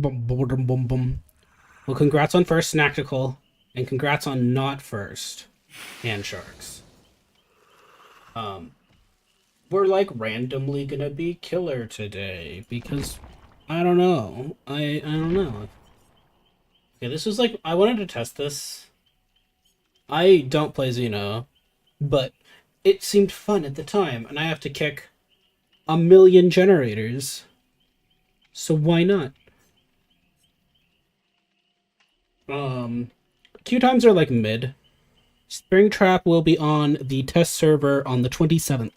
Boom, boom, boom, boom, boom. Well, congrats on first Snactical, and congrats on not first Hand Sharks. Um, we're like randomly gonna be killer today because I don't know. I don't know. Okay, this was like I wanted to test this. I don't play Xeno, but it seemed fun at the time, and I have to kick a million generators. So why not? Um, Queue times are like mid. Springtrap will be on the test server on the 27th.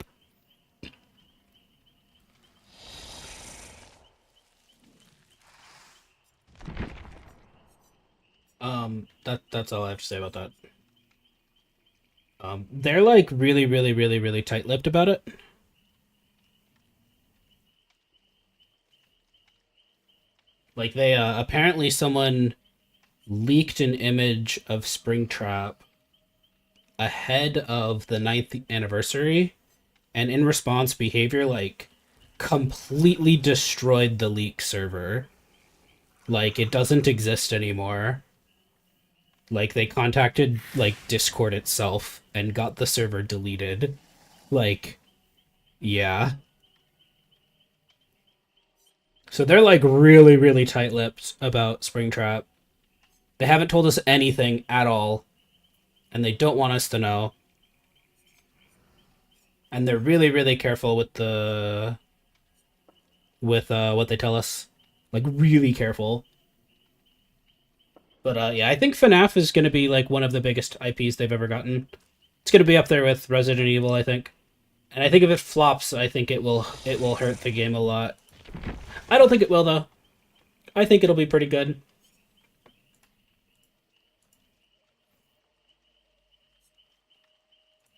That's all I have to say about that. They're like really, really, really, really tight-lipped about it. Like they apparently someone leaked an image of Springtrap ahead of the 9th anniversary, and in response, behavior like completely destroyed the leak server. Like it doesn't exist anymore. Like they contacted like Discord itself and got the server deleted. Like, yeah. So they're like really, really tight-lipped about Springtrap. They haven't told us anything at all, and they don't want us to know. And they're really, really careful with what they tell us. Like really careful. But yeah, I think FNAF is gonna be like one of the biggest IPs they've ever gotten. It's gonna be up there with Resident Evil, I think. And I think if it flops, I think it will hurt the game a lot. I don't think it will though. I think it'll be pretty good.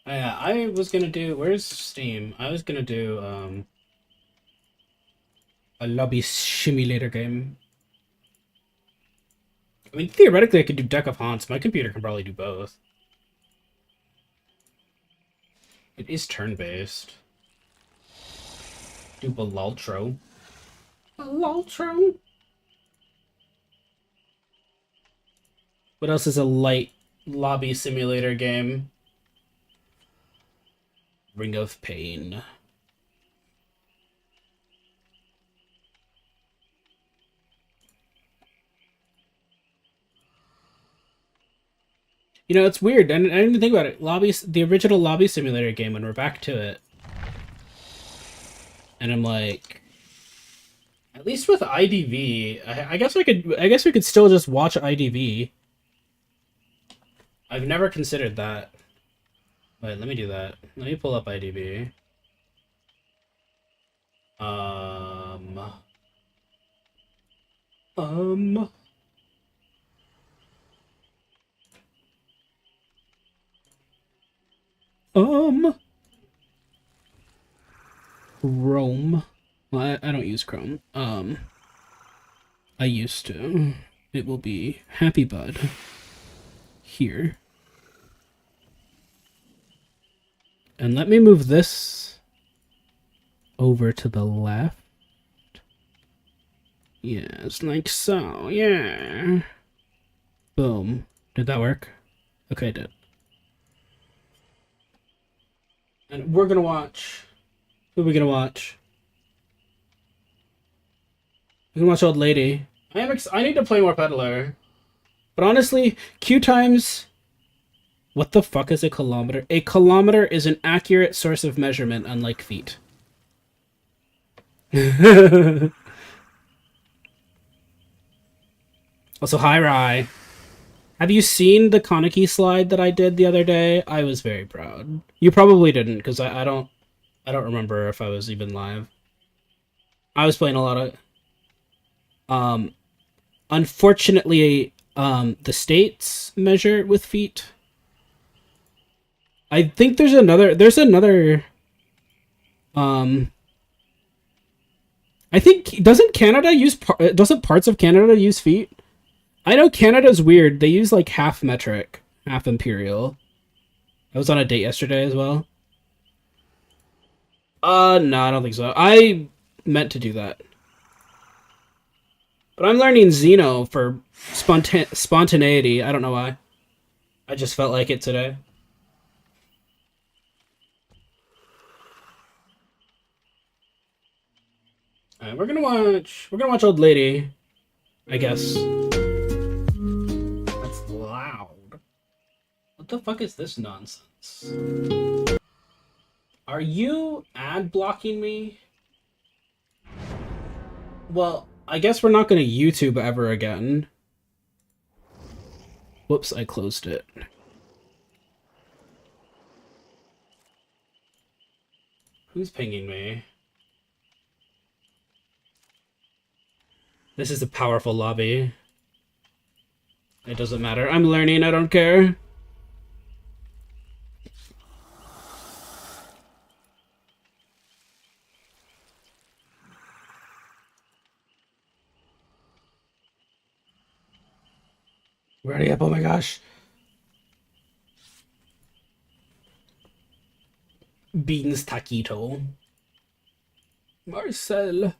Yeah, I was gonna do. Where's Steam? I was gonna do a lobby simulator game. I mean, theoretically, I could do Deck of Haunts. My computer can probably do both. It is turn-based. Do Balaltro. Balaltro? What else is a light lobby simulator game? Ring of Pain. You know, it's weird. I didn't even think about it. The original lobby simulator game. When we're back to it, and I'm like, at least with IDV, I guess I could. I guess we could still just watch IDV. I've never considered that. Wait, let me do that. Let me pull up IDV. Um. Um. Um. Chrome. Well, I don't use Chrome. I used to. It will be Happy Bud here. And let me move this over to the left. Yes, like so. Yeah. Boom. Did that work? Okay, it did. And we're gonna watch. Who are we gonna watch? We can watch Old Lady. I need to play more Peddler. But honestly, queue times. What the fuck is a kilometer? A kilometer is an accurate source of measurement, unlike feet. Also, hi Rye. Have you seen the Kaneki slide that I did the other day? I was very proud. You probably didn't, because I don't remember if I was even live. I was playing a lot of um unfortunately the states measure with feet. I think there's another um I think doesn't Canada use doesn't parts of Canada use feet? I know Canada's weird. They use like half metric, half imperial. I was on a date yesterday as well. No, I don't think so. I meant to do that. But I'm learning Xeno for spontaneity. I don't know why. I just felt like it today. Alright, we're gonna watch Old Lady, I guess. That's loud. What the fuck is this nonsense? Are you ad blocking me? Well, I guess we're not gonna YouTube ever again. Whoops, I closed it. Who's pinging me? This is a powerful lobby. It doesn't matter. I'm learning, I don't care. Ready up, oh my gosh. Beans taquito. Marcel.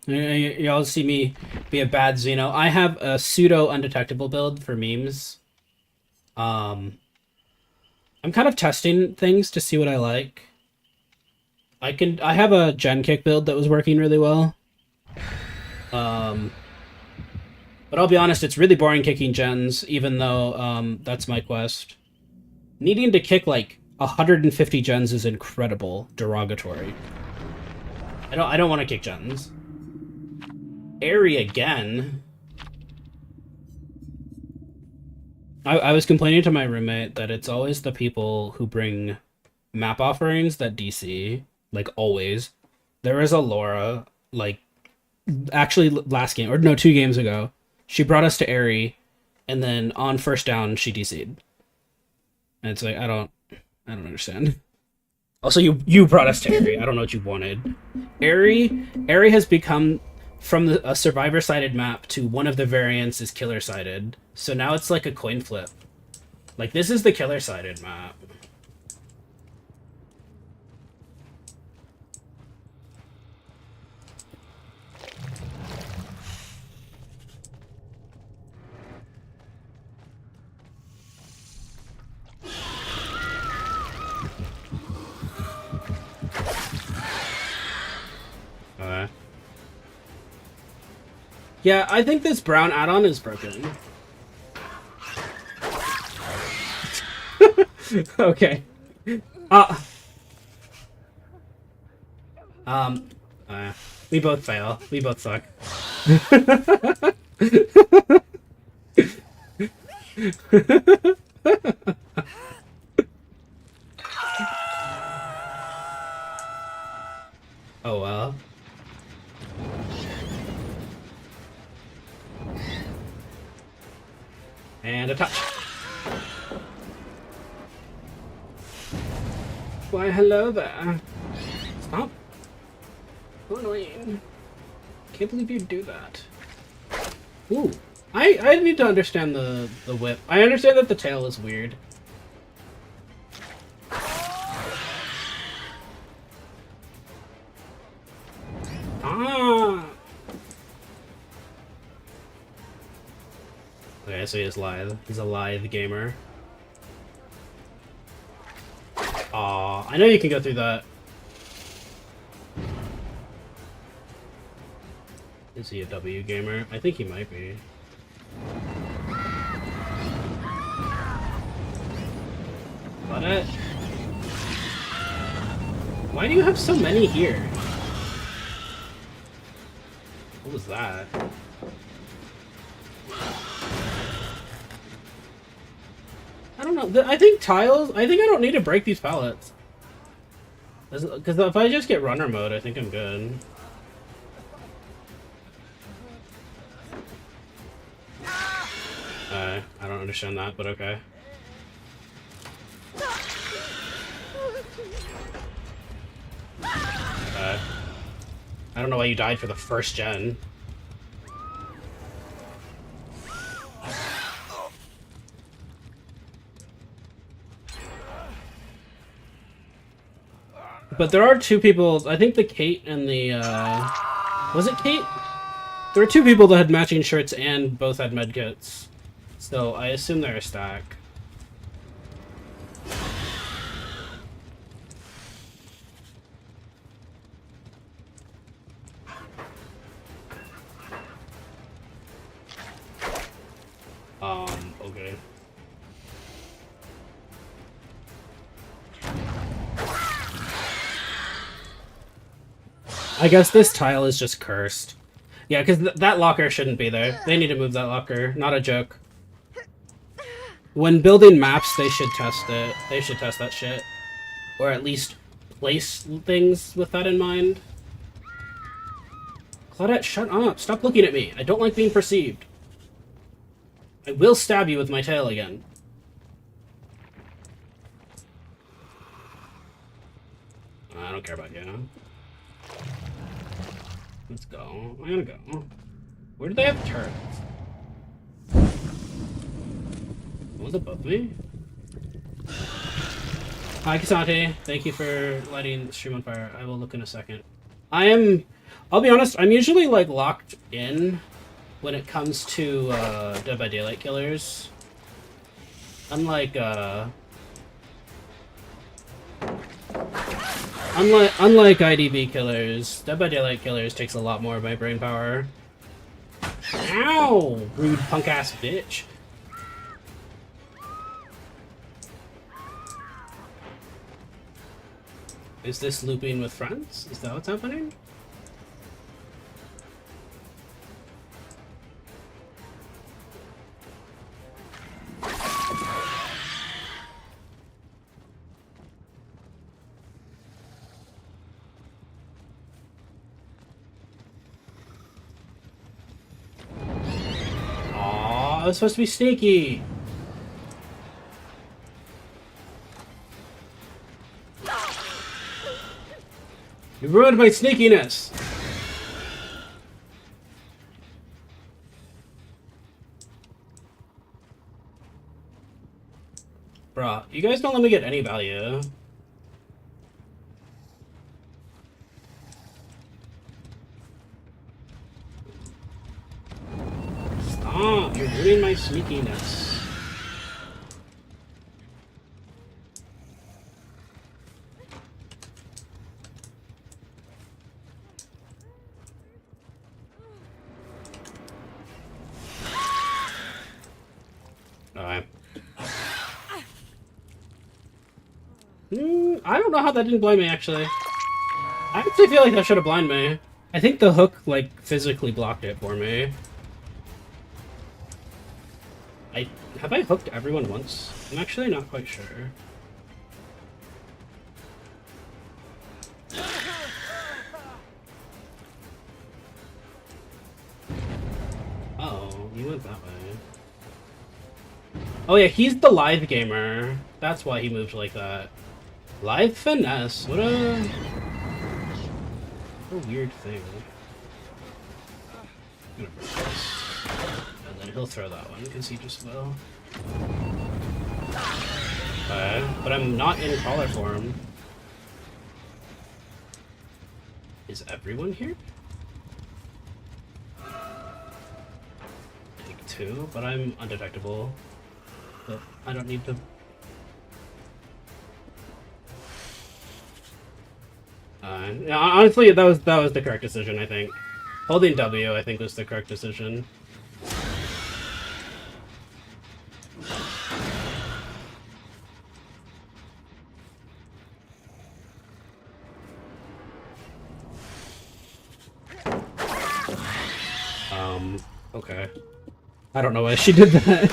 Y'all see me be a bad Xeno. I have a pseudo undetectable build for memes. I'm kind of testing things to see what I like. I have a gen kick build that was working really well. But I'll be honest, it's really boring kicking gens, even though that's my quest. Needing to kick like 150 gens is incredible, derogatory. I don't want to kick gens. Airy again. I was complaining to my roommate that it's always the people who bring map offerings that DC, like always. There was a Laura, like actually last game, or no, 2 games ago. She brought us to Airy, and then on first down she DC'd. And it's like I don't understand. Also, you brought us to Airy. I don't know what you wanted. Airy has become from a survivor-sided map to one of the variants is killer-sided. So now it's like a coin flip. Like this is the killer-sided map. Yeah, I think this brown add-on is broken. Okay. We both fail. We both suck. Oh well. And a touch. Why, hello there. Stop. So annoying. Can't believe you do that. Ooh. I need to understand the whip. I understand that the tail is weird. Ah! Okay, so he is lithe. He's a lithe gamer. Aw, I know you can go through that. Is he a W gamer? I think he might be. Got it? Why do you have so many here? What was that? I don't know. I think tiles... I think I don't need to break these pallets. Because if I just get runner mode, I think I'm good. I don't understand that, but okay. I don't know why you died for the first gen. But there are two people, I think the Kate and the, was it Kate? There were two people that had matching shirts and both had medkits. So I assume they're a stack. Okay. I guess this tile is just cursed. Yeah, because that locker shouldn't be there. They need to move that locker. Not a joke. When building maps, they should test it. They should test that shit. Or at least place things with that in mind. Claudette, shut up. Stop looking at me. I don't like being perceived. I will stab you with my tail again. I don't care about you. Let's go. I'm gonna go. Where do they have turrets? Was it above me? Hi, Kasante. Thank you for lighting the stream on fire. I will look in a second. I'll be honest, I'm usually, like, locked in when it comes to, Dead by Daylight killers. Unlike IDB killers, Dead by Daylight killers takes a lot more of my brain power. Ow! Rude punk-ass bitch. Is this looping with friends? Is that what's happening? I was supposed to be sneaky. You ruined my sneakiness. Bruh, you guys don't let me get any value. Stop, you're ruining my sneakiness. Alright. I don't know how that didn't blind me, actually. I actually feel like that should have blinded me. I think the hook, like, physically blocked it for me. Have I hooked everyone once? I'm actually not quite sure. Oh, you went that way. Oh yeah, he's the live gamer. That's why he moved like that. Live finesse. What a weird thing. I'm gonna break this. And then he'll throw that one, because he just will. Okay, but I'm not in crawler form. Is everyone here? Take two, but I'm undetectable. But I don't need to. Yeah, honestly, that was the correct decision, I think. Holding W, I think, was the correct decision. Okay. I don't know why she did that.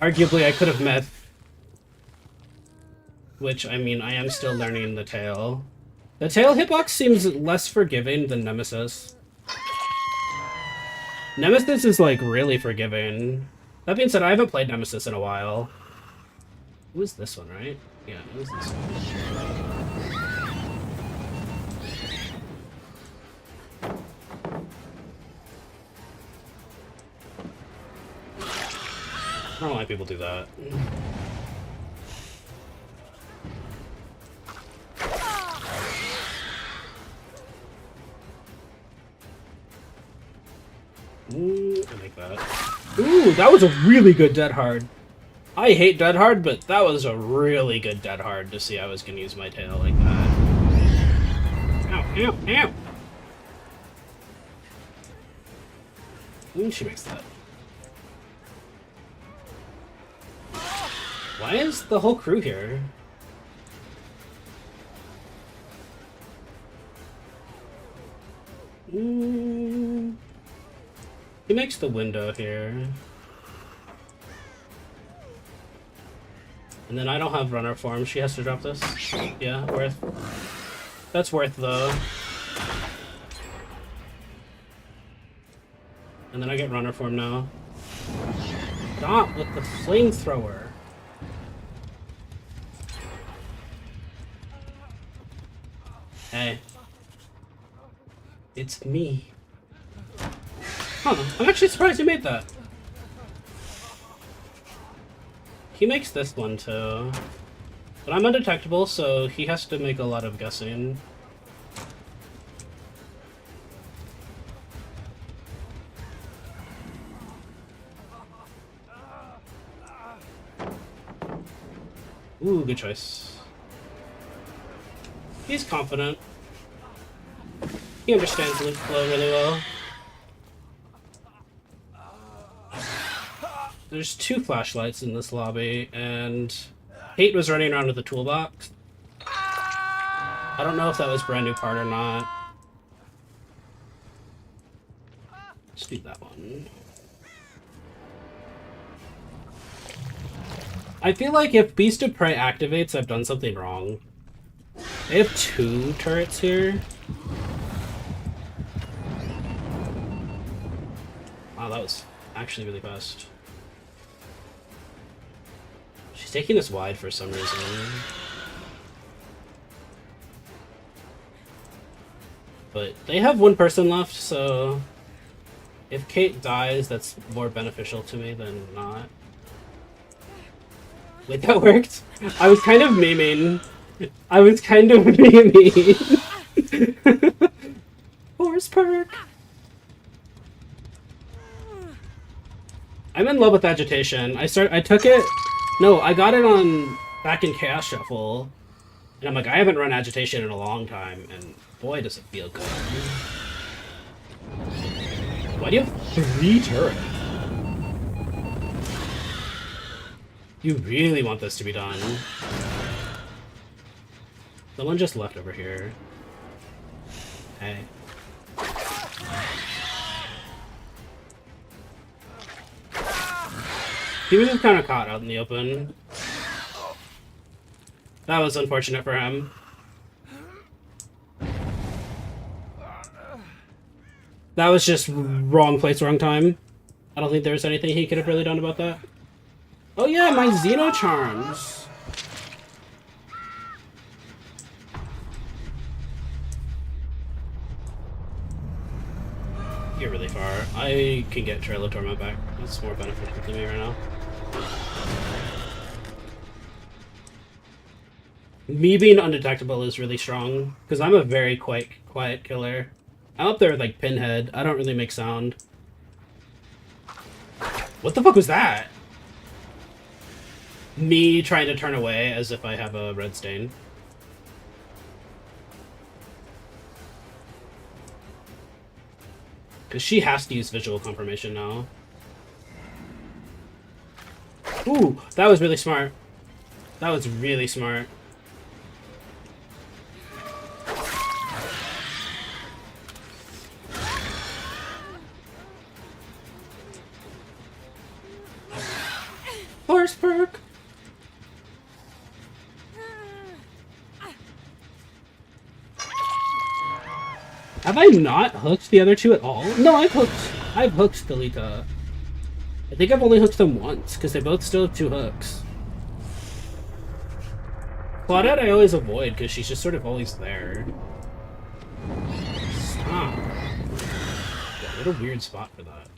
Arguably, I could have met. Which, I mean, I am still learning the tail. The tail hitbox seems less forgiving than Nemesis. Nemesis is, like, really forgiving. That being said, I haven't played Nemesis in a while. It was this one, right? Yeah, it was this one. I don't know why people do that. I like that. Ooh, that was a really good dead hard. I hate dead hard, but that was a really good dead hard to see I was gonna use my tail like that. Ow, ow, ow! Ooh, she makes that. Why is the whole crew here? He makes the window here. And then I don't have runner form. She has to drop this. Yeah, worth. That's worth though. And then I get runner form now. Stop with the flamethrower. Hey. It's me. Huh, I'm actually surprised you made that. He makes this one too. But I'm undetectable, so he has to make a lot of guessing. Ooh, good choice. He's confident. He understands loop flow really well. There's 2 flashlights in this lobby, and Kate was running around with the toolbox. I don't know if that was brand new part or not. Let's do that one. I feel like if Beast of Prey activates, I've done something wrong. They have 2 turrets here. Wow, that was actually really fast. She's taking this wide for some reason. But they have 1 person left, so if Kate dies, that's more beneficial to me than not. Wait, that worked? I was kind of memeing. Horse perk! I'm in love with agitation. I took it. No, I got it on back in Chaos Shuffle, and I'm like, I haven't run agitation in a long time, and boy, does it feel good. Why do you have 3 turrets? You really want this to be done. Someone just left over here. Hey. He was just kind of caught out in the open. That was unfortunate for him. That was just wrong place, wrong time. I don't think there was anything he could have really done about that. Oh yeah, my Xeno Charms! You're really far. I can get Trail of Torment back. That's more beneficial to me right now. Me being undetectable is really strong, because I'm a very quiet killer. I'm up there with, like, Pinhead. I don't really make sound. What the fuck was that? Me trying to turn away as if I have a red stain. Because she has to use visual confirmation now. Ooh, that was really smart. That was really smart. Horse perk! Have I not hooked the other 2 at all? No, I've hooked Delita. I think I've only hooked them once, because they both still have 2 hooks. Claudette I always avoid, because she's just sort of always there. Stop. Yeah, what a weird spot for that.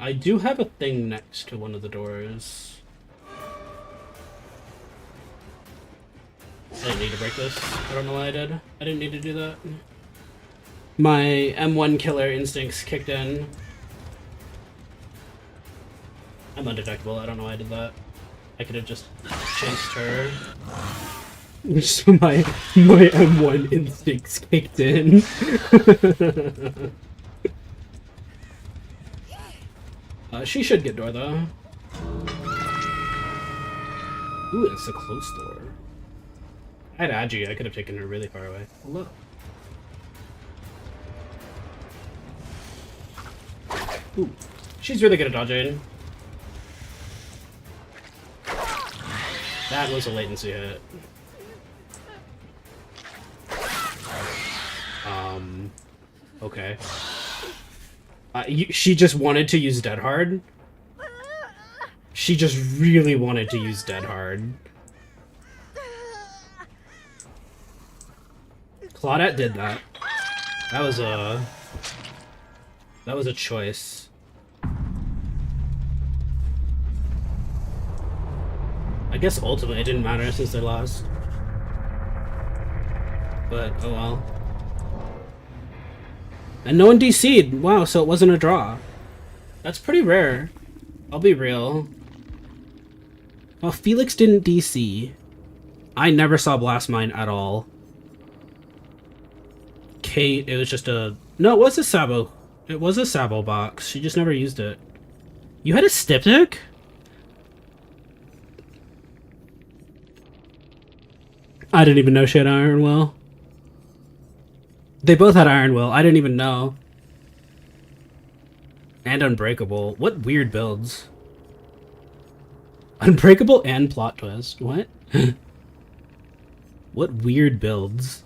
I do have a thing next to one of the doors. I didn't need to break this. I don't know why I did. I didn't need to do that. My M1 killer instincts kicked in. I'm undetectable. I don't know why I did that. I could have just chased her. So my M1 instincts kicked in. She should get door though. Ooh, it's a close door. I had Agi. I could have taken her really far away. Hello. Ooh, she's really good at dodging. That was a latency hit. Okay. She just wanted to use Dead Hard. She just really wanted to use Dead Hard. Claudette did that. That was a choice. I guess ultimately it didn't matter since they lost. But, oh well. And no one DC'd! Wow, so it wasn't a draw. That's pretty rare. I'll be real. Well, Felix didn't DC. I never saw Blast Mine at all. Kate, it was just a... No, it was a Sabo. It was a Sabo box. She just never used it. You had a Styptic? I didn't even know she had Iron Will. They both had Iron Will. I didn't even know. And Unbreakable. What weird builds. Unbreakable and Plot Twist. What? What weird builds.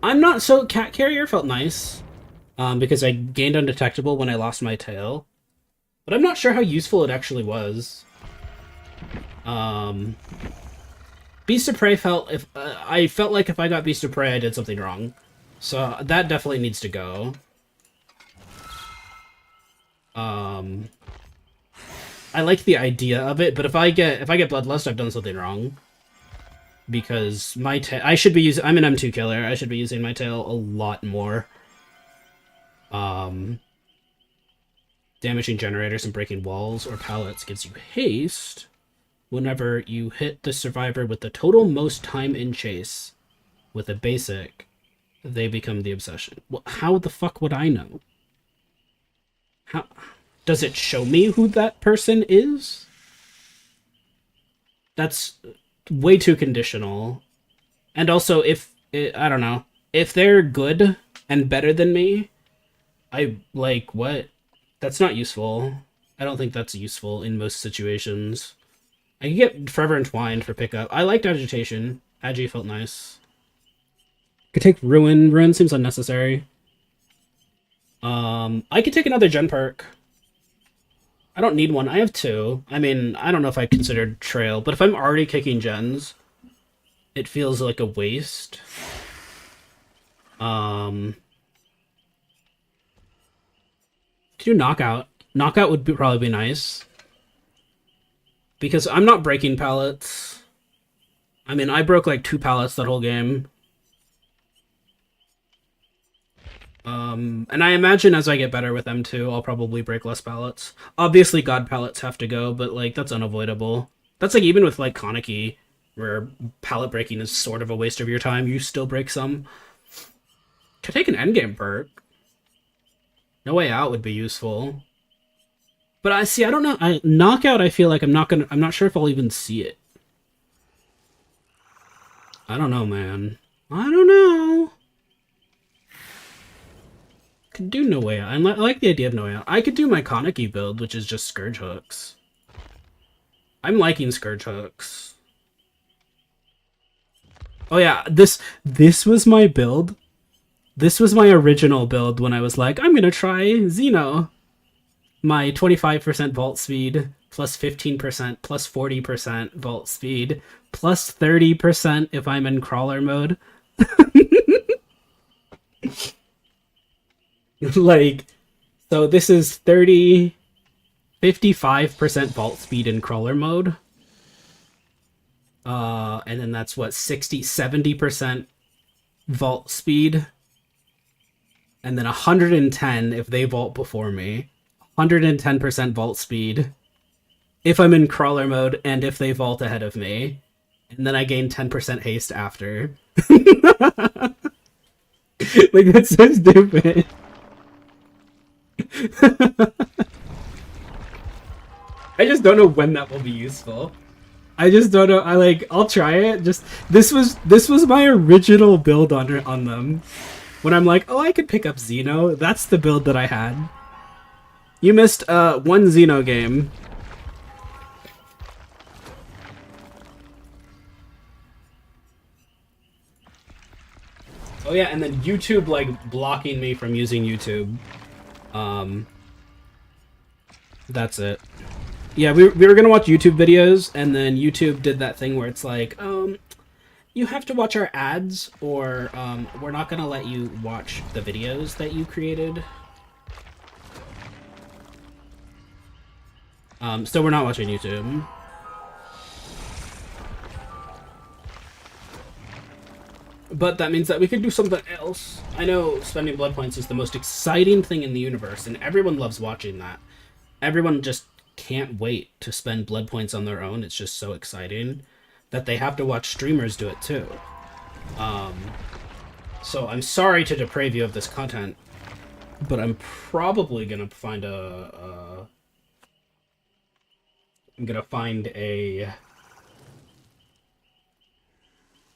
I'm not so... Cat Carrier felt nice. Because I gained Undetectable when I lost my tail. But I'm not sure how useful it actually was. Beast of Prey felt... I felt like if I got Beast of Prey, I did something wrong. So that definitely needs to go. I like the idea of it, but if I get Bloodlust, I've done something wrong. Because my tail... I should be using... I'm an M2 killer. I should be using my tail a lot more. Damaging generators and breaking walls or pallets gives you haste whenever you hit the survivor with the total most time in chase. With a basic, they become the obsession. Well, how the fuck would I know? How... Does it show me who that person is? That's way too conditional. And also, if... I don't know. If they're good and better than me, I... Like, what? That's not useful. I don't think that's useful in most situations. I could get Forever Entwined for pickup. I liked Agitation. Agi felt nice. Could take Ruin. Ruin seems unnecessary. I could take another gen perk. I don't need one. I have two. I mean, I don't know if I considered Trail, but if I'm already kicking gens, it feels like a waste. Could do Knockout. Knockout would probably be nice. Because I'm not breaking pallets. I mean, I broke like 2 pallets that whole game. And I imagine as I get better with M2, I'll probably break less pallets. Obviously, God pallets have to go, but like, that's unavoidable. That's like even with like Kaneki, where pallet breaking is sort of a waste of your time, you still break some. Could take an endgame perk. No Way Out would be useful. But I don't know. Knockout, I feel like I'm not sure if I'll even see it. I don't know, man. I don't know. Could do No Way Out. I like the idea of No Way Out. I could do my Kaneki build, which is just Scourge Hooks. I'm liking Scourge Hooks. Oh yeah, this was my build. This was my original build when I was like, I'm gonna try Xeno. My 25% vault speed, plus 15%, plus 40% vault speed, plus 30% if I'm in crawler mode. Like, so this is 55% vault speed in crawler mode. And then that's what, 70% vault speed. And then 110 if they vault before me. 110% vault speed if I'm in crawler mode and if they vault ahead of me. And then I gain 10% haste after. Like, that's so stupid. I just don't know when that will be useful. I just don't know. I'll try it. Just this was my original build on them. When I'm like, oh, I could pick up Xeno. That's the build that I had. You missed one Xeno game. Oh yeah, and then YouTube like blocking me from using YouTube. That's it. Yeah, we were gonna watch YouTube videos, and then YouTube did that thing where it's like, you have to watch our ads, or we're not gonna let you watch the videos that you created. So we're not watching YouTube. But that means that we could do something else. I know spending blood points is the most exciting thing in the universe, and everyone loves watching that. Everyone just can't wait to spend blood points on their own. It's just so exciting that they have to watch streamers do it too. So I'm sorry to deprave you of this content, but I'm probably gonna find I'm gonna find a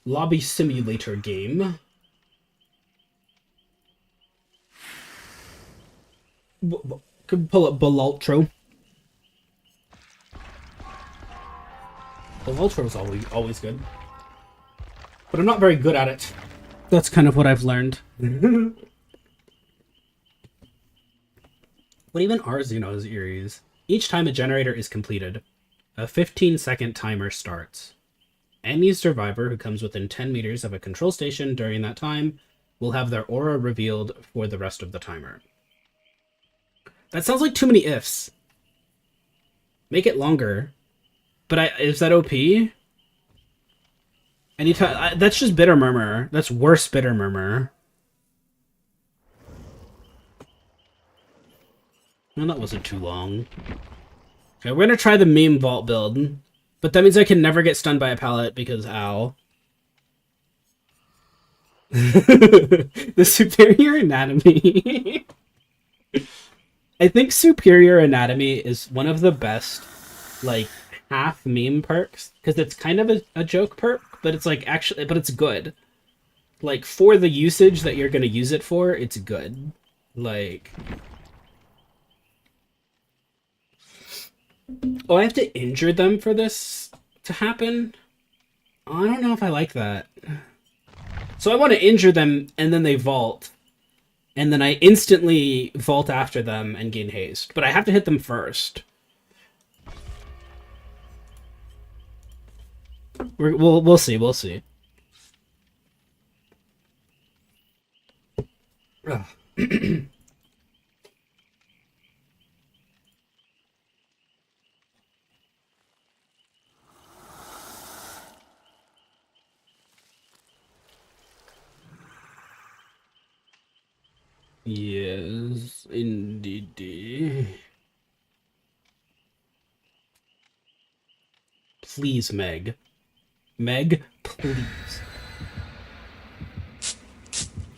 lobby simulator game. Could pull up Balultro. Balultro is always good, but I'm not very good at it. That's kind of what I've learned. What even are Xeno's Eries? Each time a generator is completed, a 15-second timer starts. Any survivor who comes within 10 meters of a control station during that time will have their aura revealed for the rest of the timer. That sounds like too many ifs. Make it longer. But is that OP? Anytime that's just Bitter Murmur. That's worse Bitter Murmur. Well, that wasn't too long. Okay, we're gonna try the meme vault build. But that means I can never get stunned by a pallet because ow. The superior anatomy. I think superior anatomy is one of the best, like, half meme perks, because it's kind of a joke perk, but it's like actually, but it's good. Like, for the usage that you're gonna use it for, it's good. Like, oh, I have to injure them for this to happen? Oh, I don't know if I like that. So I want to injure them, and then they vault. And then I instantly vault after them and gain haste. But I have to hit them first. We'll see, we'll see. Yes, indeed. Please, Meg. Meg, please.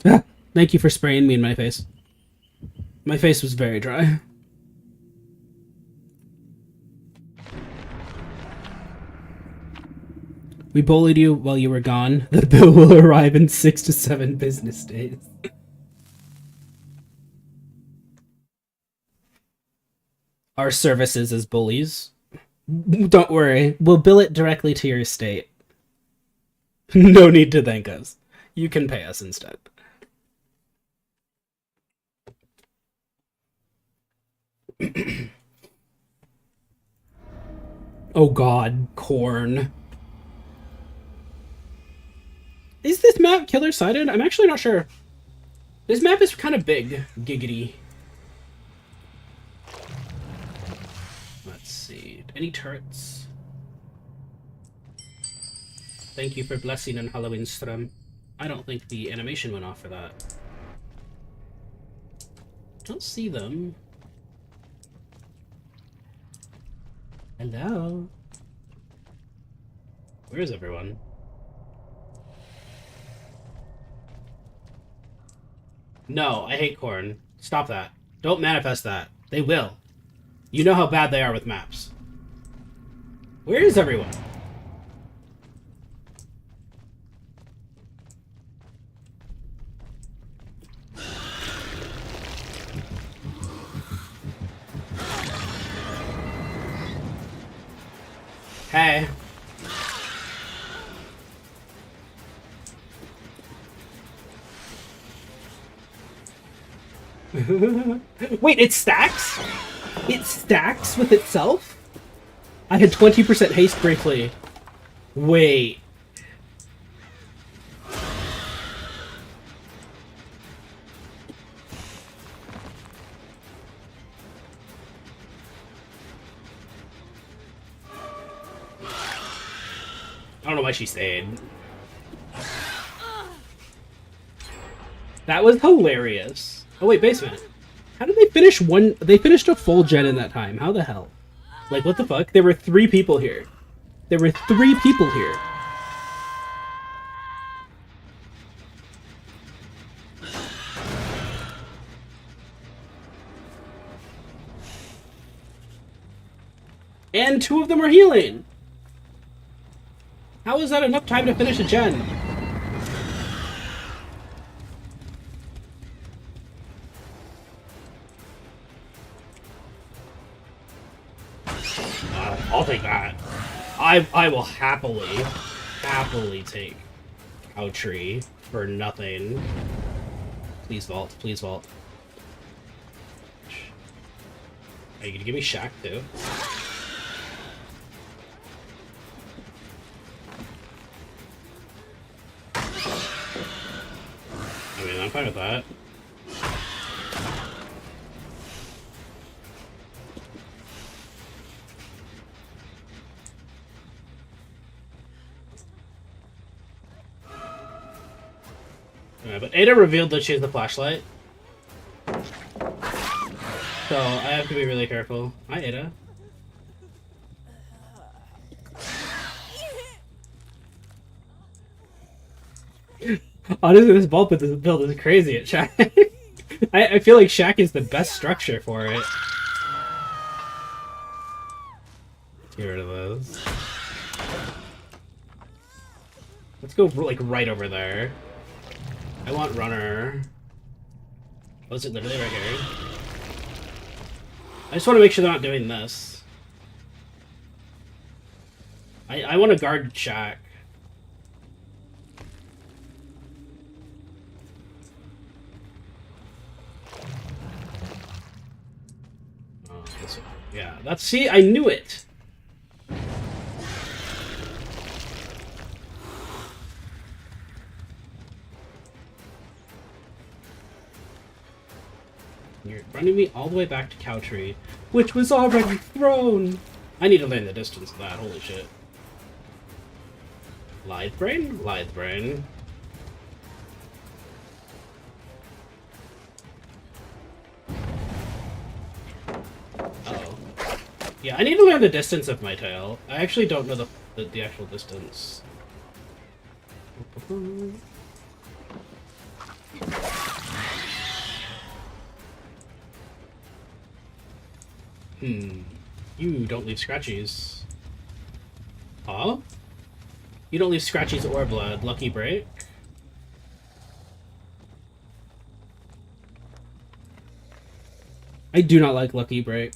Ah, thank you for spraying me in my face. My face was very dry. We bullied you while you were gone. The bill will arrive in 6 to 7 business days. Our services as bullies. Don't worry, we'll bill it directly to your estate. No need to thank us. You can pay us instead. Oh god, corn. Is this map killer-sided? I'm actually not sure. This map is kind of big. Giggity. Let's see. Any turrets? Thank you for blessing on Halloween stream. I don't think the animation went off for that. Don't see them. Hello? Where is everyone? No, I hate corn. Stop that. Don't manifest that. They will. You know how bad they are with maps. Where is everyone? Hey. Wait, it stacks? It stacks with itself? I had 20% haste briefly. Wait. I don't know why she stayed. That was hilarious. Oh wait, basement. How did they finish one? They finished a full gen in that time. How the hell? Like, what the fuck? There were 3 people here. There were 3 people here. And 2 of them are healing. How is that enough time to finish a gen? I'll take that. I will happily take Cow Tree for nothing. Please vault, please vault. Are you gonna give me Shack too? I mean, I'm fine with that. Yeah, but Ada revealed that she has the flashlight. So, I have to be really careful. Hi, Ada. Honestly, this bulb with this build is crazy at Shack. I feel like Shack is the best structure for it. Let's get rid of those. Let's go, like, right over there. I want runner. Oh, is it literally right here? I just want to make sure they're not doing this. I want to guard Shack. Oh, this one. Yeah, that's, see, I knew it. You're running me all the way back to Cow Tree, which was already thrown. I need to learn the distance of that. Holy shit. Lithe brain? Lithe brain. Uh-oh. Yeah, I need to learn the distance of my tail. I actually don't know the actual distance. You don't leave scratchies. Huh? You don't leave scratchies or blood. Lucky break. I do not like Lucky Break.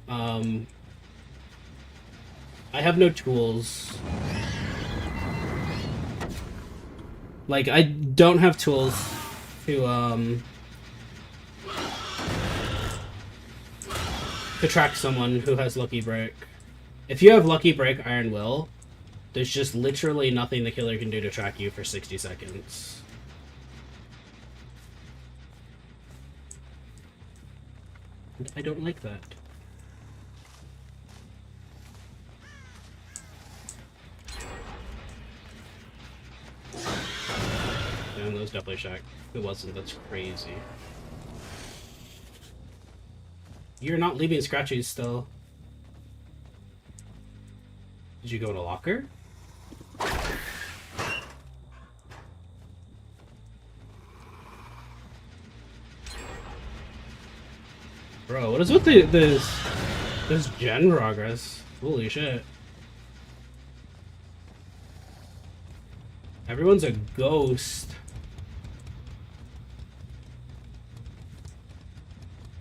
I have no tools. Like, I don't have tools to track someone who has Lucky Break. If you have Lucky Break Iron Will, there's just literally nothing the killer can do to track you for 60 seconds. And I don't like that. Damn, that was definitely Shaq. If it wasn't, that's crazy. You're not leaving scratchies still. Did you go in a locker? Bro, what is with this gen progress? Holy shit. Everyone's a ghost.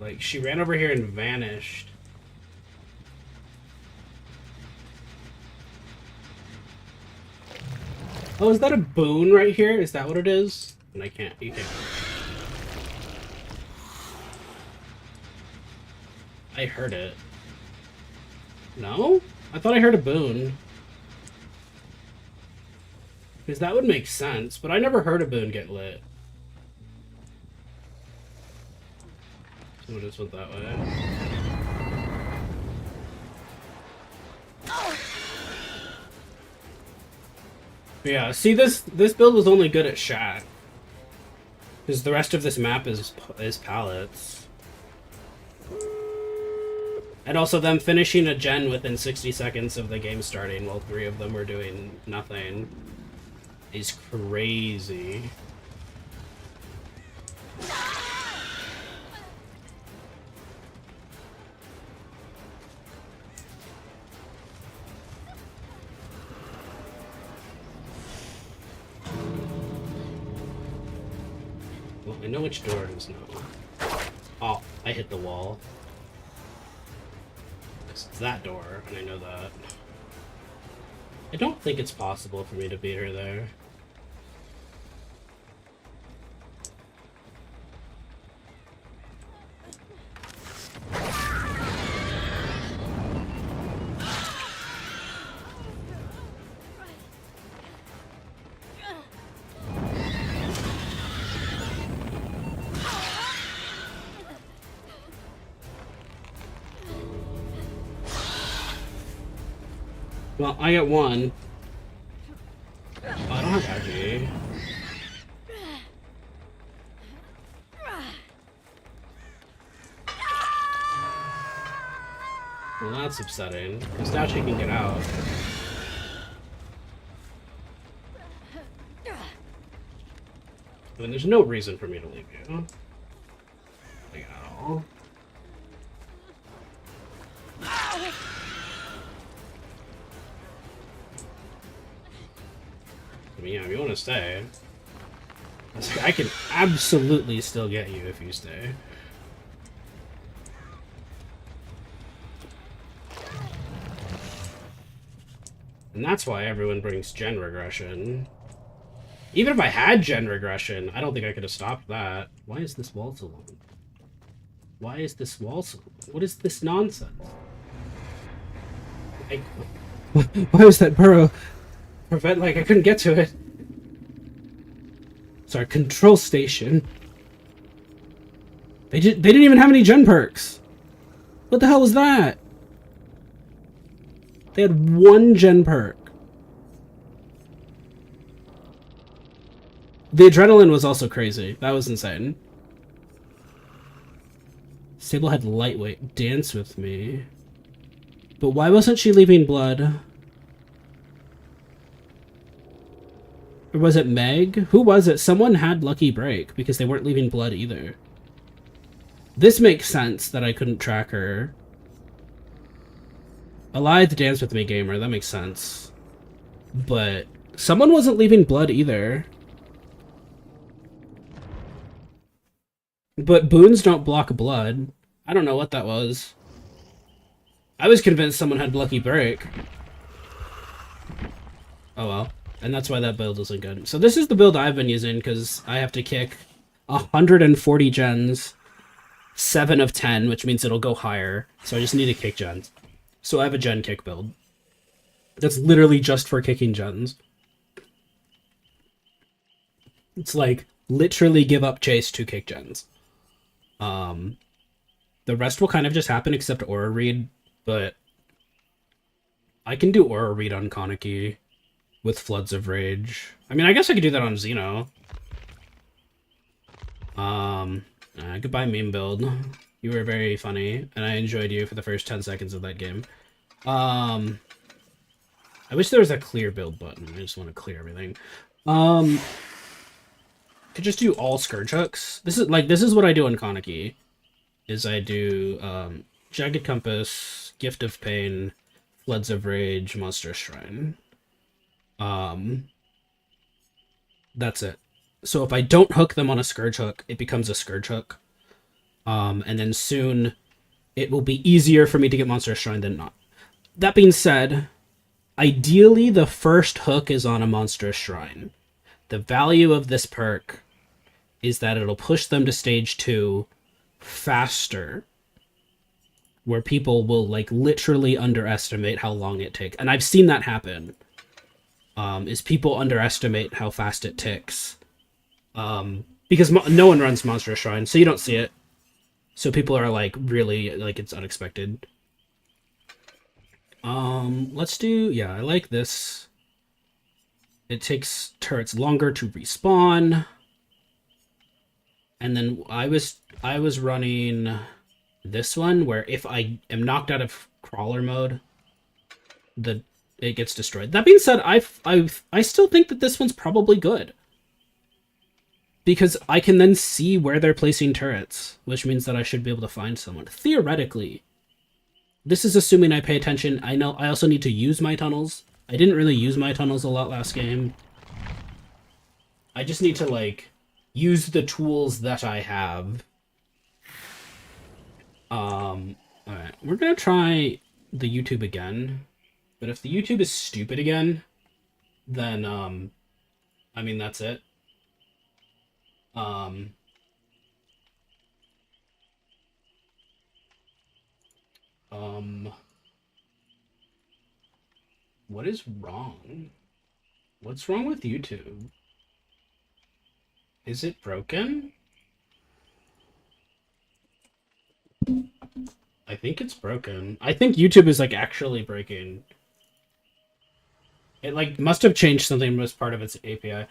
Like, she ran over here and vanished. Oh, is that a boon right here? Is that what it is? And I can't, you can't. I heard it. No? I thought I heard a boon. Because that would make sense, but I never heard a boon get lit. So we'll just went that way. But yeah, see, this build was only good at Shat. Because the rest of this map is pallets. And also them finishing a gen within 60 seconds of the game starting while 3 of them were doing nothing is crazy. Well, I know which door it is now. Oh, I hit the wall. It's that door, and I know that. I don't think it's possible for me to beat her there. Well, I get one. Oh, I don't have Aggie. Well, that's upsetting, because now she can get out. I mean, there's no reason for me to leave you. Like, at all. I mean, yeah, if you want to stay, I can absolutely still get you if you stay. And that's why everyone brings gen regression. Even if I had gen regression, I don't think I could have stopped that. Why is this wall so long? Why is this wall so long? What is this nonsense? Why was that burrow prevent, like, I couldn't get to it? Sorry, control station. They didn't even have any gen perks. What the hell was that? They had one gen perk. The adrenaline was also crazy. That was insane. Sable had lightweight. Dance with me. But why wasn't she leaving blood? Or was it Meg? Who was it? Someone had Lucky Break because they weren't leaving blood either. This makes sense that I couldn't track her. Alive, Dance With Me gamer, that makes sense. But someone wasn't leaving blood either. But boons don't block blood. I don't know what that was. I was convinced someone had Lucky Break. Oh well. And that's why that build isn't good. So this is the build I've been using because I have to kick 140 gens, 7 of 10, which means it'll go higher. So I just need to kick gens. So I have a gen kick build. That's literally just for kicking gens. It's like literally give up chase to kick gens. The rest will kind of just happen except Aura Read, but I can do Aura Read on Kaneki with Floods of Rage. I mean, I guess I could do that on Xeno. Goodbye, meme build. You were very funny, and I enjoyed you for the first 10 seconds of that game. I wish there was a clear build button. I just want to clear everything. Could just do all Scourge hooks. This is what I do in Kaneki. Is I do Jagged Compass, Gift of Pain, Floods of Rage, Monstrous Shrine. That's it. So if I don't hook them on a Scourge hook, it becomes a Scourge hook. And then soon it will be easier for me to get Monstrous Shrine than not. That being said, ideally the first hook is on a Monstrous Shrine. The value of this perk is that it'll push them to stage 2 faster, where people will like literally underestimate how long it takes. And I've seen that happen. Is people underestimate how fast it ticks. Because no one runs Monstrous Shrine, so you don't see it. So people are like, really, like, it's unexpected. Let's do, yeah, I like this. It takes turrets longer to respawn. And then I was running this one, where if I am knocked out of crawler mode, it gets destroyed. That being said, I still think that this one's probably good. Because I can then see where they're placing turrets, which means that I should be able to find someone. Theoretically. This is assuming I pay attention. I know I also need to use my tunnels. I didn't really use my tunnels a lot last game. I just need to, like, use the tools that I have. Alright. We're gonna try the YouTube again. But if the YouTube is stupid again, then, I mean, that's it. What is wrong? What's wrong with YouTube? Is it broken? I think it's broken. I think YouTube is, like, actually breaking. It, like, must have changed something as part of its API.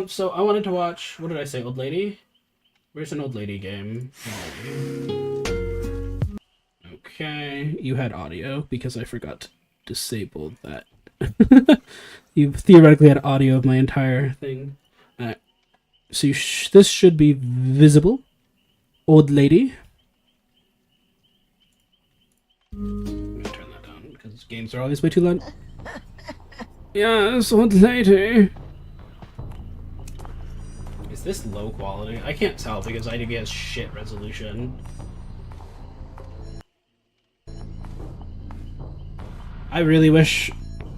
So I wanted to watch, what did I say, Old Lady? Where's an Old Lady game? Okay, you had audio, because I forgot to disable that. You've theoretically had audio of my entire thing. Alright, so this should be visible. Old Lady. I'm gonna turn that down, because games are always way too loud. Yes, Old Lady. Is this low quality? I can't tell because IDB has shit resolution. I really wish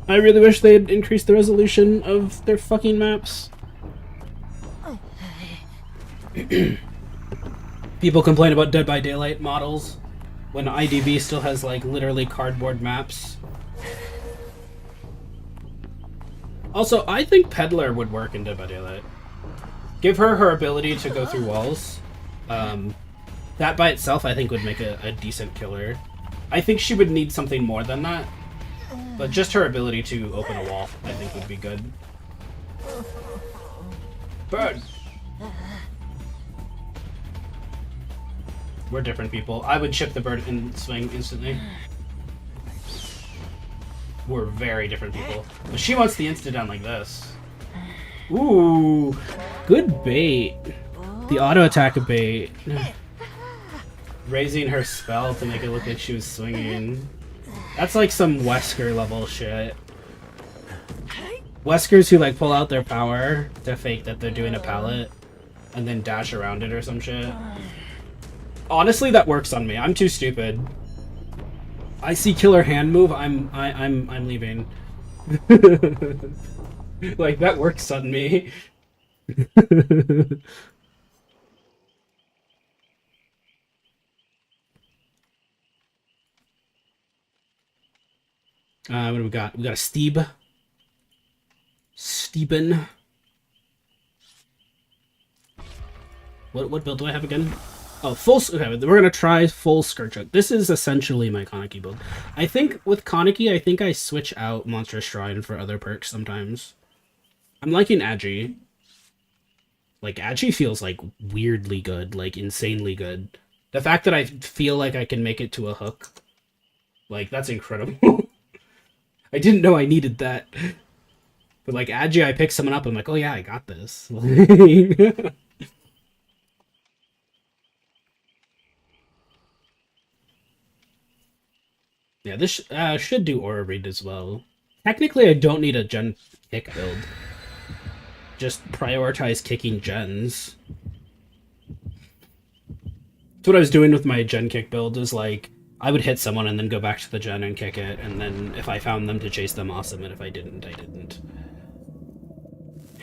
they'd increase the resolution of their fucking maps. People complain about Dead by Daylight models when IDB still has, like, literally cardboard maps. Also, I think Peddler would work in Dead by Daylight. Give her her ability to go through walls. That by itself, I think, would make a decent killer. I think she would need something more than that. But just her ability to open a wall, I think, would be good. Bird! We're different people. I would chip the bird and swing instantly. We're very different people. But she wants the insta-down like this. Ooh, good bait. The auto-attack bait. Raising her spell to make it look like she was swinging. That's like some Wesker level shit. Weskers who, like, pull out their power to fake that they're doing a pallet and then dash around it or some shit. Honestly, that works on me. I'm too stupid. I see killer hand move, I'm leaving. Like, that works on me. What do we got? We got a Steeb. Steeben. What build do I have again? Oh, full. Okay, we're gonna try full Scourge Hook. This is essentially my Kaneki build. I think with Kaneki, I think I switch out Monstrous Shrine for other perks sometimes. I'm liking Agi. Like, Agi feels, like, weirdly good, like, insanely good. The fact that I feel like I can make it to a hook, like, that's incredible. I didn't know I needed that. But, like, Agi, I pick someone up, I'm like, oh yeah, I got this. Yeah, this should do Aura Read as well. Technically, I don't need a gen kick build. Just prioritize kicking gens. That's what I was doing with my gen kick build, is like, I would hit someone and then go back to the gen and kick it, and then if I found them to chase them, awesome, and if I didn't, I didn't.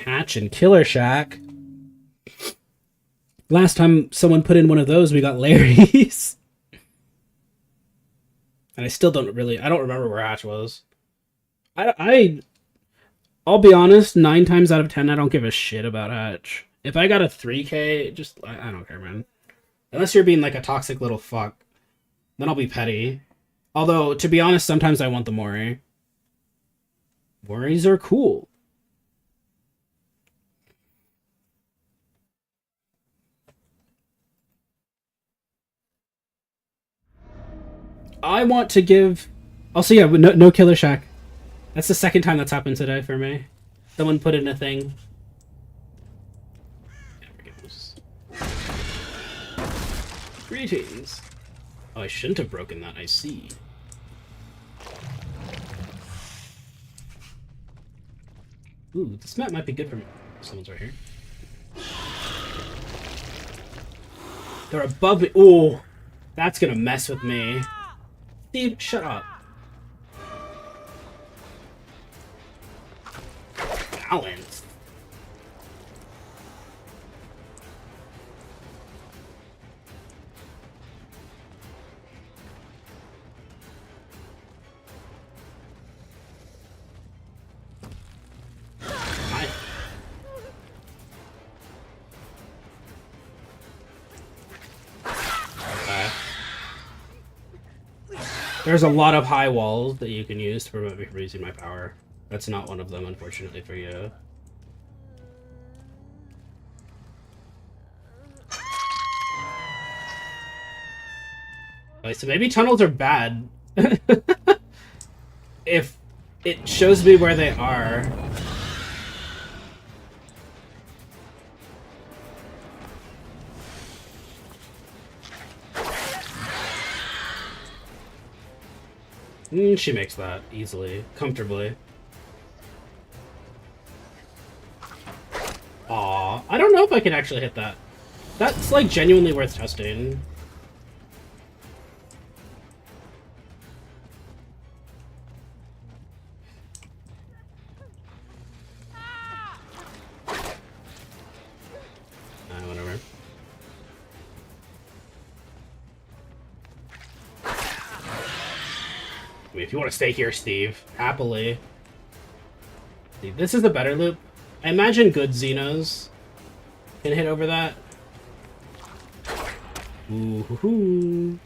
Hatch and Killer Shack. Last time someone put in one of those, we got Larry's. And I still don't remember where Hatch was. I'll be honest, 9 times out of 10, I don't give a shit about Hatch. If I got a 3k, I don't care, man. Unless you're being like a toxic little fuck, then I'll be petty. Although, to be honest, sometimes I want the Mori. Moris are cool. I want to give... Also, yeah, no Killer Shack. That's the second time that's happened today for me. Someone put in a thing. Greetings. Oh, I shouldn't have broken that, I see. Ooh, this map might be good for me. Someone's right here. They're above me. Ooh, that's gonna mess with me. Steve, shut up. Balance. There's a lot of high walls that you can use to prevent me from using my power. That's not one of them, unfortunately, for you. Okay, so maybe tunnels are bad. If it shows me where they are. She makes that easily, comfortably. Aw, I don't know if I can actually hit that. That's like genuinely worth testing. Whatever. I mean, if you want to stay here, Steve, happily. Steve, this is the better loop. I imagine good Xenos can hit over that. Ooh-hoo-hoo.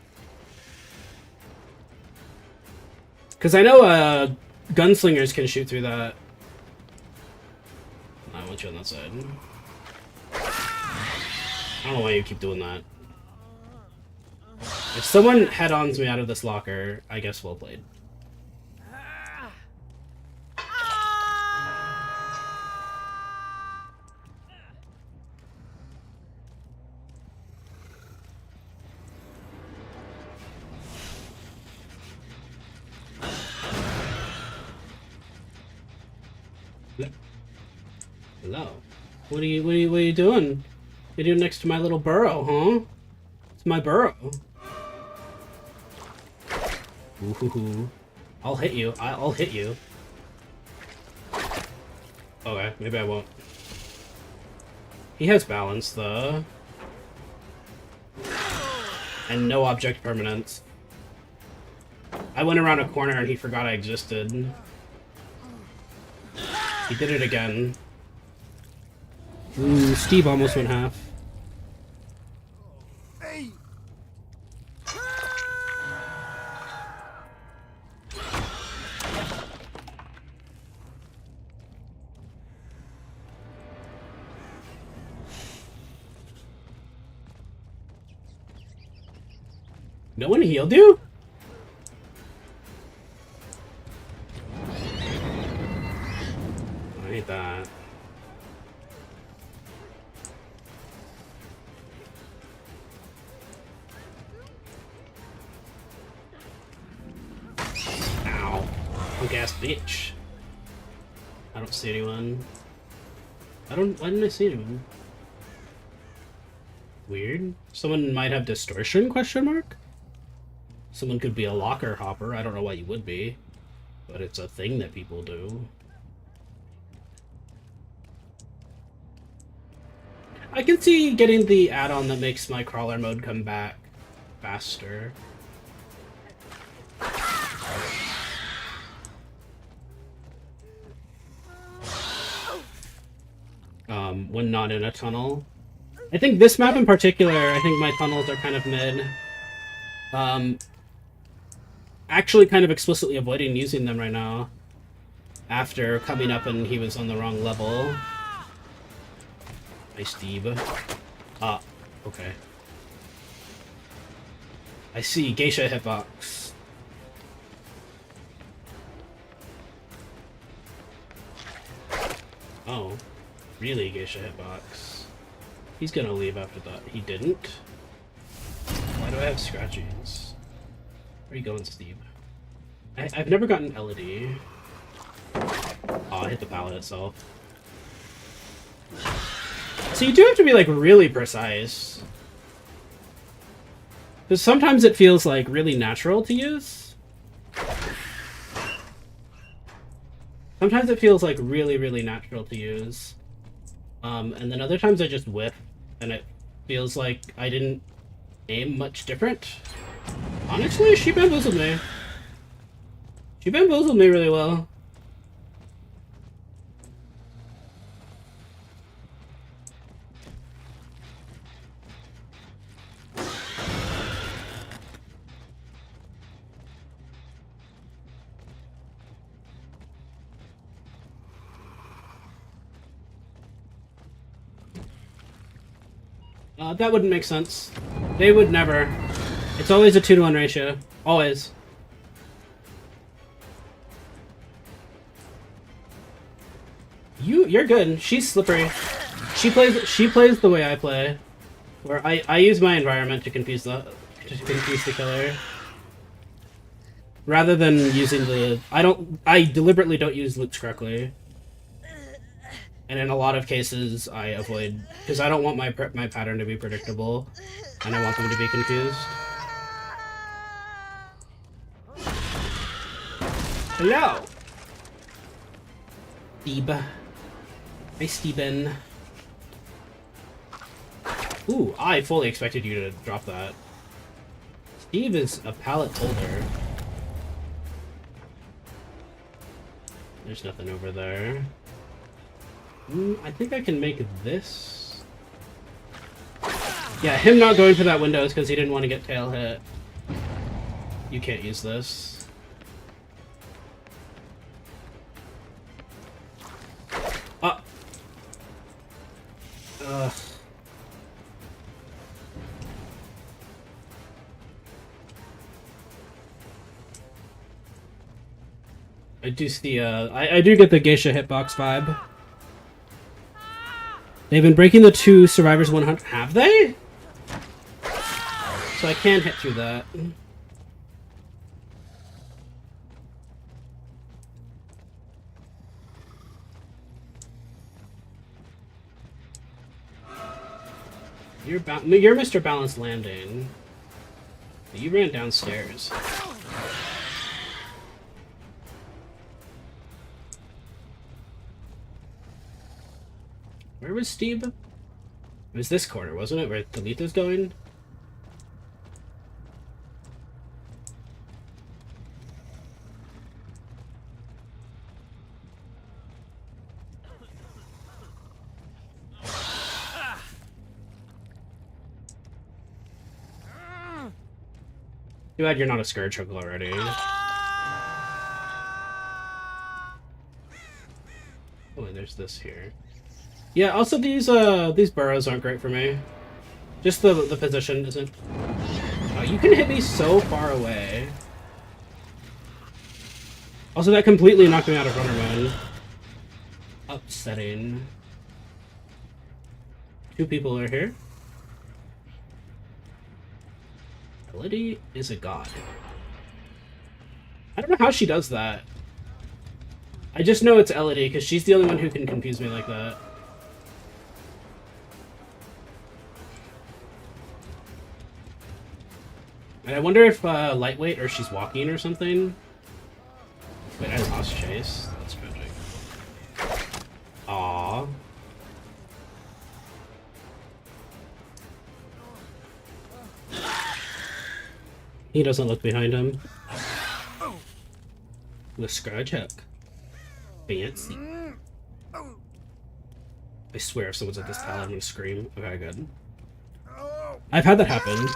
Because I know gunslingers can shoot through that. I want you on that side. I don't know why you keep doing that. If someone head-ons me out of this locker, I guess well played. Hello. What are you doing? You're doing next to my little burrow, huh? It's my burrow. Ooh, I'll hit you. I'll hit you. Okay, maybe I won't. He has balance, though. And no object permanence. I went around a corner and he forgot I existed. He did it again. Ooh, Steve almost went half. No one healed you? I hate that. Ow. Punk ass bitch. I don't see anyone. Why didn't I see anyone? Weird. Someone might have distortion, question mark? Someone could be a locker hopper. I don't know why you would be. But it's a thing that people do. I can see getting the add-on that makes my crawler mode come back faster. When not in a tunnel. I think this map in particular, I think my tunnels are kind of mid. Actually kind of explicitly avoiding using them right now. After coming up and he was on the wrong level. Nice Steve. Ah, okay. I see, Geisha hitbox. Oh, really Geisha hitbox. He's gonna leave after that. He didn't? Why do I have scratchies? Where are you going, Steve? I've never gotten Elodie. Oh, I hit the pallet itself. So you do have to be, like, really precise. Because sometimes it feels, like, really natural to use. Sometimes it feels, like, really, really natural to use. And then other times I just whiff, and it feels like I didn't aim much different. Honestly, she bamboozled me. She bamboozled me really well. That wouldn't make sense. They would never. It's always a 2-to-1 ratio. Always. You're good. She's slippery. She plays the way I play. Where I use my environment to confuse the killer. Rather than using the I deliberately don't use loops correctly. And in a lot of cases, I avoid, because I don't want my pattern to be predictable, and I want them to be confused. Hello! Steve. Hi, Steven. Ooh, I fully expected you to drop that. Steve is a pallet holder. There's nothing over there. I think I can make this. Yeah, him not going for that window is because he didn't want to get tail hit. You can't use this. Ah. Ugh. I do see, I do get the Geisha hitbox vibe. They've been breaking the 2 Survivors 100. Have they? So I can hit through that. You're Mr. Balanced Landing. You ran downstairs. Where was Steve? It was this corner, wasn't it? Where Talitha's going? Too bad you're not a Scourge Hook already. Oh, and there's this here. Yeah, also these burrows aren't great for me. Just the position isn't. Oh, you can hit me so far away. Also, that completely knocked me out of runner mode. Upsetting. 2 people are here. Ability is a god. I don't know how she does that. I just know it's Elodie, because she's the only one who can confuse me like that. And I wonder if lightweight or she's walking or something. Wait, I lost Chase. That's tragic. Aww. He doesn't look behind him. With Scratch Hook. Fancy. I swear if someone's at this tower, I'm gonna scream. Okay, good. I've had that happen.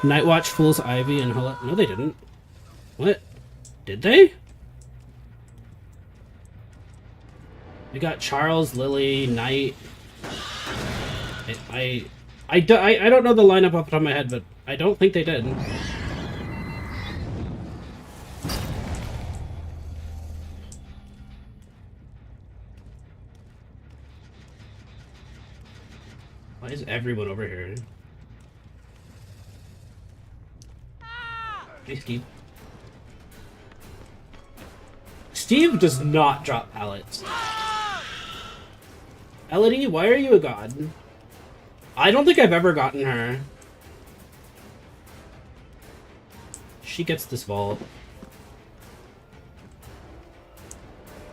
Nightwatch fools Ivy and Hulla. No, they didn't. What? Did they? We got Charles, Lily, Knight. I don't know the lineup off the top of my head, but I don't think they did. Why is everyone over here? Hey, Steve. Steve does not drop pallets. Elodie, why are you a god? I don't think I've ever gotten her. She gets this vault.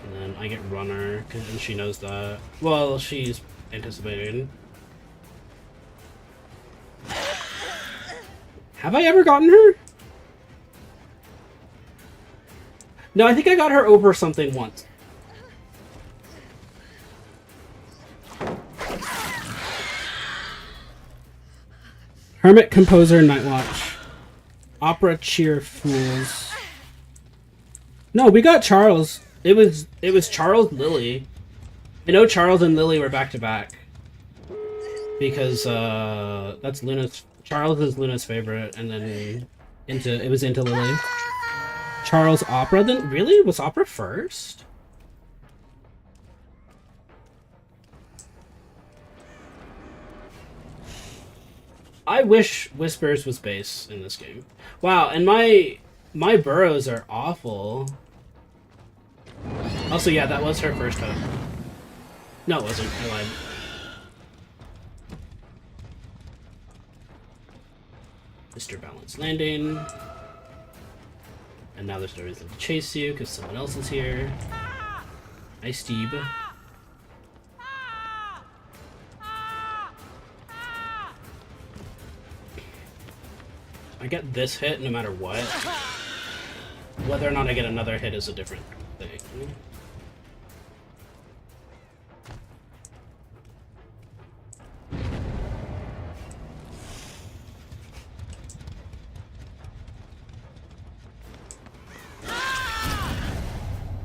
And then I get runner, and she knows that. Well, she's anticipating. Have I ever gotten her? No, I think I got her over something once. Hermit, Composer, Nightwatch. Opera, Cheer, Fools. No, we got Charles. It was Charles, Lily. I know Charles and Lily were back to back. Because that's Luna's. Charles is Luna's favorite, and then it was into Lily. Charles, Opera, then really? Was Opera first? I wish Whispers was base in this game. Wow, and my burrows are awful. Also, yeah, that was her first hook. No, it wasn't. I lied. Mr. Balanced Landing. And now there's no reason to chase you because someone else is here. Hi, Steve. I get this hit no matter what. Whether or not I get another hit is a different thing.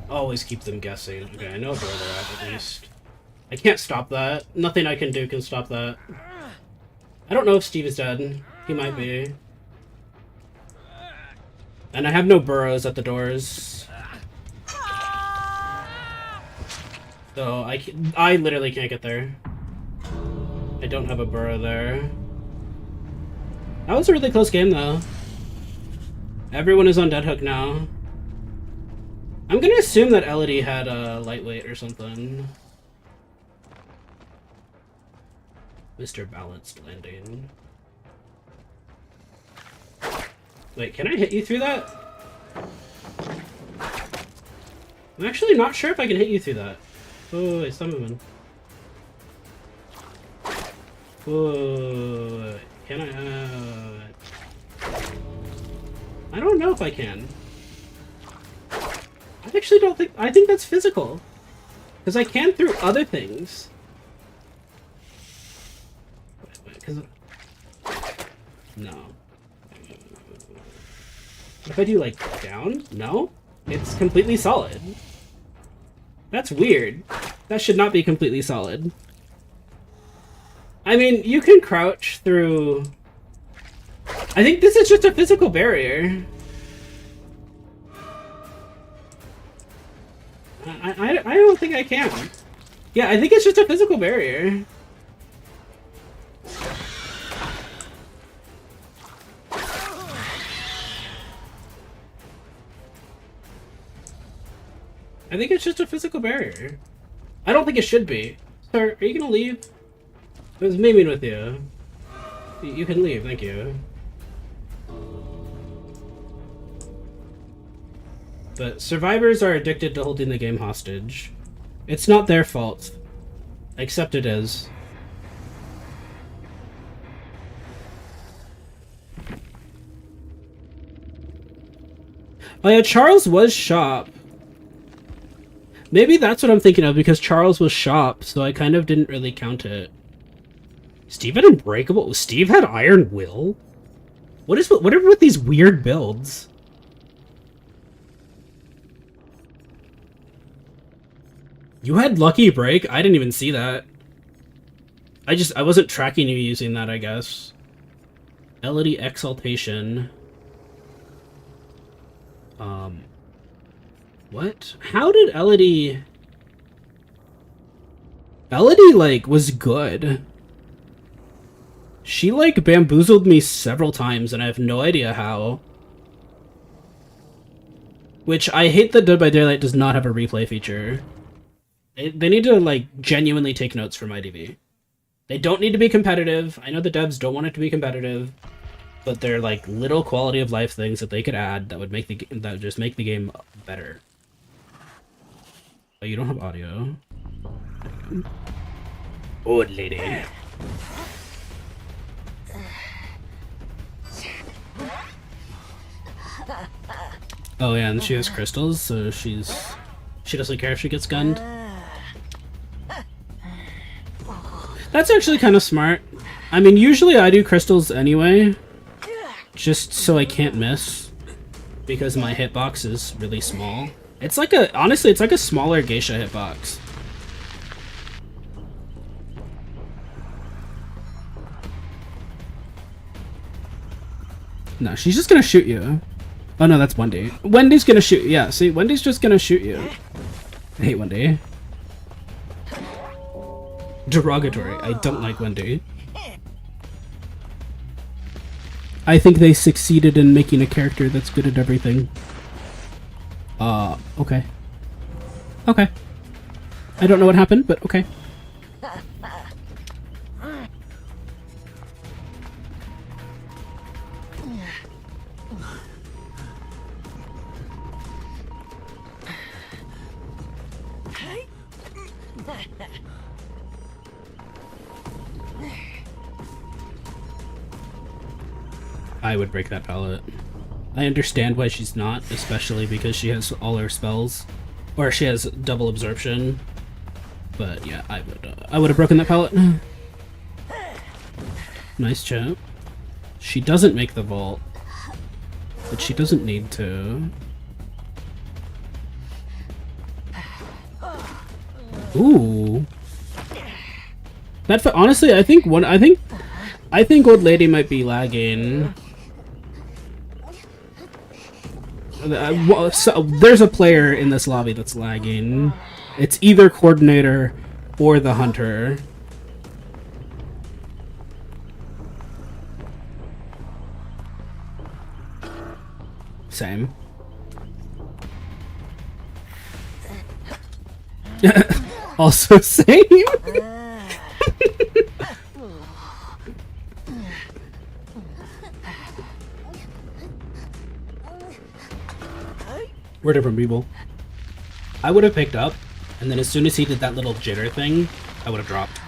Always keep them guessing. Okay, I know where they're at least. I can't stop that. Nothing I can do can stop that. I don't know if Steve is dead. He might be. And I have no burrows at the doors. So I literally can't get there. I don't have a burrow there. That was a really close game though. Everyone is on dead hook now. I'm gonna assume that Elodie had a lightweight or something. Mr. Balanced Landing. Wait, can I hit you through that? I'm actually not sure if I can hit you through that. Oh, wait, stop moving. Oh, can I? I don't know if I can. I actually don't think... I think that's physical. Because I can through other things. Wait, because... No. What if I do, like, down? No? It's completely solid. That's weird. That should not be completely solid. I mean, you can crouch through... I think this is just a physical barrier. I don't think I can. Yeah, I think it's just a physical barrier. I think it's just a physical barrier. I don't think it should be. Sir, are you gonna leave? I was memeing with you. You can leave, thank you. But survivors are addicted to holding the game hostage. It's not their fault. Except it is. Oh yeah, Charles was shop. Maybe that's what I'm thinking of, because Charles was shop, so I kind of didn't really count it. Steve had Unbreakable? Steve had Iron Will? Whatever with these weird builds? You had Lucky Break? I didn't even see that. I wasn't tracking you using that, I guess. Elodie Exaltation. What? How did Elodie... Elodie, like, was good. She, like, bamboozled me several times, and I have no idea how. Which, I hate that Dead by Daylight does not have a replay feature. They need to, like, genuinely take notes from IDV. They don't need to be competitive. I know the devs don't want it to be competitive, but they're, like, little quality of life things that they could add that would just make the game better. Oh, you don't have audio. Old lady. Oh yeah, and she has crystals, so she doesn't care if she gets gunned. That's actually kind of smart. I mean, usually I do crystals anyway, just so I can't miss, because my hitbox is really small. It's like honestly, it's like a smaller geisha hitbox. No, she's just gonna shoot you. Oh no, that's Wendy. Wendy's gonna shoot. Yeah, see, Wendy's just gonna shoot you. I hate Wendy. Derogatory. I don't like Wendy. I think they succeeded in making a character that's good at everything. Okay. Okay. I don't know what happened, but okay. I would break that pallet. I understand why she's not, especially because she has all her spells, or she has double absorption. But yeah, I would have broken that pallet. Nice chat. She doesn't make the vault, but she doesn't need to. Ooh. That honestly, I think Old Lady might be lagging. So, there's a player in this lobby that's lagging. It's either Coordinator or the Hunter. Same. Also same. We're different people. I would have picked up, and then as soon as he did that little jitter thing, I would have dropped.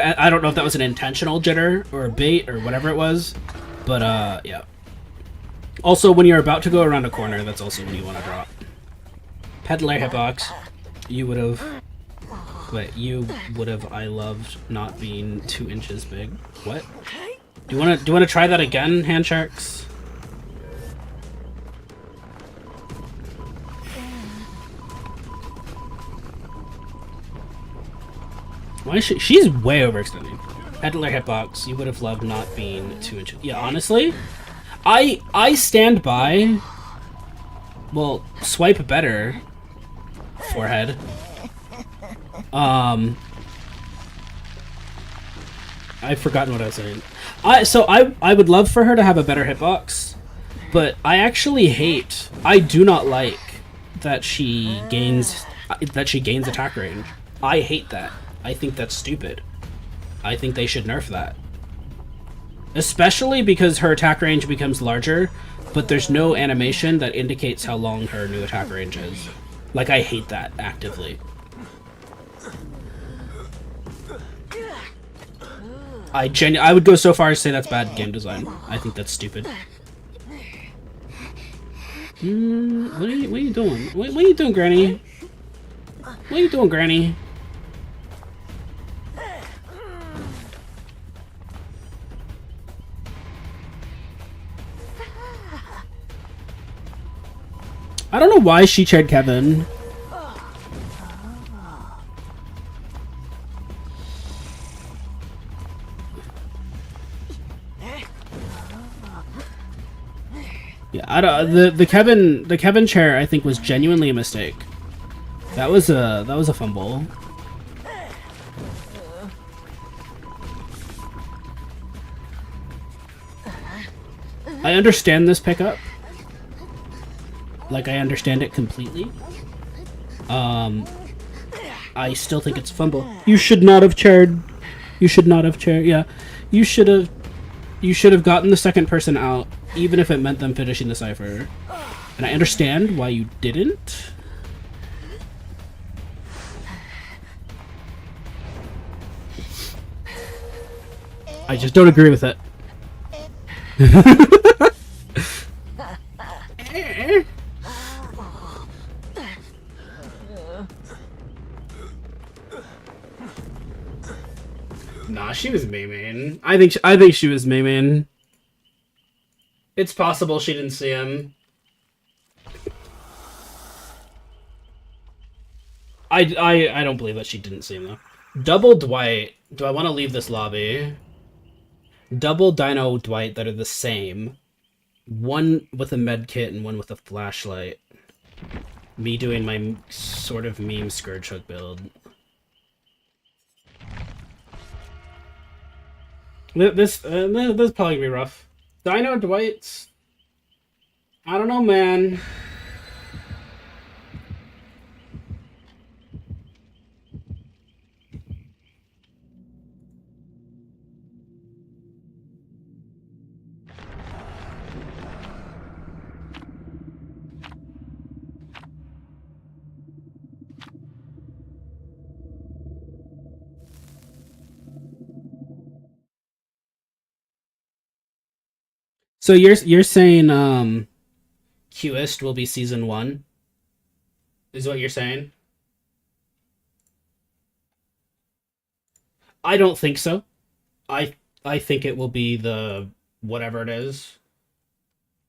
I don't know if that was an intentional jitter or a bait or whatever it was, but yeah. Also, when you're about to go around a corner, that's also when you want to drop. Peddler hitbox, you would have. Wait, you would have. I loved not being 2 inches big. What? Do you want to try that again, hand sharks? Why is she's way overextending. Peddler hitbox. You would have loved not being 2 inches. Yeah, honestly, I stand by. Well, swipe better. Forehead. I've forgotten what I was saying. I would love for her to have a better hitbox, but I actually hate. I do not like that she gains attack range. I hate that. I think that's stupid. I think they should nerf that. Especially because her attack range becomes larger, but there's no animation that indicates how long her new attack range is. Like, I hate that actively. I would go so far as to say that's bad game design. I think that's stupid. What are you doing? What are you doing, Granny? What are you doing, Granny? I don't know why she chaired Kevin. Yeah, I don't. The Kevin chair I think was genuinely a mistake. That was a fumble. I understand this pickup. Like, I understand it completely. I still think it's a fumble. You should not have chaired. You should not have chaired. Yeah, you should have gotten the second person out, even if it meant them finishing the cipher. And I understand why you didn't. I just don't agree with it. Nah, she was Maymain. I think she was Maymain. It's possible she didn't see him. I don't believe that she didn't see him though. Double Dwight. Do I want to leave this lobby? Double Dino Dwight that are the same. One with a med kit and one with a flashlight. Me doing my sort of meme Scourge Hook build. This probably gonna be rough. Dino Dwight. I don't know, man. So you're saying Qist will be season 1? Is what you're saying? I don't think so. I think it will be the whatever it is.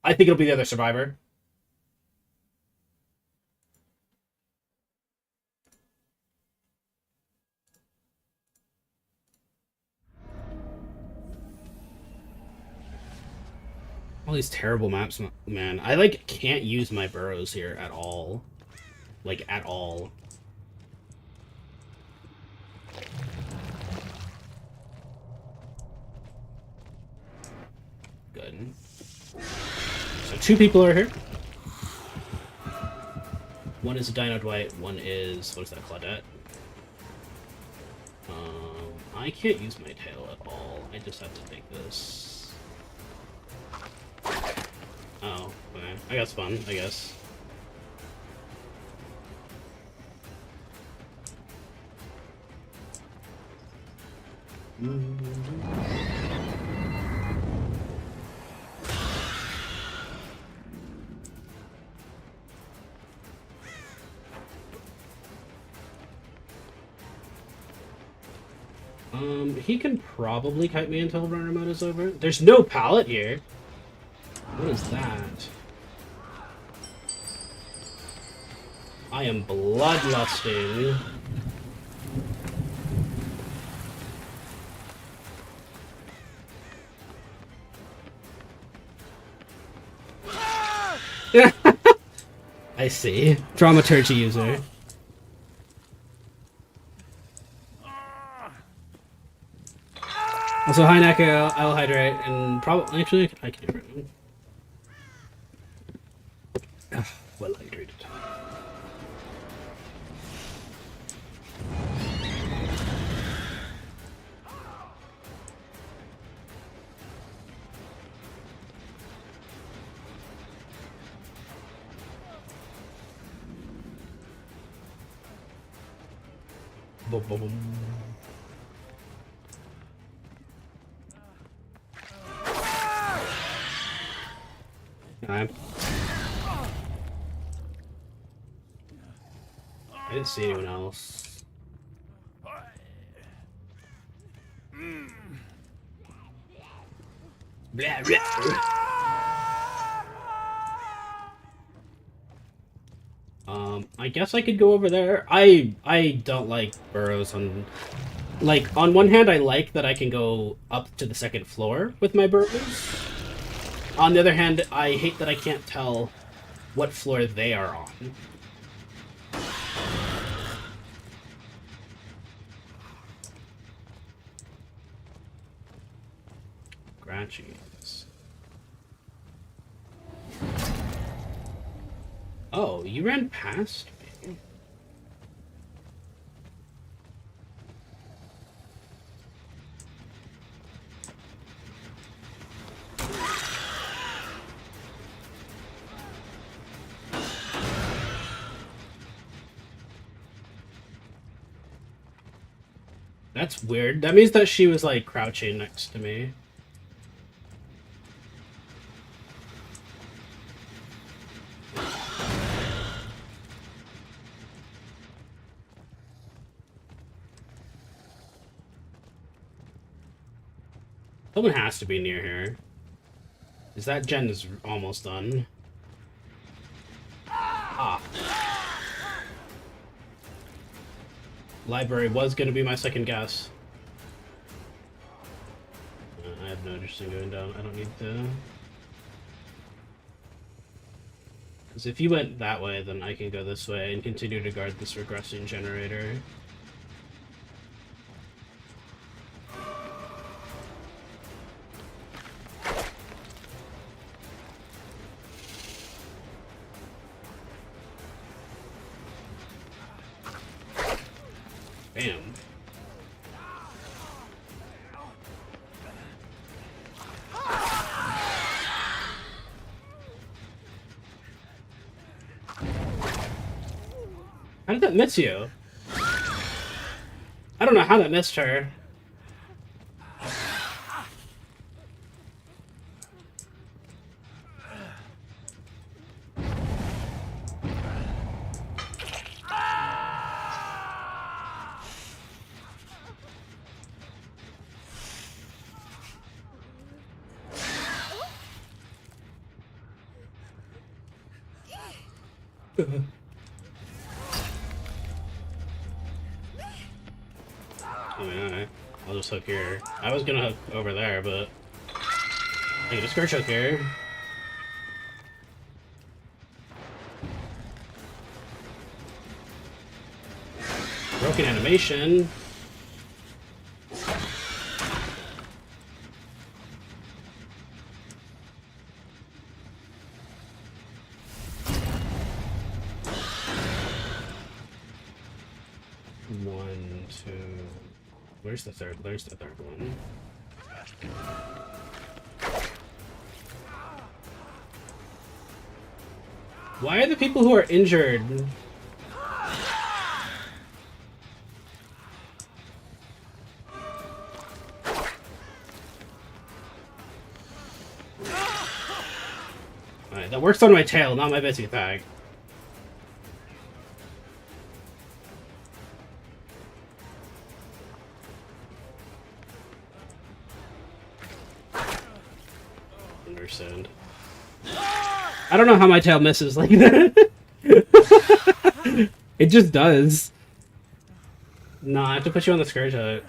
I think it'll be the other survivor. All these terrible maps, man. I like can't use my burrows here at all. Like at all. Good. So 2 people are here. One is a Dino Dwight, one is, what is that, Claudette? I can't use my tail at all. I just have to take this. Oh, okay. I guess fun, I guess. He can probably kite me until runner mode is over. There's no pallet here. What is that? I am bloodlusting. I see. Dramaturgy user. Also, hi Neko, I will hydrate, and probably actually I can do it. Well hydrated. Boom, boom, boom. I didn't see anyone else. Blah, blah. I guess I could go over there. I don't like burrows on... Like, on one hand, I like that I can go up to the second floor with my burrows. On the other hand, I hate that I can't tell what floor they are on. Scratchies. Oh, you ran past me? That's weird. That means that she was, like, crouching next to me. Someone has to be near here. Is that gen is almost done? Ah. Library was going to be my second guess. I have no interest in going down. I don't need to. Because if you went that way, then I can go this way and continue to guard this regressing generator. Bam. How did that miss you? I don't know how that missed her. Alright, I'll just hook here. I was gonna hook over there, but I can just scourge hook here. Broken animation. One, two. Where's the third? There's the third one. Why are the people who are injured? Alright, that works on my tail, not my basic attack. Understand. I don't know how my tail misses like that. It just does. No, I have to put you on the scourge hook.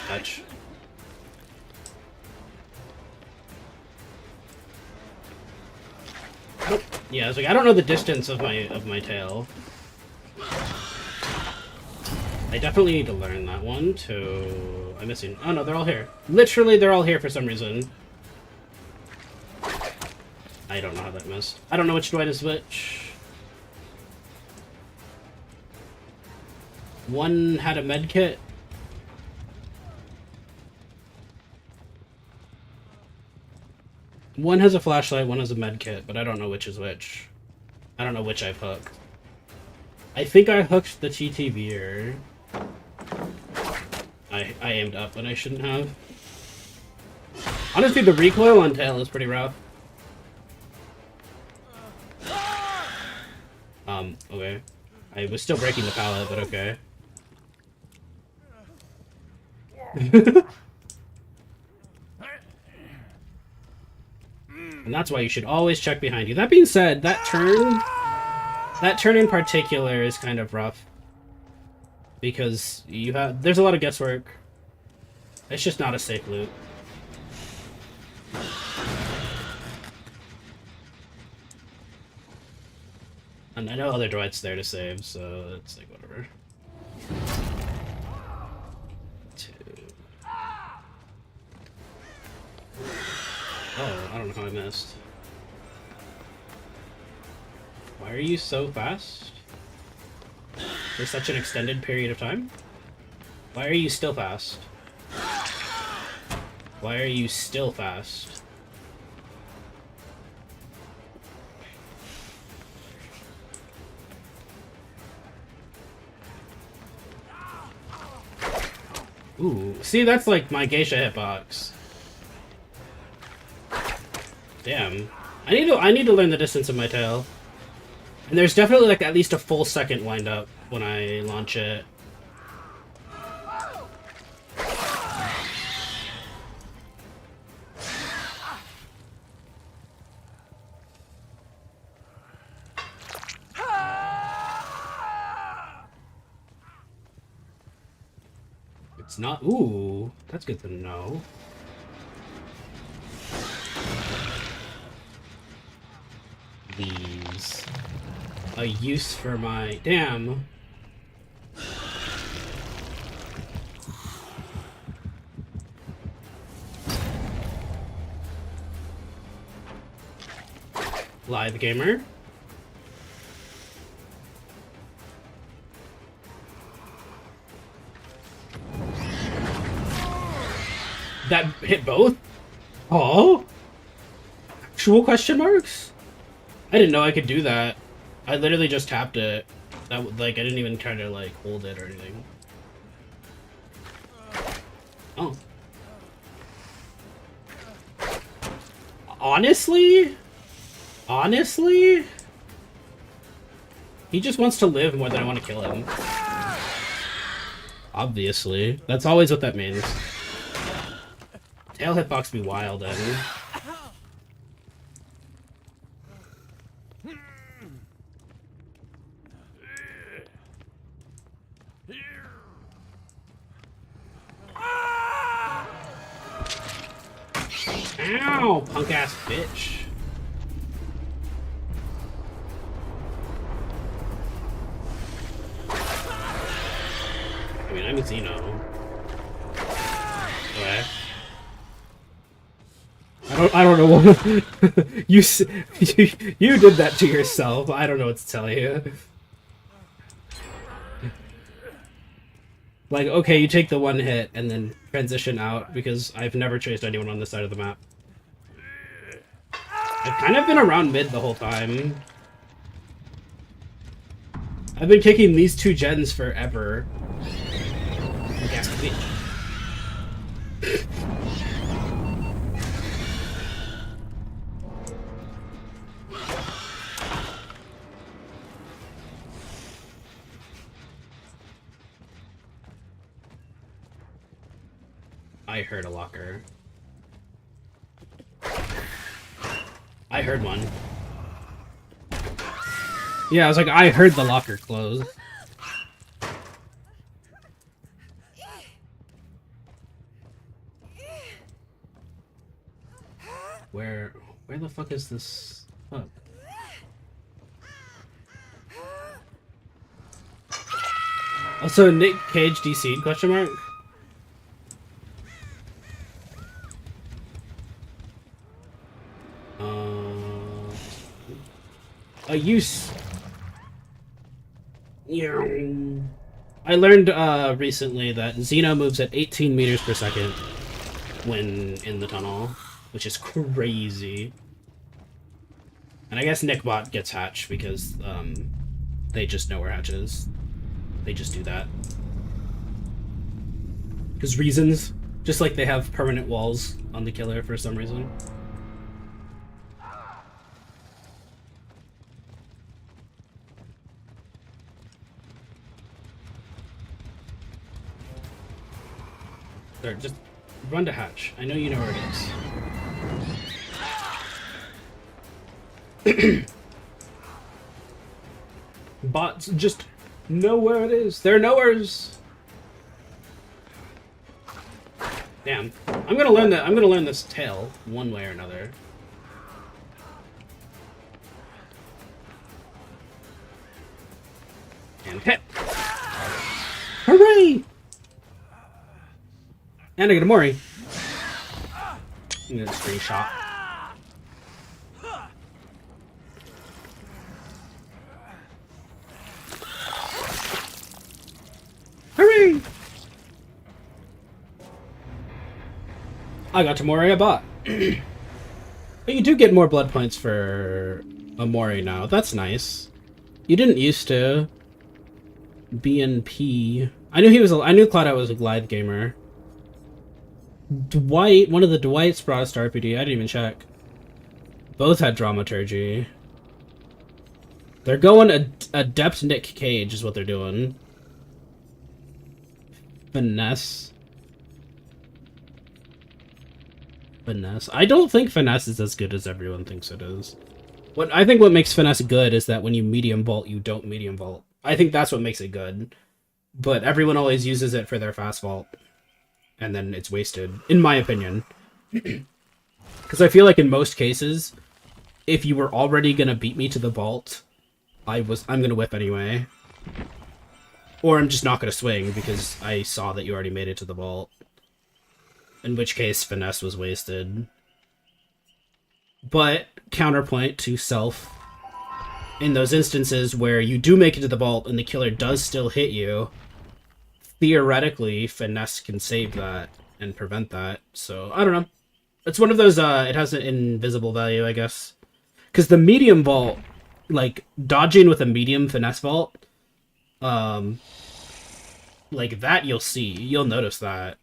touch. Nope. Yeah, I was like, I don't know the distance of my tail. I definitely need to learn that one to... I'm missing... Oh no, they're all here. Literally, they're all here for some reason. I don't know how that missed. I don't know which Dwight is which. One had a med kit. One has a flashlight, one has a med kit, but I don't know which is which. I don't know which I've hooked. I think I hooked the TTVer. I aimed up when I shouldn't have. Honestly, the recoil on tail is pretty rough. Okay. I was still breaking the pallet, but okay. And that's why you should always check behind you. That being said, that turn in particular is kind of rough. Because there's a lot of guesswork. It's just not a safe loot. And I know other droids there to save, so it's like whatever. 2. Oh, I don't know how I missed. Why are you so fast? For such an extended period of time? Why are you still fast? Why are you still fast? Ooh, see, that's like my geisha hitbox. Damn. I need to learn the distance of my tail. And there's definitely like at least a full second wind up when I launch it. It's not... Ooh, that's good to know. These. A use for my... Damn. Live gamer. That hit both? Oh? Actual question marks? I didn't know I could do that. I literally just tapped it. That like I didn't even try to like hold it or anything. Oh. Honestly? Honestly? He just wants to live more than I want to kill him. Obviously. That's always what that means. Tail hitbox be wild, Eddie. Ow! Punk ass bitch. I mean, I'm a Xeno. Okay. I don't know what you did that to yourself. I don't know what to tell you. Like, okay, you take the one hit and then transition out because I've never chased anyone on this side of the map. I've kind of been around mid the whole time. I've been kicking these two gens forever. I heard a locker. I heard one. Yeah, I was like, I heard the locker close. Where the fuck is this? Oh. Also, Nick Cage DC'd, question mark? A use. I learned recently that Xeno moves at 18 meters per second when in the tunnel, which is crazy. And I guess Nickbot gets Hatch because they just know where Hatch is. They just do that. Because reasons. Just like they have permanent walls on the killer for some reason. There, just run to Hatch. I know you know where it is. Bots just know where it is. They're nowheres. Damn. I'm gonna learn this tail one way or another. And hit. Hooray! And I get a Mori. I'm gonna screenshot. Hooray! I got to Mori a bot. But you do get more blood points for a Mori now. That's nice. You didn't used to. BNP. I knew Cloud was a Glide gamer. Dwight, one of the Dwights brought us to RPD. I didn't even check. Both had Dramaturgy. They're going Adept Nick Cage is what they're doing. Finesse. I don't think Finesse is as good as everyone thinks it is. I think what makes Finesse good is that when you medium vault, you don't medium vault. I think that's what makes it good. But everyone always uses it for their fast vault. And then it's wasted, in my opinion. Because I feel like in most cases, if you were already gonna beat me to the vault, I'm gonna whip anyway. Or I'm just not gonna swing because I saw that you already made it to the vault. In which case, Finesse was wasted. But, counterpoint to self, in those instances where you do make it to the vault and the killer does still hit you, theoretically, Finesse can save that and prevent that. So, I don't know. It's one of those, it has an invisible value, I guess. Because the medium vault, like, dodging with a medium Finesse vault, like, that you'll see. You'll notice that.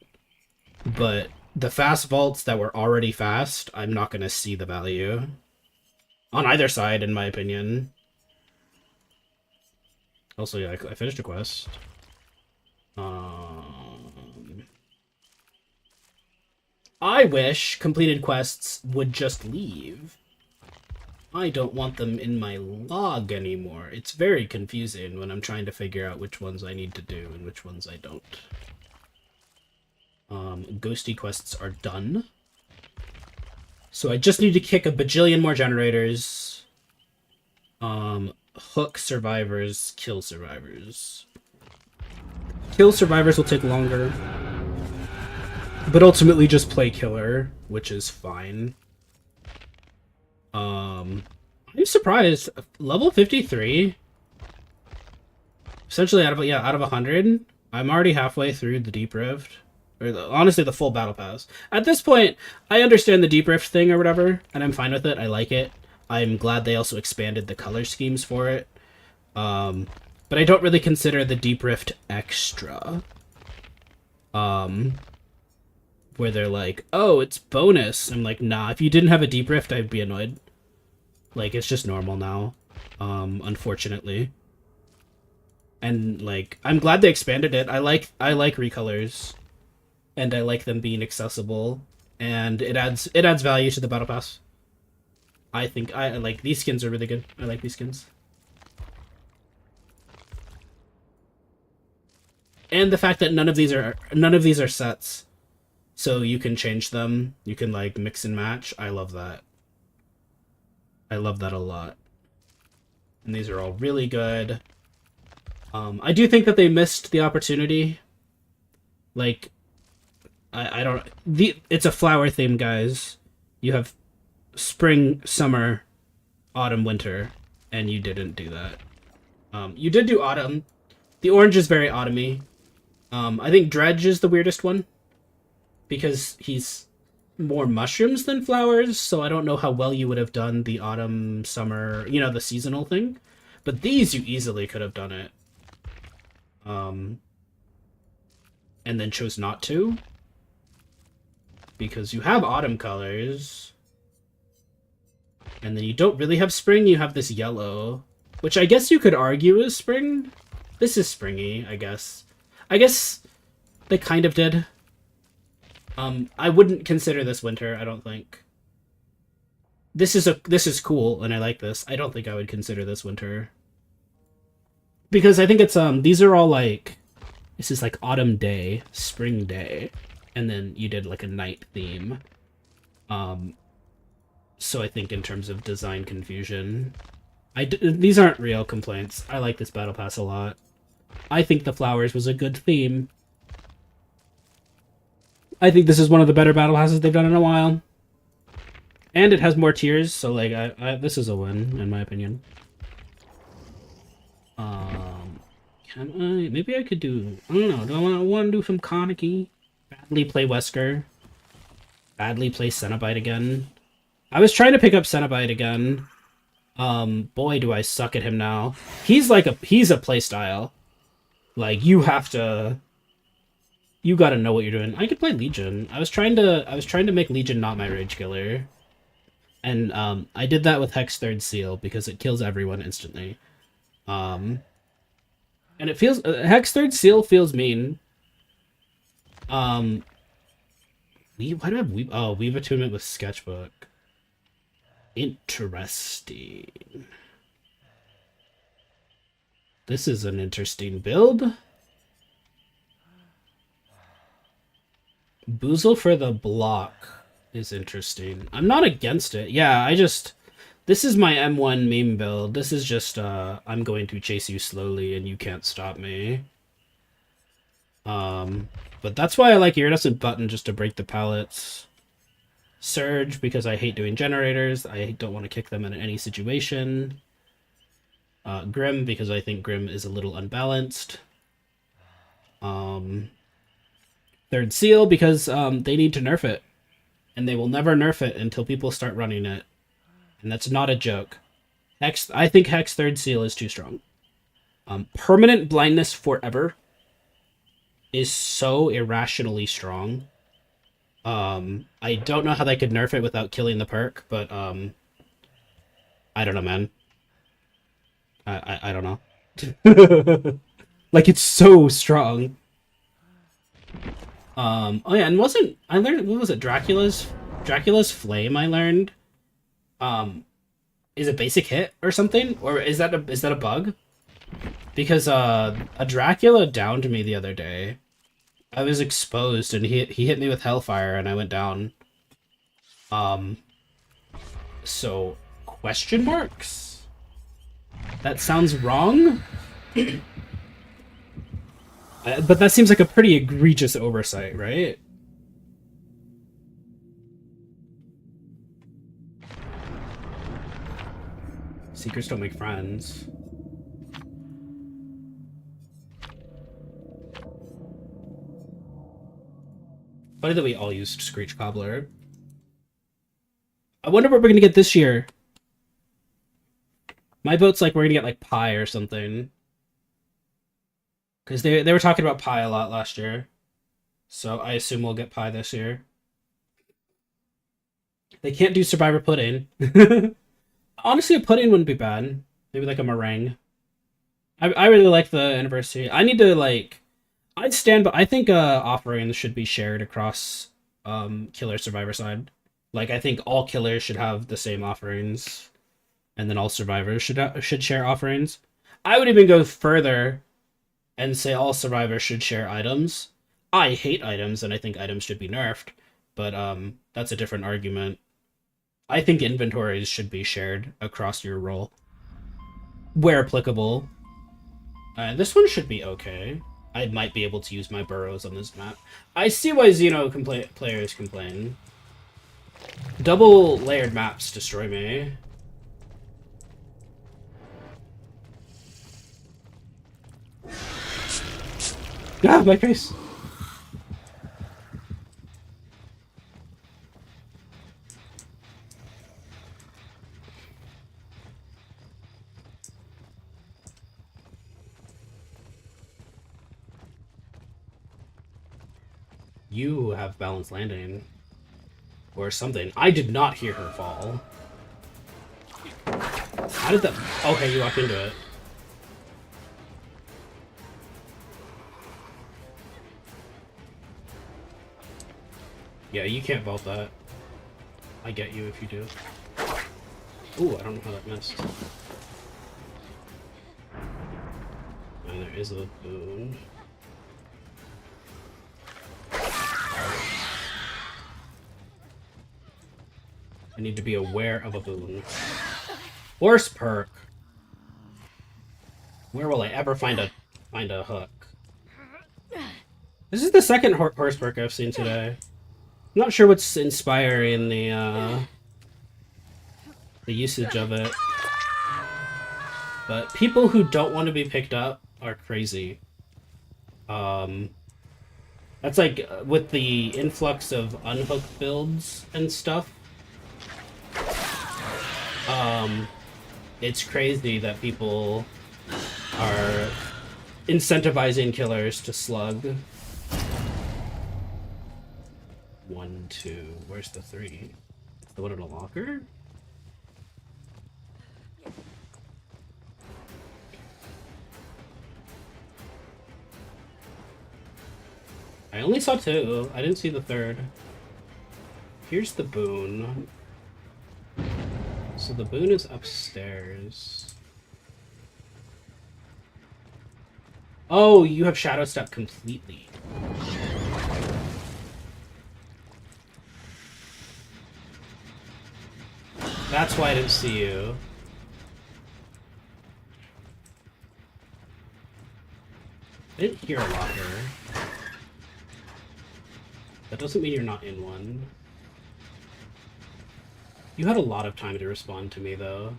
But the fast vaults that were already fast, I'm not going to see the value. On either side, in my opinion. Also, yeah, I finished a quest. I wish completed quests would just leave. I don't want them in my log anymore. It's very confusing when I'm trying to figure out which ones I need to do and which ones I don't. Ghosty quests are done. So I just need to kick a bajillion more generators. Hook survivors, kill survivors. Kill survivors will take longer. But ultimately just play killer, which is fine. I'm surprised. Level 53? Essentially out of 100. I'm already halfway through the Deep Rift. Or honestly, the full battle pass. At this point, I understand the Deep Rift thing or whatever, and I'm fine with it. I like it. I'm glad they also expanded the color schemes for it. But I don't really consider the Deep Rift extra. Where they're like, oh, it's bonus. I'm like, nah, if you didn't have a Deep Rift, I'd be annoyed. Like, it's just normal now. Unfortunately. And, like, I'm glad they expanded it. I like recolors. And I like them being accessible. And it adds value to the battle pass. I think I like these skins are really good. I like these skins. And the fact that none of these are sets. so you can change them. You can like mix and match. I love that. I love that a lot. And these are all really good. I do think that they missed the opportunity. Like, I don't. It's a flower theme, guys. You have spring, summer, autumn, winter, and you didn't do that. You did do autumn. The orange is very autumny. I think Dredge is the weirdest one because he's more mushrooms than flowers, so I don't know how well you would have done the autumn, summer, the seasonal thing. But these, you easily could have done it. And then chose not to. Because you have autumn colors. And then you don't really have spring, you have this yellow. Which I guess you could argue is spring. This is springy, I guess. I guess they kind of did. I wouldn't consider this winter, I don't think. This is cool, and I like this. I don't think I would consider this winter. Because I think it's, these are all like, this is like autumn day, spring day, and then you did like a night theme. So I think in terms of design confusion, these aren't real complaints. I like this battle pass a lot. I think the flowers was a good theme. I think this is one of the better battle passes they've done in a while. And it has more tiers, so like this is a win in my opinion. Can I? Maybe I could do. I don't know. Do I want to do some Kaneki? Badly play Wesker. Badly play Cenobite again. I was trying to pick up Cenobite again. Boy, do I suck at him now. He's a playstyle. Like you have to. You gotta know what you're doing. I could play Legion. I was trying to make Legion not my rage killer. And I did that with Hex Third Seal because it kills everyone instantly. And it feels Hex Third Seal feels mean. Why do I have Weave? Oh, Weave Attunement with Sketchbook. Interesting. This is an interesting build. Boozle for the block is interesting. I'm not against it. Yeah, this is my M1 meme build. This is just, I'm going to chase you slowly and you can't stop me. But that's why I like Iridescent Button, just to break the pallets. Surge, because I hate doing generators. I don't want to kick them in any situation. Grim, because I think Grim is a little unbalanced. Third Seal, because they need to nerf it. And they will never nerf it until people start running it. And that's not a joke. I think Hex Third Seal is too strong. Permanent Blindness Forever is so irrationally strong. I don't know how they could nerf it without killing the perk, but I don't know, man. I don't know. Like, it's so strong. Oh yeah, and I learned, what was it, Dracula's Flame, I learned, is a basic hit or something? Or is that a bug? Because, a Dracula downed me the other day. I was exposed, and he hit me with Hellfire, and I went down. So, question marks? That sounds wrong? But that seems like a pretty egregious oversight, right? Seekers don't make friends. Funny that we all used Screech Cobbler. I wonder what we're gonna get this year. My vote's like we're gonna get like Pie or something. Because they were talking about Pie a lot last year. So I assume we'll get Pie this year. They can't do Survivor Pudding. Honestly, a pudding wouldn't be bad. Maybe like a meringue. I really like the anniversary. I need to like... I'd stand, but I think offerings should be shared across killer survivor side. Like, I think all killers should have the same offerings. And then all survivors should share offerings. I would even go further and say all survivors should share items. I hate items, and I think items should be nerfed, but that's a different argument. I think inventories should be shared across your role, where applicable. This one should be okay. I might be able to use my burrows on this map. I see why players complain. Double layered maps destroy me. Ah, my face! You have balanced landing. Or something. I did not hear her fall. How did that... Okay, you walked into it. Yeah, you can't vault that. I get you if you do. Ooh, I don't know how that missed. And there is a boon. I need to be aware of a boon. Horse perk. Where will I ever find a hook? This is the second horse perk I've seen today. I'm not sure what's inspiring the usage of it. But people who don't want to be picked up are crazy. That's like with the influx of unhooked builds and stuff. It's crazy that people are incentivizing killers to slug. 1, 2. Where's the 3? The one in a locker? I only saw 2. I didn't see the 3rd. Here's the boon. So the boon is upstairs. Oh, you have Shadow Step completely. That's why I didn't see you. I didn't hear a locker. That doesn't mean you're not in one. You had a lot of time to respond to me, though.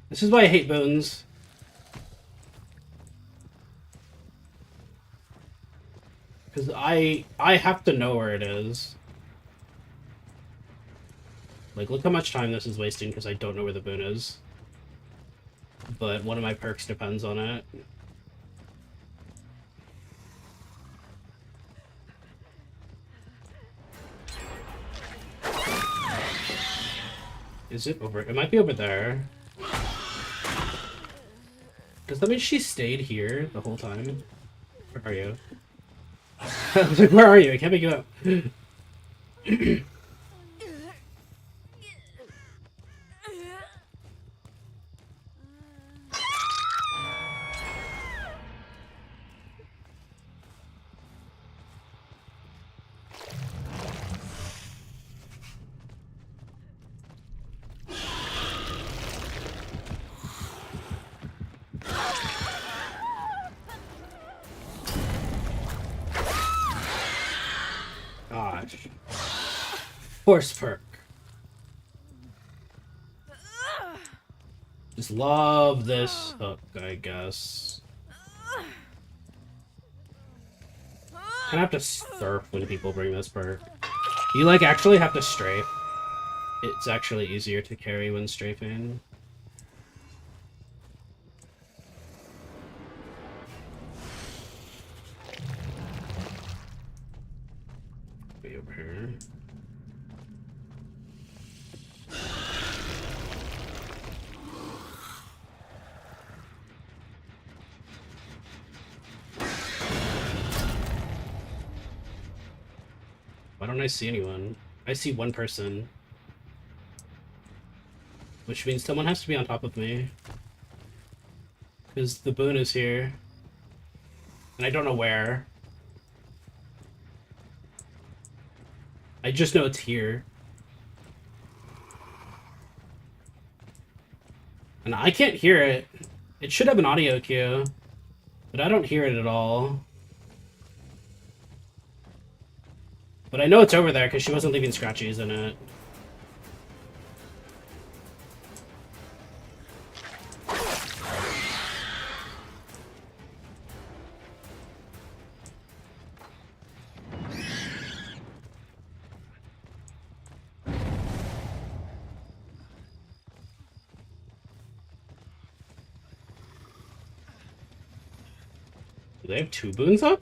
This is why I hate boons. Because I have to know where it is. Like, look how much time this is wasting because I don't know where the boon is. But one of my perks depends on it. Is it over? It might be over there. Does that mean she stayed here the whole time? Where are you? I was like, where are you? I can't make you up. Gosh. Horse perk. Just love this hook, I guess. Kind of have to surf when people bring this perk. You, like, actually have to strafe. It's actually easier to carry when strafing. Be over here. Why don't I see anyone? I see one person. Which means someone has to be on top of me. Because the boon is here. And I don't know where. I just know it's here. And I can't hear it. It should have an audio cue. But I don't hear it at all. But I know it's over there because she wasn't leaving scratchies in it. Do they have 2 boons up?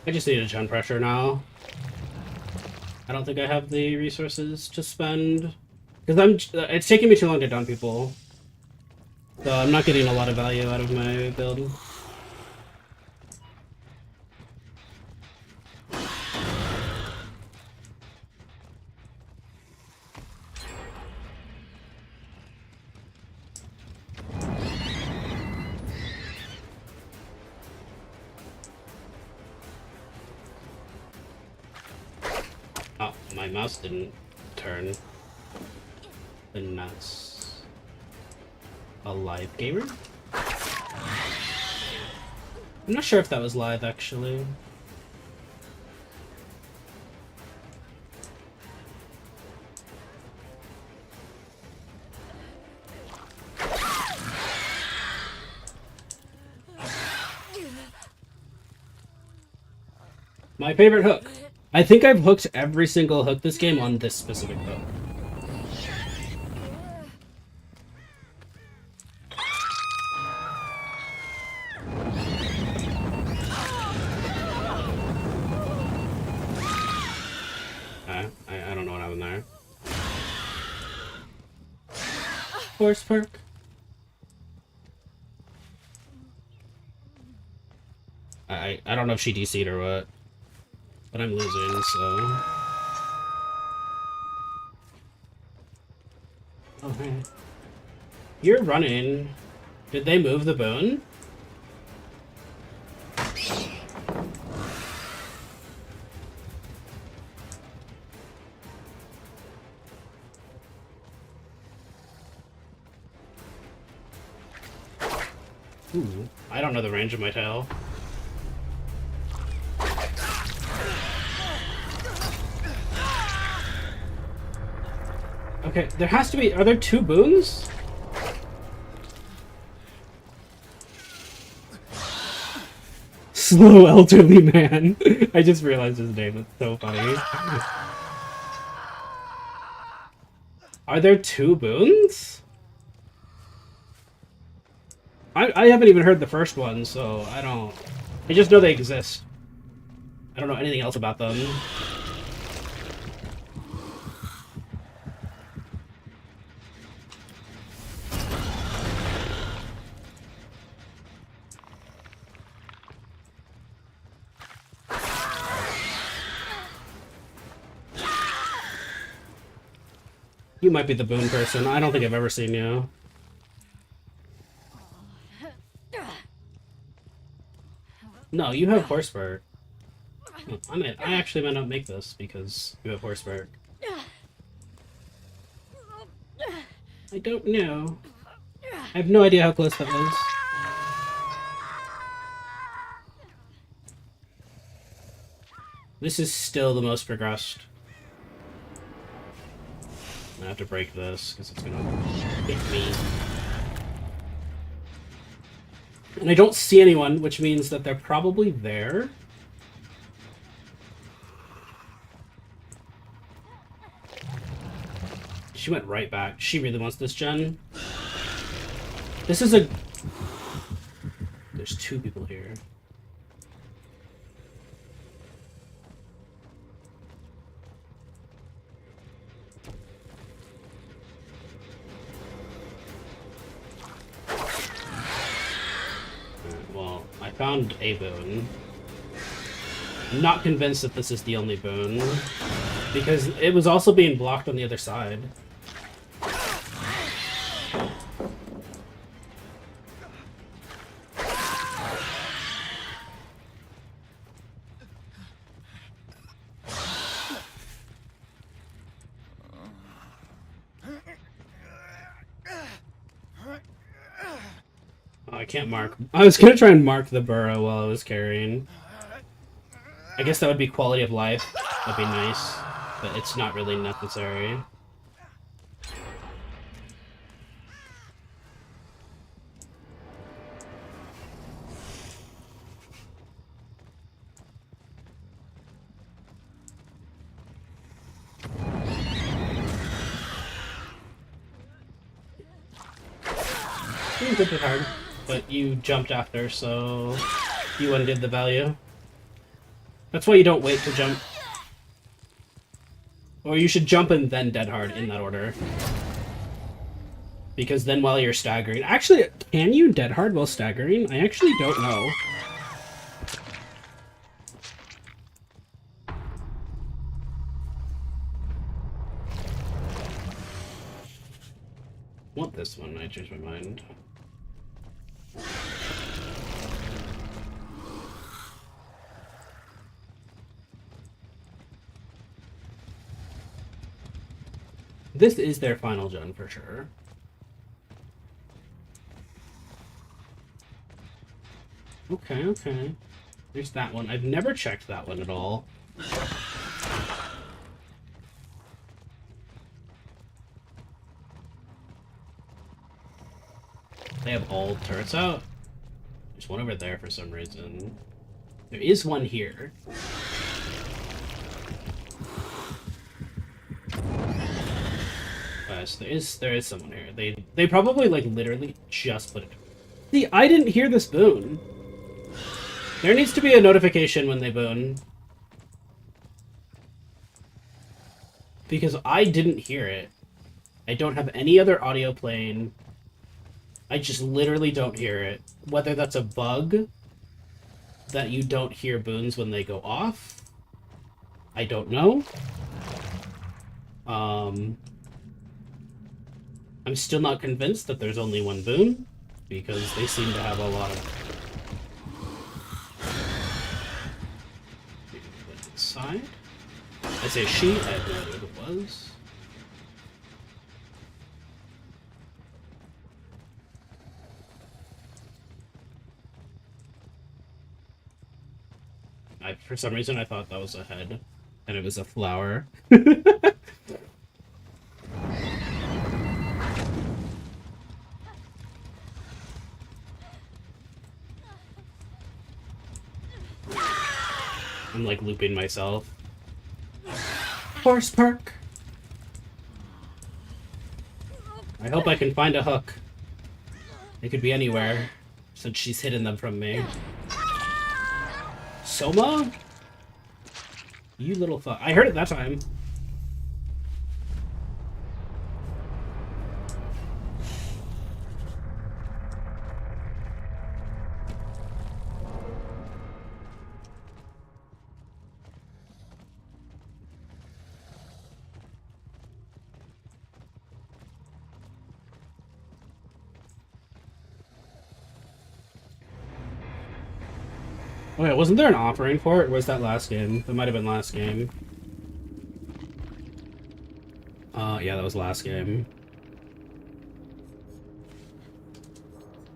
I just need a gen pressure now. I don't think I have the resources to spend. Because it's taking me too long to down people. So I'm not getting a lot of value out of my build. Oh, my mouse didn't turn. And that's a live gamer? I'm not sure if that was live, actually. My favorite hook. I think I've hooked every single hook this game on this specific hook. I don't know what happened there. Force perk. I don't know if she DC'd or what. But I'm losing, so... Oh, hey. You're running. Did they move the bone? Ooh, I don't know the range of my tail. Okay, there has to be... Are there 2 boons? Slow elderly man. I just realized his name. It's so funny. Are there 2 boons? I haven't even heard the first one, so I don't... I just know they exist. I don't know anything else about them. You might be the boon person. I don't think I've ever seen you. No, you have horseback. I actually might not make this because you have horseback. I don't know. I have no idea how close that was. This is still the most progressed. I have to break this because it's gonna hit me. And I don't see anyone, which means that they're probably there. She went right back. She really wants this gen. This is a... There's 2 people here. found a boon. I'm not convinced that this is the only boon, because it was also being blocked on the other side. I can't mark. I was gonna try and mark the burrow while I was carrying. I guess that would be quality of life. That'd be nice, but it's not really necessary. You did it hard, but you jumped after, so you undid the value. That's why you don't wait to jump. Or you should jump and then dead hard in that order. Because then while you're staggering... Actually, can you dead hard while staggering? I actually don't know. I want this one, I changed my mind. This is their final gen for sure. Okay, okay. There's that one. I've never checked that one at all. They have all turrets out. There's one over there for some reason. There is one here. So there is someone here. They probably like literally just put it. See, I didn't hear this boon. There needs to be a notification when they boon. Because I didn't hear it. I don't have any other audio playing. I just literally don't hear it. Whether that's a bug that you don't hear boons when they go off, I don't know. I'm still not convinced that there's only one boon, because they seem to have a lot of... Inside? I say she, I have no idea what it was. For some reason I thought that was a head, and it was a flower. I'm like looping myself. Horse park! I hope I can find a hook. It could be anywhere, since she's hidden them from me. Soma? You little fuck. I heard it that time. Okay, wasn't there an offering for it, or was that last game? That might have been last game. Yeah, that was last game.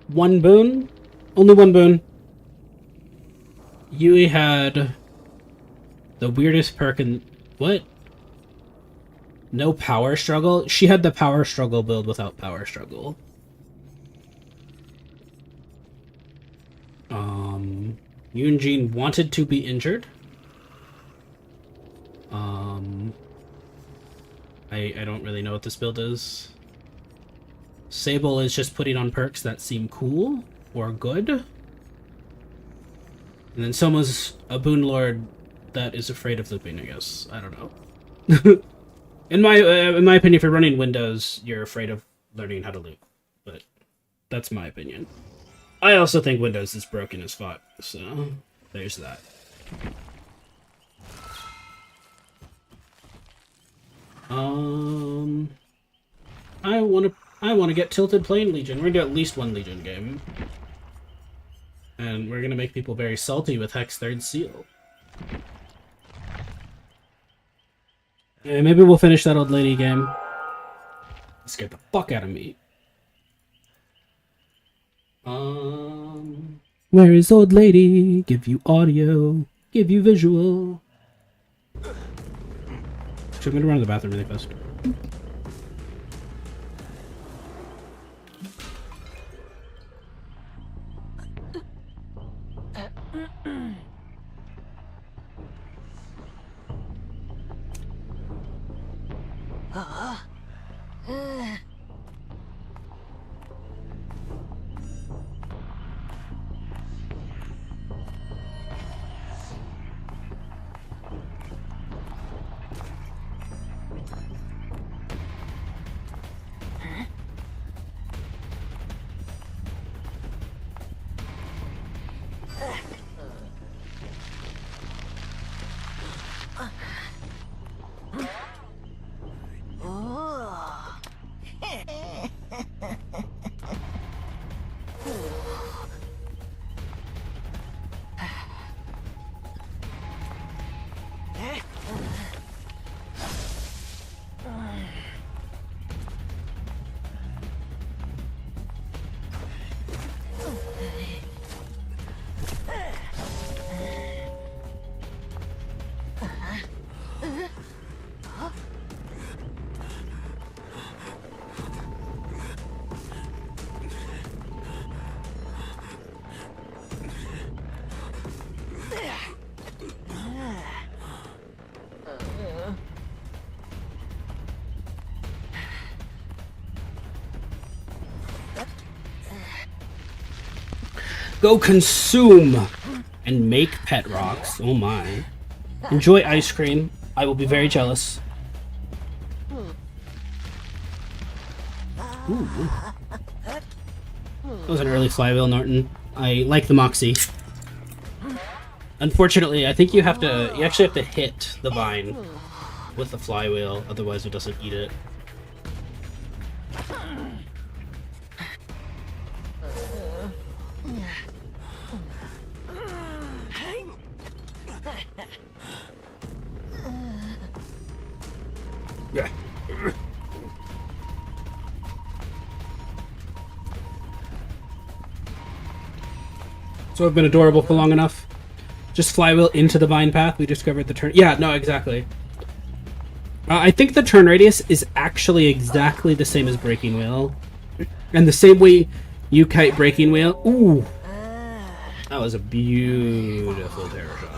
One boon? Only one boon. Yui had the weirdest perk in... What? No power struggle? She had the power struggle build without power struggle. Yunjin wanted to be injured. I don't really know what this build is. Sable is just putting on perks that seem cool or good. And then Soma's a boon lord that is afraid of looping, I guess. I don't know. In my opinion, if you're running Windows, you're afraid of learning how to loop. But that's my opinion. I also think Windows is broken as fuck, so there's that. I wanna get tilted playing Legion. We're gonna do at least one Legion game. And we're gonna make people very salty with Hex Third Seal. Yeah, maybe we'll finish that old lady game. It scared the fuck out of me. Where is old lady? Give you audio, give you visual. Actually, I'm gonna run to the bathroom really fast. Go consume and make pet rocks. Oh my. Enjoy ice cream. I will be very jealous. Ooh. That was an early flywheel, Norton. I like the Moxie. Unfortunately, I think you actually have to hit the vine with the flywheel, otherwise it doesn't eat it. Yeah. So I've been adorable for long enough. Just flywheel into the vine path. We discovered the turn. Yeah, no, exactly. I think the turn radius is actually exactly the same as breaking wheel, and the same way you kite breaking wheel. Ooh, that was a beautiful terror shot.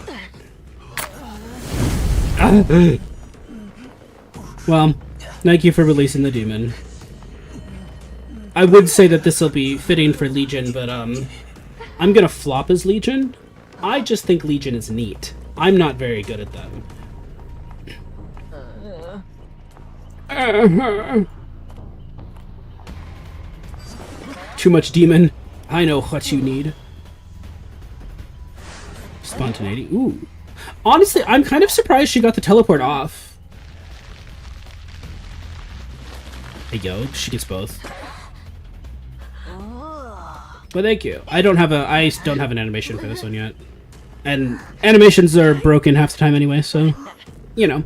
Well, thank you for releasing the demon. I would say that this will be fitting for Legion, but I'm gonna flop as Legion. I just think Legion is neat. I'm not very good at them. Too much demon. I know what you need. Spontaneity. Ooh. Honestly, I'm kind of surprised she got the teleport off. Hey, yo, she gets both. But thank you. I don't have an animation for this one yet. And animations are broken half the time anyway, so you know.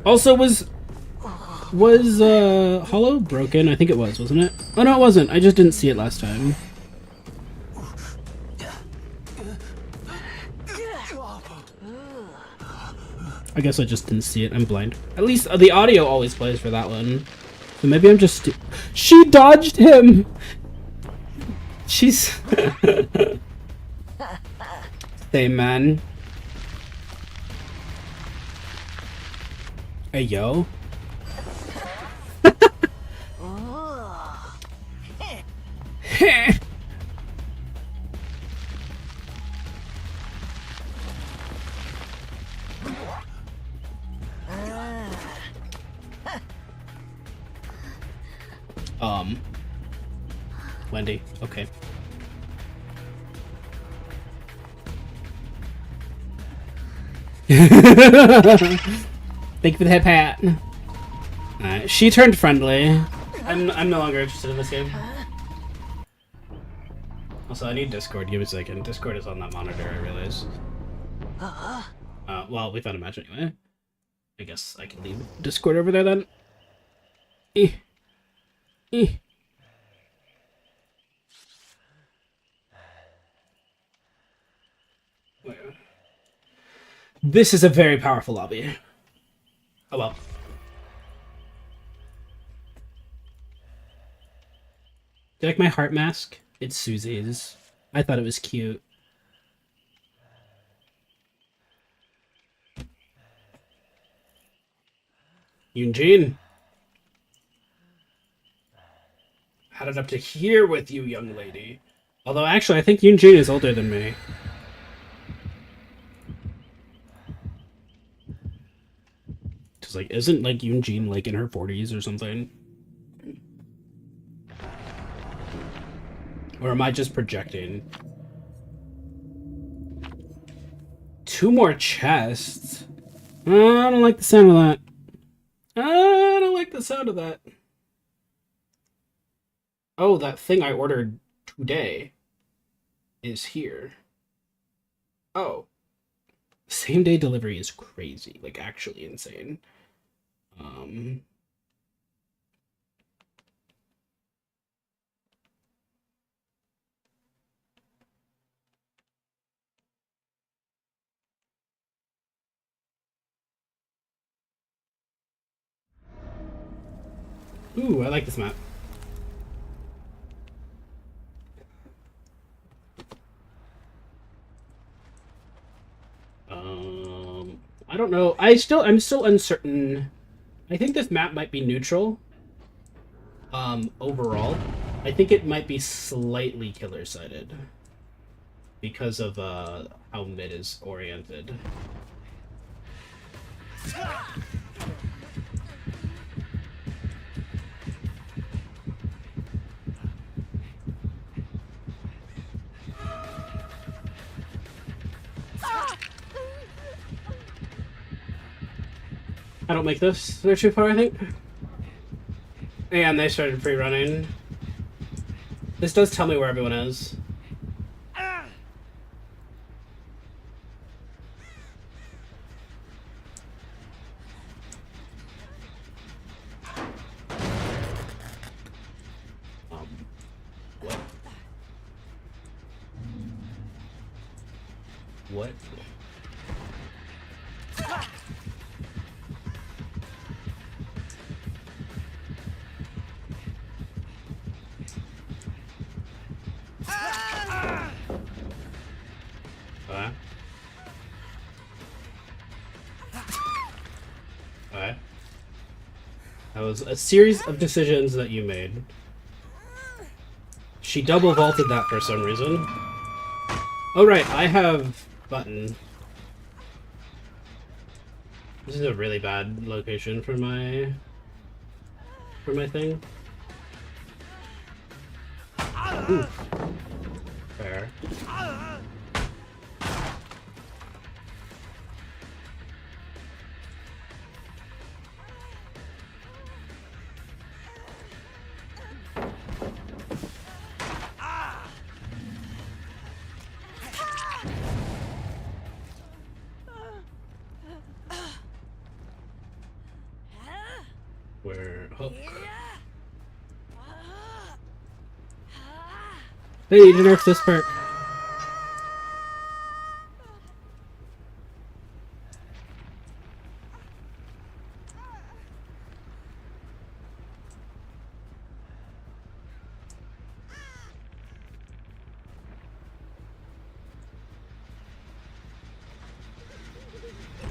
Also, was Hollow broken? I think it was, wasn't it? Oh no, it wasn't. I just didn't see it last time. I guess I just didn't see it. I'm blind. At least the audio always plays for that one. So maybe I'm just... She dodged him! She's... Hey, man. Hey, yo. Wendy, okay. Thank you for the hip hat. Alright, she turned friendly. I'm no longer interested in this game. Also, I need Discord. Give me a second. Discord is on that monitor, I realize. Well, we found a match anyway. I guess I can leave Discord over there then. This is a very powerful lobby. Oh well. Do you like my heart mask? It's Susie's. I thought it was cute. Eugene. Had it up to here with you, young lady. Although, actually, I think Eugene is older than me. Just like, isn't like Eugene like in her 40s or something? Or am I just projecting? 2 more chests? I don't like the sound of that. I don't like the sound of that. Oh, that thing I ordered today is here. Oh. Same day delivery is crazy. Like, actually insane. Ooh, I like this map. I don't know. I'm still uncertain. I think this map might be neutral. Overall. I think it might be slightly killer-sided. Because of, how mid is oriented. I don't make this. They're too far, I think. And they started free running. This does tell me where everyone is. What? What? Alright. That was a series of decisions that you made. She double vaulted that for some reason. Oh right, I have button. This is a really bad location for my thing. Ooh. Fair. Where hook? Hey, you nerfed this part.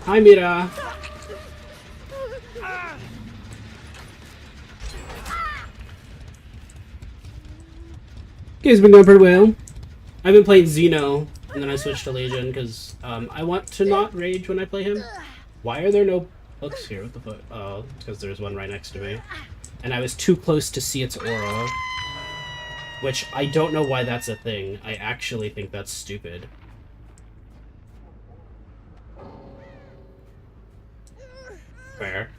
Hi, Mira. Game's been going pretty well. I've been playing Xeno, and then I switched to Legion because I want to not rage when I play him. Why are there no hooks here? What the fuck? Oh, because there's one right next to me. and I was too close to see its aura. Which, I don't know why that's a thing. I actually think that's stupid. Fair.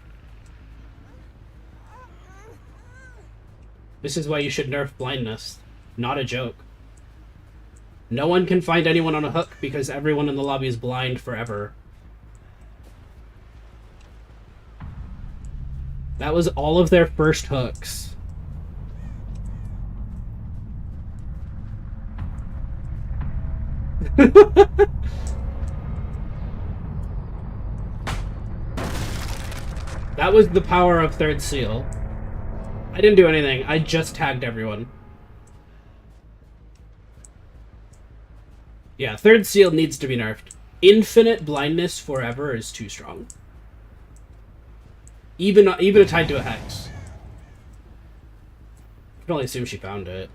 This is why you should nerf blindness. Not a joke. No one can find anyone on a hook because everyone in the lobby is blind forever. That was all of their first hooks. That was the power of Third Seal. I didn't do anything. I just tagged everyone. Yeah, Third Seal needs to be nerfed. Infinite blindness forever is too strong. Even tied to a hex. I can only assume she found it.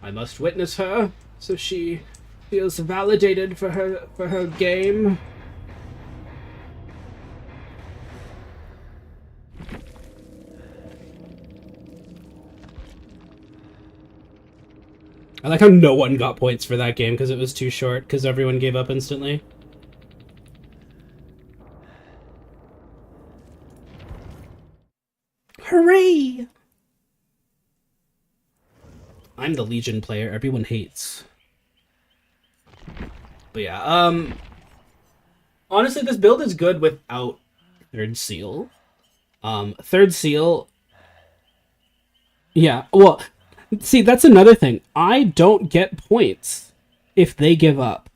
I must witness her, so she feels validated for her game. I like how no one got points for that game because it was too short, because everyone gave up instantly. Hooray! I'm the Legion player everyone hates. But yeah, honestly, this build is good without Third Seal. Third Seal... Yeah, well... See, that's another thing. I don't get points if they give up.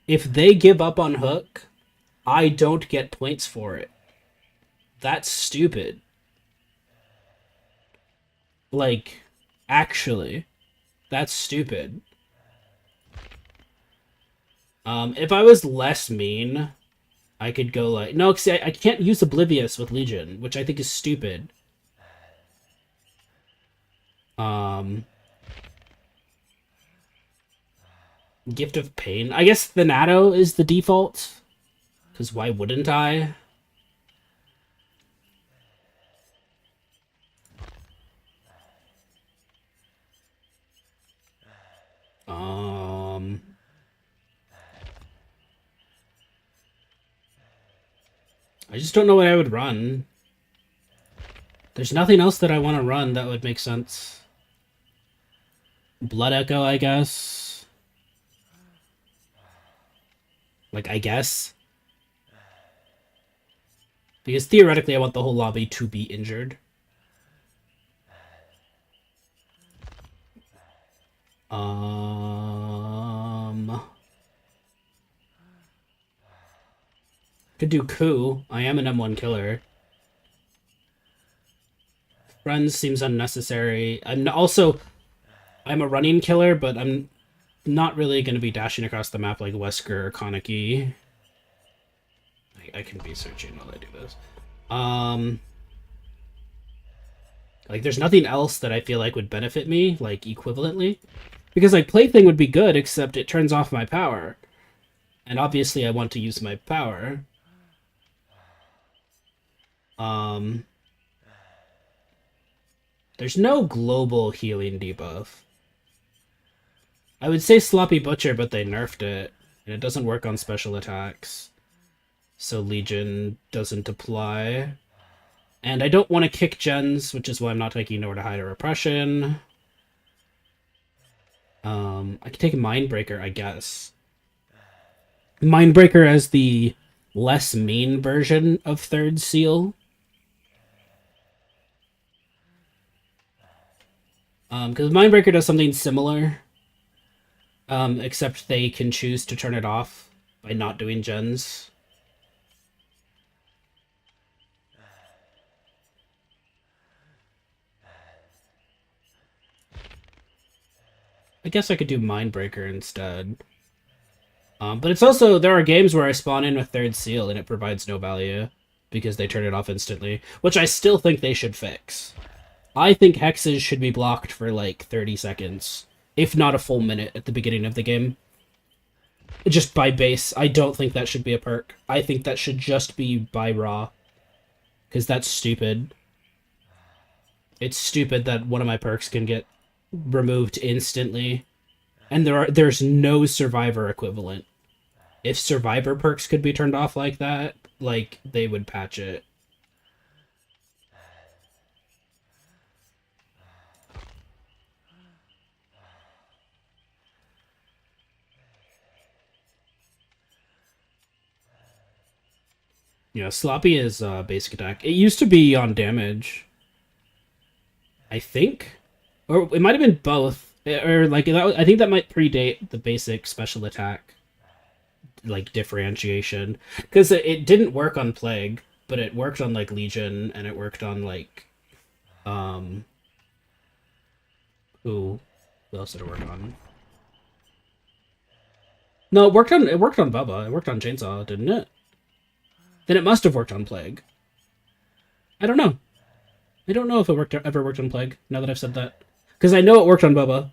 If they give up on hook, I don't get points for it. That's stupid. Like, actually, that's stupid. If I was less mean, I could go like... No, see, I can't use Oblivious with Legion, which I think is stupid. Gift of Pain. I guess Thanato is the default. Because why wouldn't I? I just don't know what I would run. There's nothing else that I want to run that would make sense. Blood Echo, I guess. Like, I guess. Because theoretically, I want the whole lobby to be injured. Could do Coup. I am an M1 killer. Friends seems unnecessary. I'm a running killer, but I'm not really going to be dashing across the map like Wesker or Kaneki. I can be searching while I do this. Like, there's nothing else that I feel like would benefit me, like, equivalently. Because, like, Plaything would be good, except it turns off my power. And obviously I want to use my power. There's no global healing debuff. I would say Sloppy Butcher, but they nerfed it. And it doesn't work on special attacks. So Legion doesn't apply. And I don't want to kick gens, which is why I'm not taking Nowhere to Hide or Repression. I could take Mindbreaker, I guess. Mindbreaker as the less mean version of Third Seal. Because Mindbreaker does something similar. Except they can choose to turn it off by not doing gens. I guess I could do Mindbreaker instead. But it's also, there are games where I spawn in with Third Seal and it provides no value because they turn it off instantly, which I still think they should fix. I think hexes should be blocked for like 30 seconds, if not a full minute at the beginning of the game. Just by base. I don't think that should be a perk. I think that should just be by raw. Because that's stupid. It's stupid that one of my perks can get removed instantly. And there's no survivor equivalent. If survivor perks could be turned off like that, like, they would patch it. Yeah, sloppy is basic attack. It used to be on damage, I think, or it might have been both. Or like I think that might predate the basic special attack, like differentiation, because it didn't work on plague, but it worked on like legion, and it worked on like, who else did it work on? No, it worked on Bubba. It worked on Chainsaw, didn't it? Then it must have worked on Plague. I don't know. I don't know if it ever worked on Plague, now that I've said that. Because I know it worked on Bubba.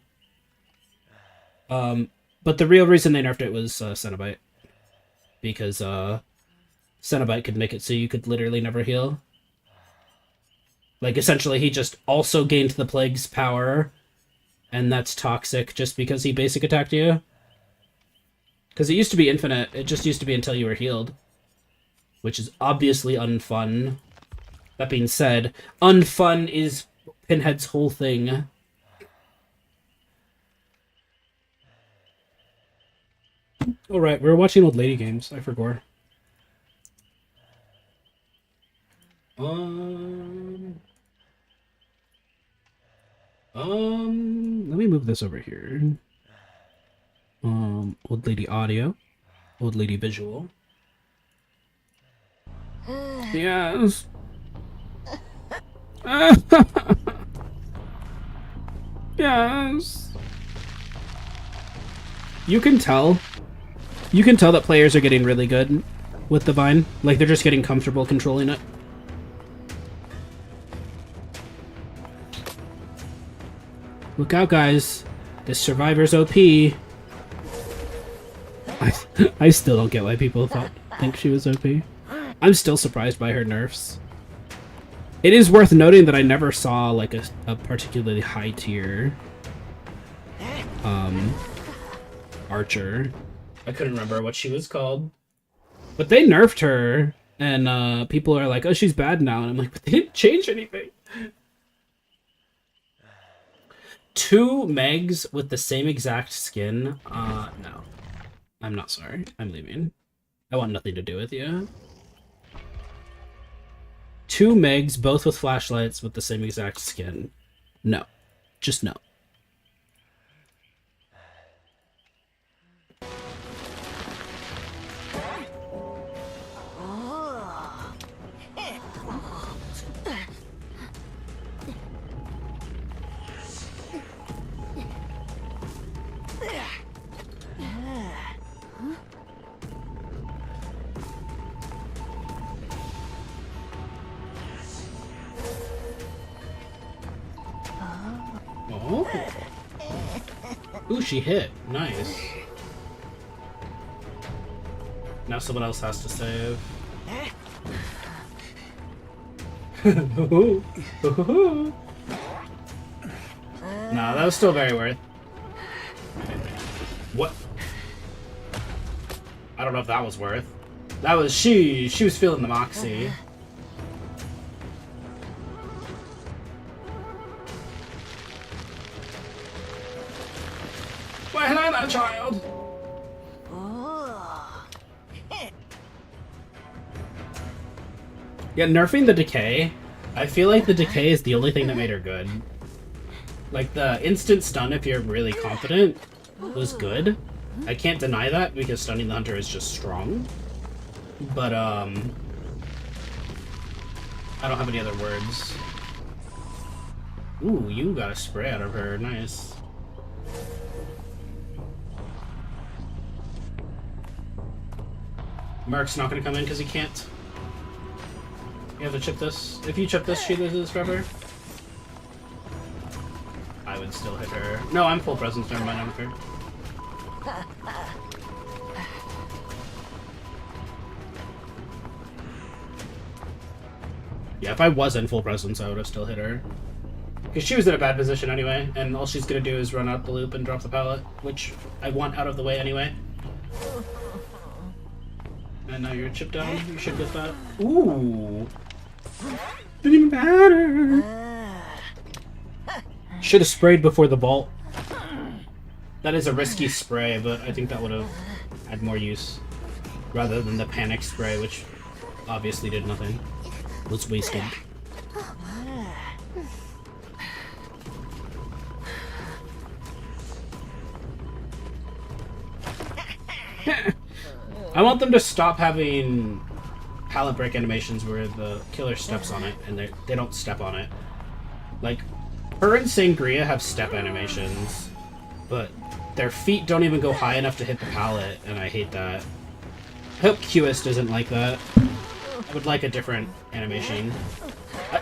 But the real reason they nerfed it was Cenobite. Because Cenobite could make it so you could literally never heal. Like, essentially, he just also gained the Plague's power, and that's toxic just because he basic attacked you. Because it used to be infinite, it just used to be until you were healed. Which is obviously unfun. That being said, unfun is Pinhead's whole thing. Alright, we were watching old lady games. I forgot. Let me move this over here. Old lady audio. Old lady visual. Yes. Yes. You can tell that players are getting really good with the Vine. Like, they're just getting comfortable controlling it. Look out, guys. This survivor's OP. I still don't get why people think she was OP. I'm still surprised by her nerfs. It is worth noting that I never saw like a particularly high tier archer. I couldn't remember what she was called. But they nerfed her, and people are like, oh, she's bad now. And I'm like, but they didn't change anything. 2 Megs with the same exact skin? No. I'm not sorry. I'm leaving. I want nothing to do with you. 2 Megs, both with flashlights, with the same exact skin. No. Just no. Oh. Ooh, she hit. Nice. Now someone else has to save. Nah, that was still very worth. What? I don't know if that was worth. That was she was feeling the moxie. Why hello there, child? Yeah, nerfing the decay. I feel like the decay is the only thing that made her good. Like, the instant stun, if you're really confident, was good. I can't deny that, because stunning the hunter is just strong. But, I don't have any other words. Ooh, you got a spray out of her. Nice. Mark's not gonna come in because he can't. You have to chip this. If you chip this, she loses forever. I would still hit her. No, I'm full presence. Never mind, I'm fair. Yeah, if I was in full presence, I would have still hit her. Because she was in a bad position anyway, and all she's going to do is run out the loop and drop the pallet, which I want out of the way anyway. And now you're chipped down. You should get that. Ooh. Didn't even matter. Should have sprayed before the vault. That is a risky spray, but I think that would have had more use. Rather than the panic spray, which obviously did nothing. Was wasted. I want them to stop having pallet break animations where the killer steps on it and they don't step on it. Like, her and Sangria have step animations, but their feet don't even go high enough to hit the pallet, and I hate that. I hope Qist isn't like that. I would like a different animation.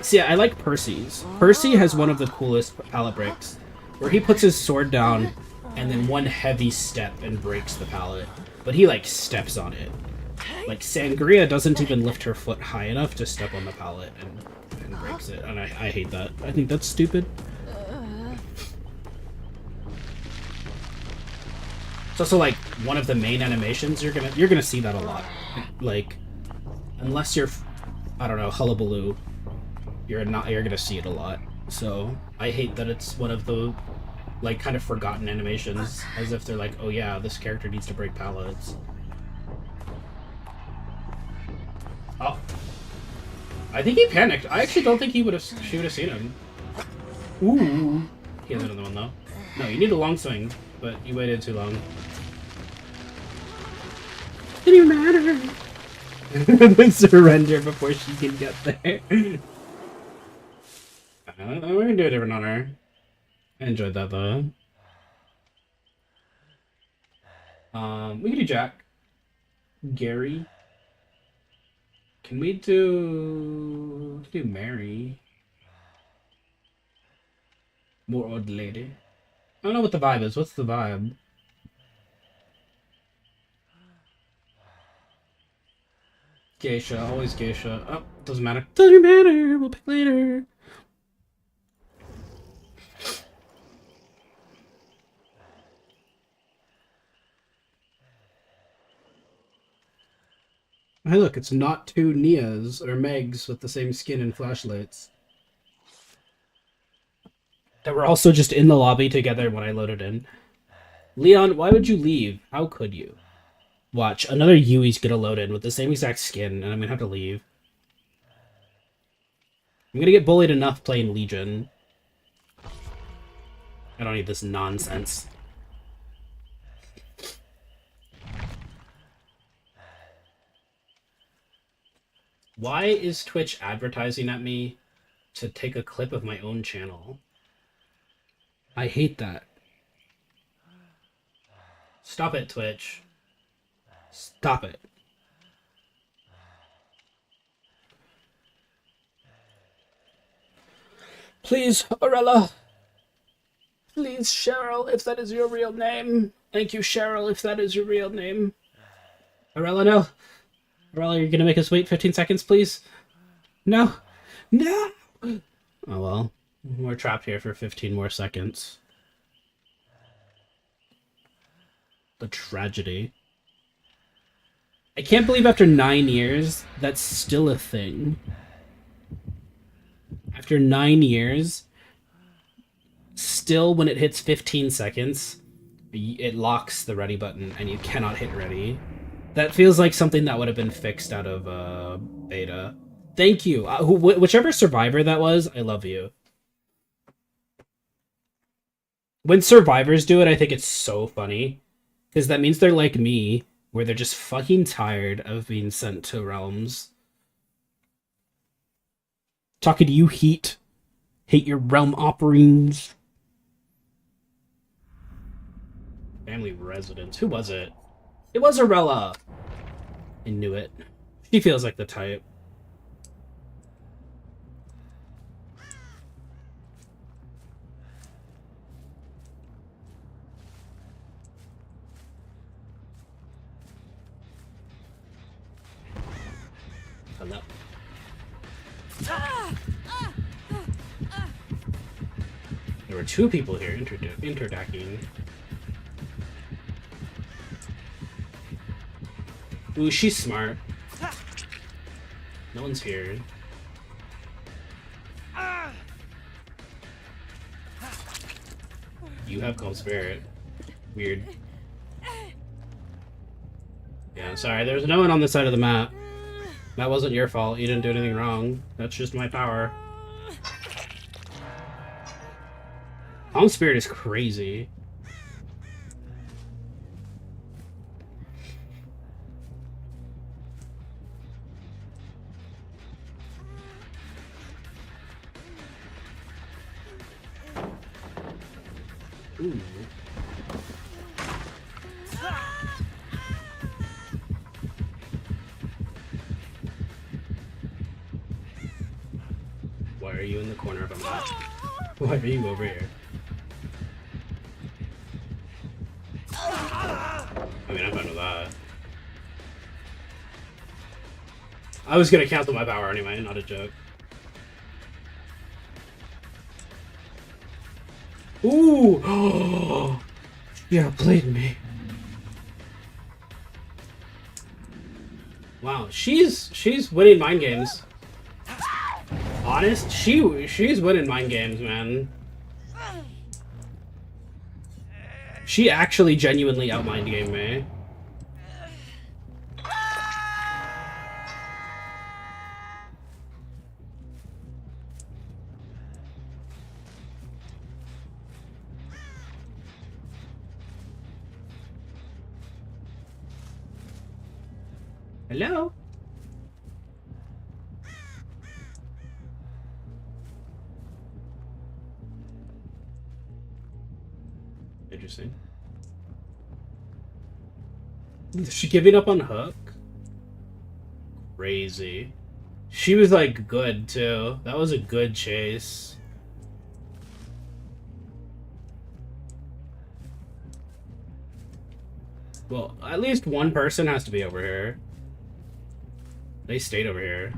See, I like Percy's. Percy has one of the coolest pallet breaks, where he puts his sword down and then one heavy step and breaks the pallet. But he, like, steps on it. Like, Sangria doesn't even lift her foot high enough to step on the pallet and breaks it. And I hate that. I think that's stupid. It's also, like, one of the main animations. You're gonna see that a lot. Like, unless you're, I don't know, Hullabaloo, you're gonna see it a lot. So, I hate that it's one of the, like, kind of forgotten animations, as if they're like, oh yeah, this character needs to break pallets. Oh. I think he panicked. I actually don't think she would have seen him. Ooh. He has another one, though. No, you need a long swing, but you waited too long. Didn't even matter. Surrender before she can get there. We're gonna do a different on her. I enjoyed that, though. We can do Jack. Gary. Can we do Mary? More old lady. I don't know what the vibe is. What's the vibe? Geisha, always geisha. Oh, doesn't matter. Doesn't matter. We'll pick later. Hey, look, it's not two Nias or Megs with the same skin and flashlights. That were also just in the lobby together when I loaded in. Leon, why would you leave? How could you? Watch, another Yui's gonna load in with the same exact skin, and I'm gonna have to leave. I'm gonna get bullied enough playing Legion. I don't need this nonsense. Why is Twitch advertising at me to take a clip of my own channel? I hate that. Stop it, Twitch. Stop it. Please, Aurella. Please, Cheryl, if that is your real name. Thank you, Cheryl, if that is your real name. Aurella, no. Aurella, you're gonna make us wait 15 seconds, please? No. No! Oh, well. We're trapped here for 15 more seconds. The tragedy. I can't believe after 9 years, that's still a thing. After 9 years, still when it hits 15 seconds, it locks the ready button and you cannot hit ready. That feels like something that would have been fixed out of beta. Thank you. Whichever survivor that was, I love you. When survivors do it, I think it's so funny. Because that means they're like me, where they're just fucking tired of being sent to realms. Talking to you, Heat. Hate your realm offerings. Family residence. Who was it? It was Aurella. I knew it. She feels like the type. Hello. There were two people here interdecking. Ooh, she's smart. No one's here. You have Calm Spirit. Weird. Yeah, sorry, there's no one on this side of the map. That wasn't your fault. You didn't do anything wrong. That's just my power. Calm Spirit is crazy. Ooh. Why are you in the corner of a map? Why are you over here? I mean, I'm fine with that. I was gonna cancel my power anyway, not a joke. Ooh! Yeah, played me. Wow, she's winning mind games. Honest, she's winning mind games, man. She actually genuinely outmind game me. Hello? Interesting. Is she giving up on Hook? Crazy. She was like good too. That was a good chase. Well, at least one person has to be over here. They stayed over here.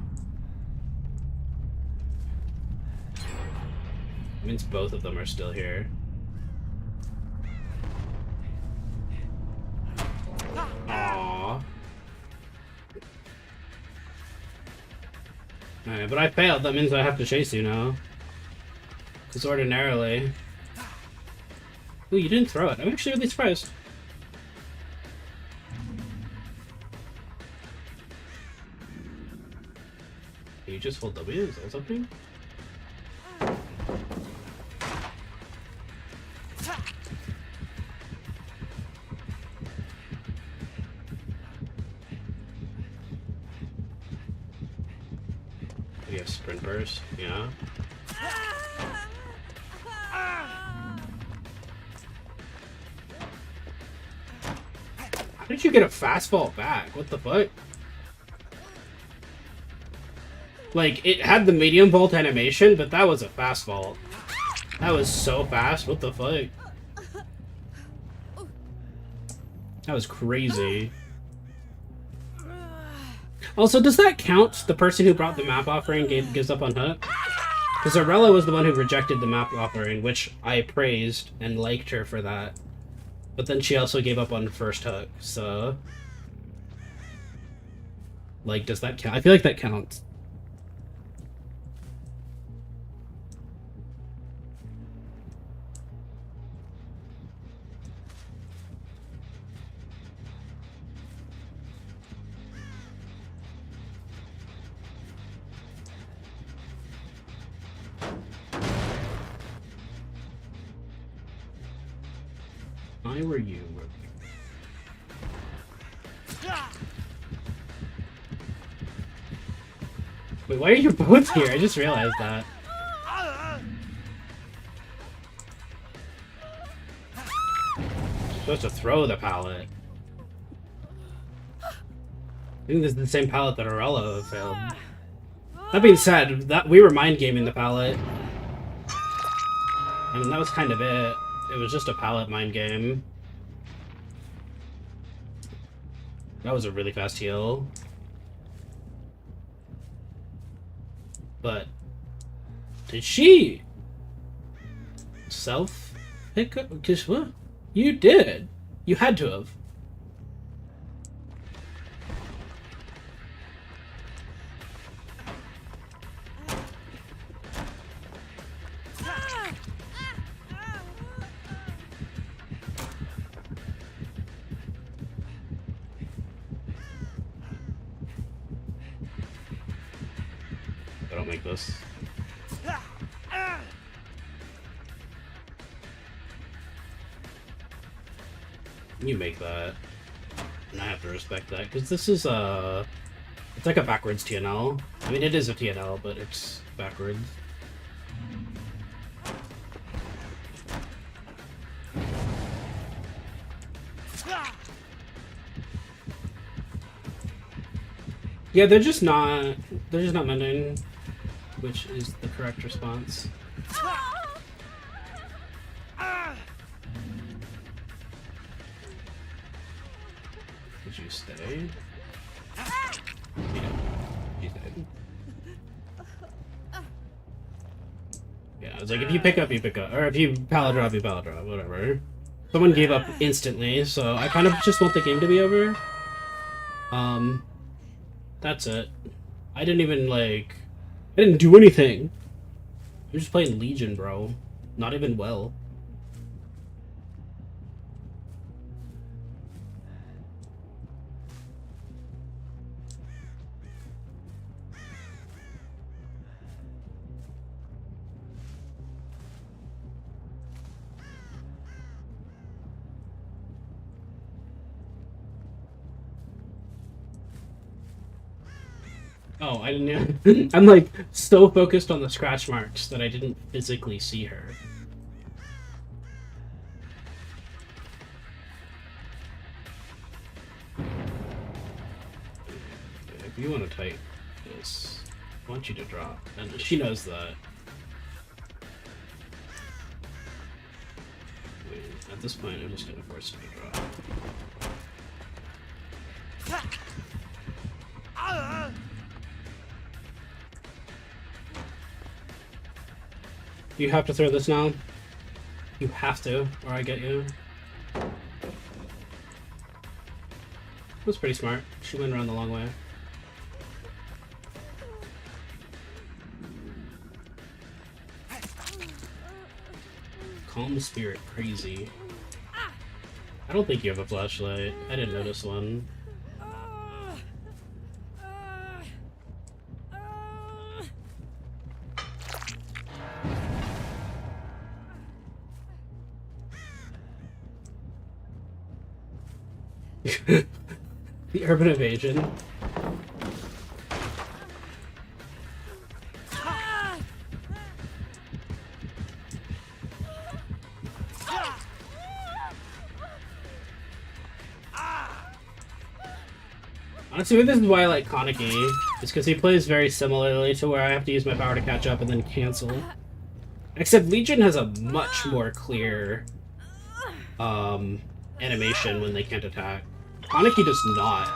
That means both of them are still here. Aww. Alright, but I failed. That means I have to chase you now. Because ordinarily... Ooh, you didn't throw it. I'm actually really surprised. You just hold W? Is that something? You have sprint burst, yeah. How did you get a fast fall back? What the fuck? Like, it had the medium vault animation, but that was a fast vault. That was so fast. What the fuck? That was crazy. Also, does that count? The person who brought the map offering gives up on Hook? Because Arella was the one who rejected the map offering, which I praised and liked her for that. But then she also gave up on first Hook, so... Like, does that count? I feel like that counts. Why were you? Wait, why are you both here? I just realized that. You're supposed to throw the pallet. I think this is the same pallet that Arella failed. That being said, that we were mind gaming the pallet. I mean, that was kind of it. It was just a pallet mind game. That was a really fast heal. But did she self pick up? Because what? You did. You had to have. I don't make this. You make that. And I have to respect that, because this is it's like a backwards TNL. I mean, it is a TNL, but it's backwards. Yeah, they're just not mending, which is the correct response. Did you stay? Yeah, you did. Yeah, it's like if you pick up, you pick up, or if you pallet drop, you pallet drop, whatever. Someone gave up instantly, so I kind of just want the game to be over. That's it. I didn't even, like... I didn't do anything. I'm just playing Legion, bro. Not even well. Oh, I didn't. I'm like so focused on the scratch marks that I didn't physically see her. If you want to type this, I want you to drop, and she knows that. I mean, at this point, I'm just gonna force her to drop. You have to throw this now. You have to, or I get you. That's pretty smart. She went around the long way. Calm spirit, crazy. I don't think you have a flashlight. I didn't notice one. The urban evasion. Honestly, this is why I like Kaneki. It's because he plays very similarly to where I have to use my power to catch up and then cancel. Except Legion has a much more clear animation when they can't attack. Kaneki does not.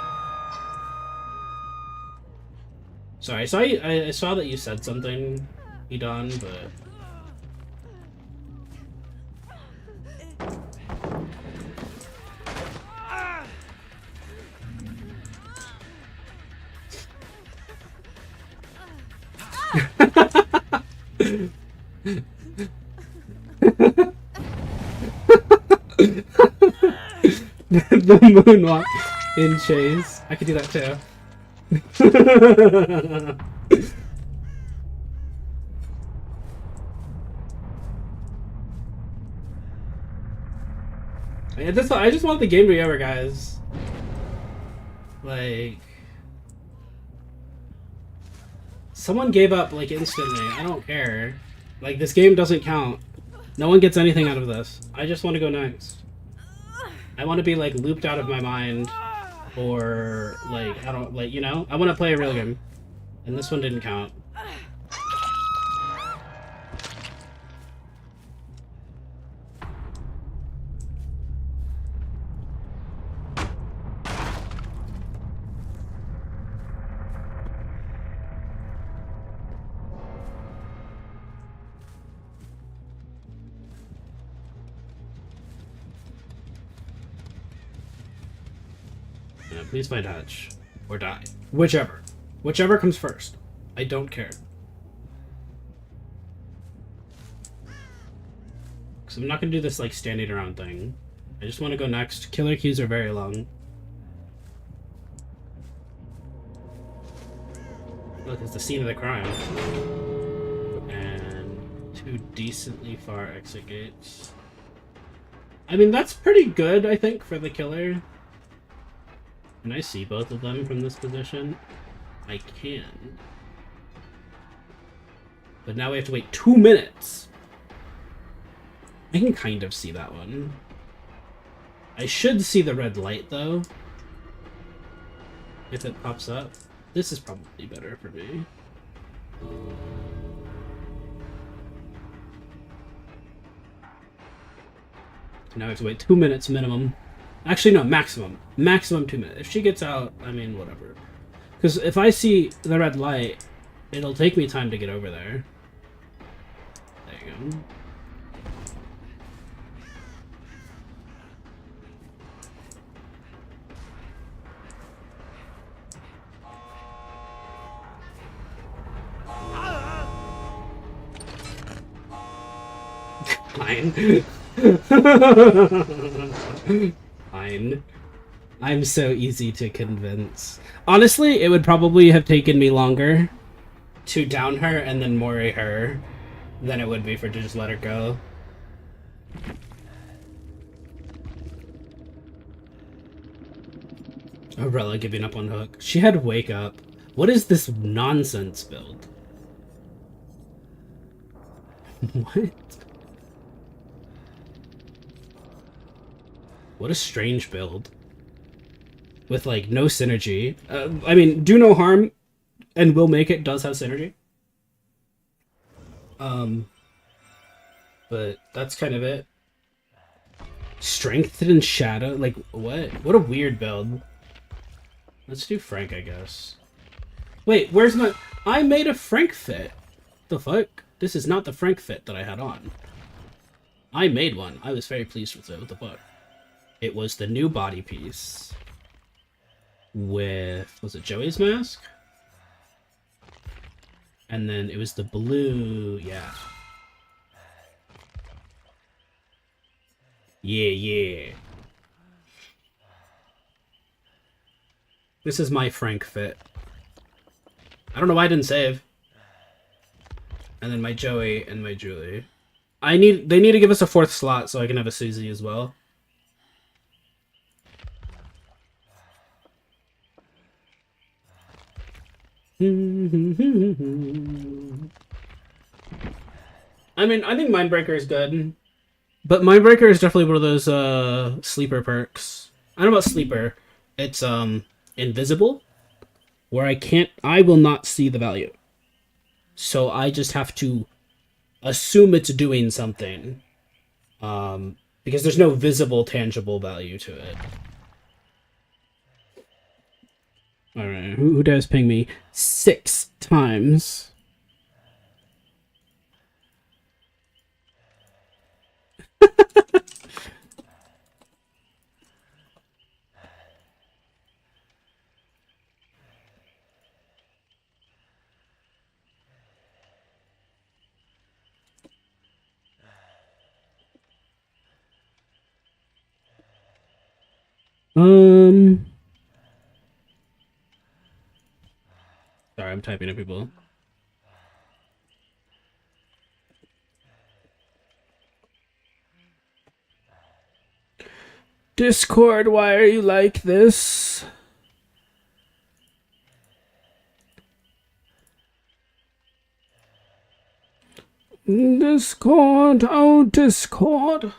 Sorry, I saw that you said something, Edon, but... The moonwalk in Chase. I could do that too. I just want the game to be over, guys. Like, someone gave up like instantly. I don't care. Like, this game doesn't count. No one gets anything out of this. I just want to go next. I want to be like looped out of my mind, or like I don't like, you know. I want to play a real game, and this one didn't count. Please find Hutch. Or die. Whichever. Whichever comes first. I don't care. Because I'm not going to do this, like, standing around thing. I just want to go next. Killer queues are very long. Look, it's the scene of the crime. And 2 decently far exit gates. I mean, that's pretty good, I think, for the killer. Can I see both of them from this position? I can. But now we have to wait 2 minutes. I can kind of see that one. I should see the red light, though. If it pops up. This is probably better for me. Now I have to wait 2 minutes minimum. Actually, no, maximum. Maximum 2 minutes. If she gets out, I mean, whatever. Because if I see the red light, it'll take me time to get over there. There you go. Fine. Fine. I'm so easy to convince. Honestly, it would probably have taken me longer to down her and then mori her than it would be for to just let her go. Arella giving up on Hook. She had Wake Up. What is this nonsense build? What? What a strange build. With, like, no synergy. I mean, Do No Harm and Will Make It does have synergy. But that's kind of it. Strengthened Shadow? Like, what? What a weird build. Let's do Frank, I guess. Wait, where's my... I made a Frank fit. The fuck? This is not the Frank fit that I had on. I made one. I was very pleased with it. What the fuck? It was the new body piece. With... Was it Joey's mask? And then it was the blue... Yeah. Yeah. This is my Frank fit. I don't know why I didn't save. And then my Joey and my Julie. They need to give us a 4th slot so I can have a Susie as well. I mean, I think Mindbreaker is good. But Mindbreaker is definitely one of those sleeper perks. I don't know about sleeper. It's invisible, where I will not see the value. So I just have to assume it's doing something. Because there's no visible, tangible value to it. Alright, who does ping me 6 times? Sorry, I'm typing to people. Discord, why are you like this? Discord, oh Discord.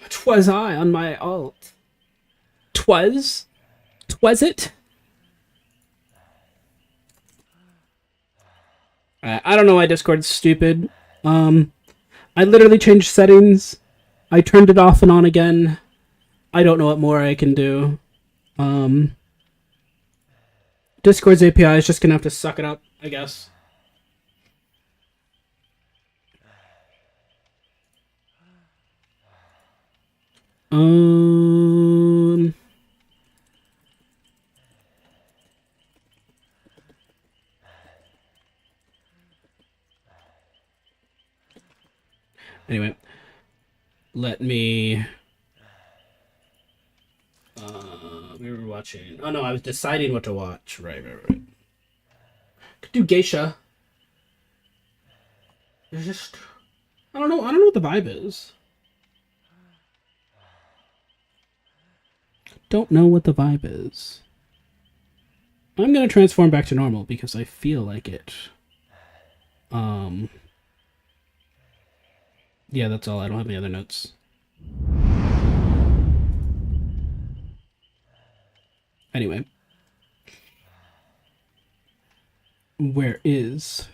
'Twas I on my alt. 'Twas it? I don't know why Discord's stupid. I literally changed settings. I turned it off and on again. I don't know what more I can do. Discord's API is just gonna have to suck it up, I guess. Anyway, let me... we were watching... Oh no, I was deciding what to watch. Right. Could do Geisha. There's just... I don't know what the vibe is. Don't know what the vibe is. I'm gonna transform back to normal because I feel like it. Yeah, that's all. I don't have any other notes. Anyway. Where is...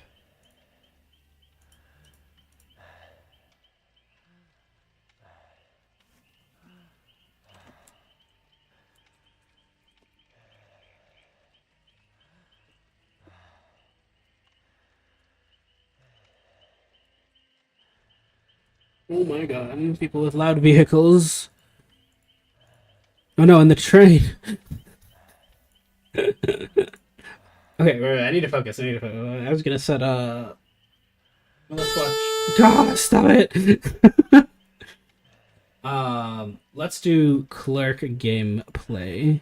Oh my god, people with loud vehicles. Oh no, in the train. Okay, I need to focus. I was gonna set let's watch. God, stop it. Let's do Clerk gameplay.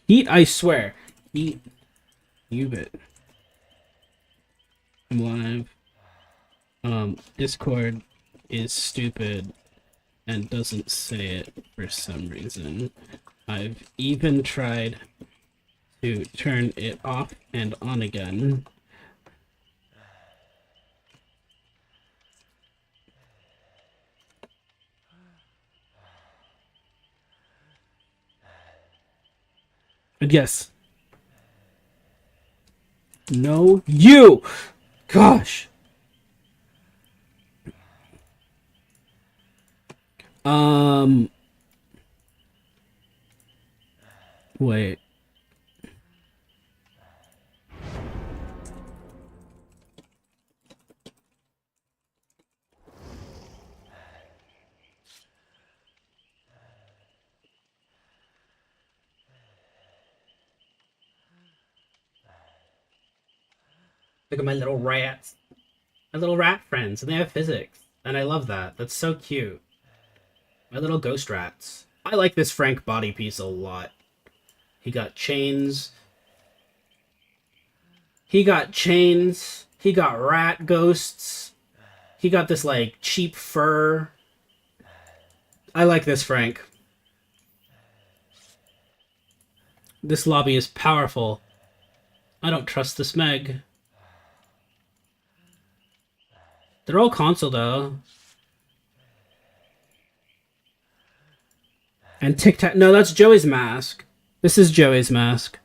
Heat, I swear. Heat. You bit. I'm live. Discord is stupid and doesn't say it for some reason. I've even tried to turn it off and on again. And yes. No, you! Gosh! Wait. Look at my little rats. My little rat friends, and they have physics. And I love that. That's so cute. My little ghost rats. I like this Frank body piece a lot. He got chains. He got rat ghosts. He got this, like, cheap fur. I like this Frank. This lobby is powerful. I don't trust this Meg. They're all console, though. And Tic Tac. No, that's Joey's mask. This is Joey's mask.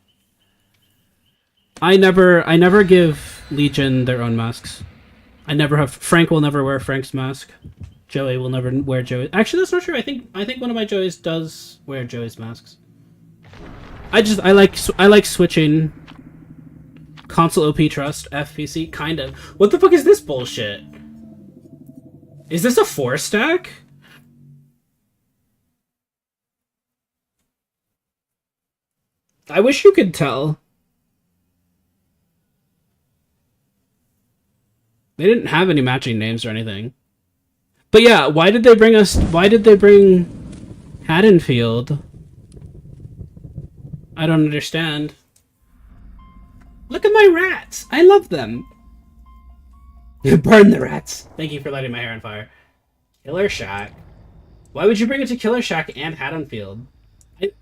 I never give Legion their own masks. I never have. Frank will never wear Frank's mask. Joey will never wear Joey. Actually, that's not true. I think one of my Joeys does wear Joey's masks. I like switching. Console OP trust FPC kind of. What the fuck is this bullshit? Is this a 4-stack? I wish you could tell. They didn't have any matching names or anything. But yeah, why did they bring Haddonfield? I don't understand. Look at my rats! I love them! Burn the rats! Thank you for lighting my hair on fire. Killer Shack. Why would you bring it to Killer Shack and Haddonfield?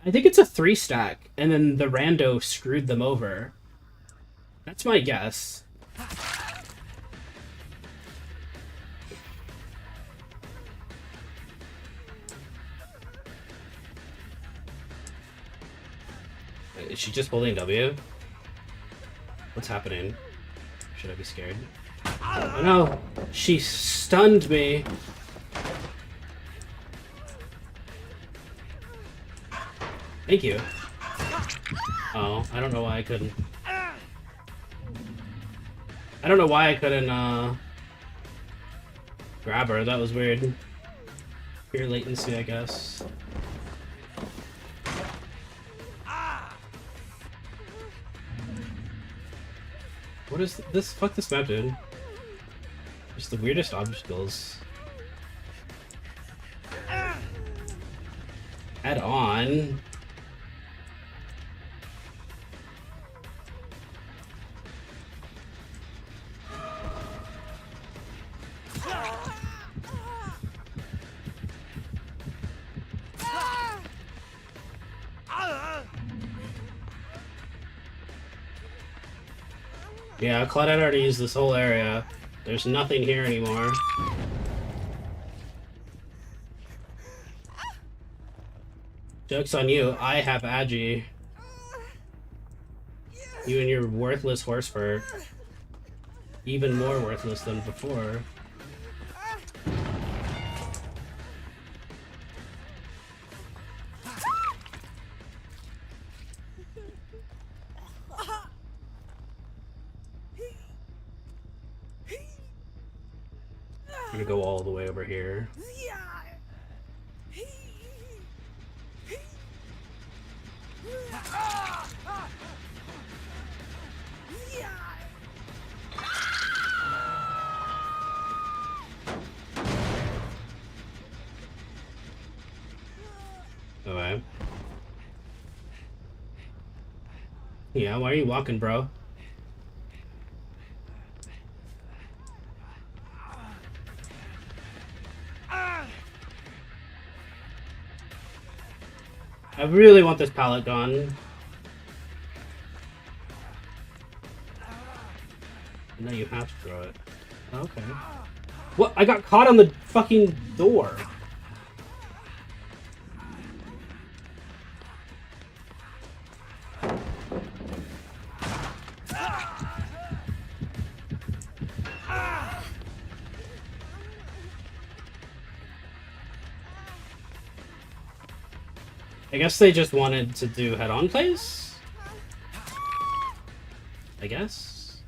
I think it's a 3-stack, and then the rando screwed them over. That's my guess. Is she just holding W? What's happening? Should I be scared? Oh no! She stunned me! Thank you. Oh, I don't know why I couldn't. I don't know why I couldn't, grab her. That was weird. Pure latency, I guess. What is this? Fuck this map, dude. Just the weirdest obstacles. Head on. Yeah, Claudette already used this whole area. There's nothing here anymore. Joke's on you, I have Agi. You and your worthless horse fur. Even more worthless than before. I'm gonna go all the way over here. Okay. Yeah, why are you walking, bro? I really want this pallet gone. No, you have to throw it. Okay. What? I got caught on the fucking door. I guess they just wanted to do head-on plays? I guess?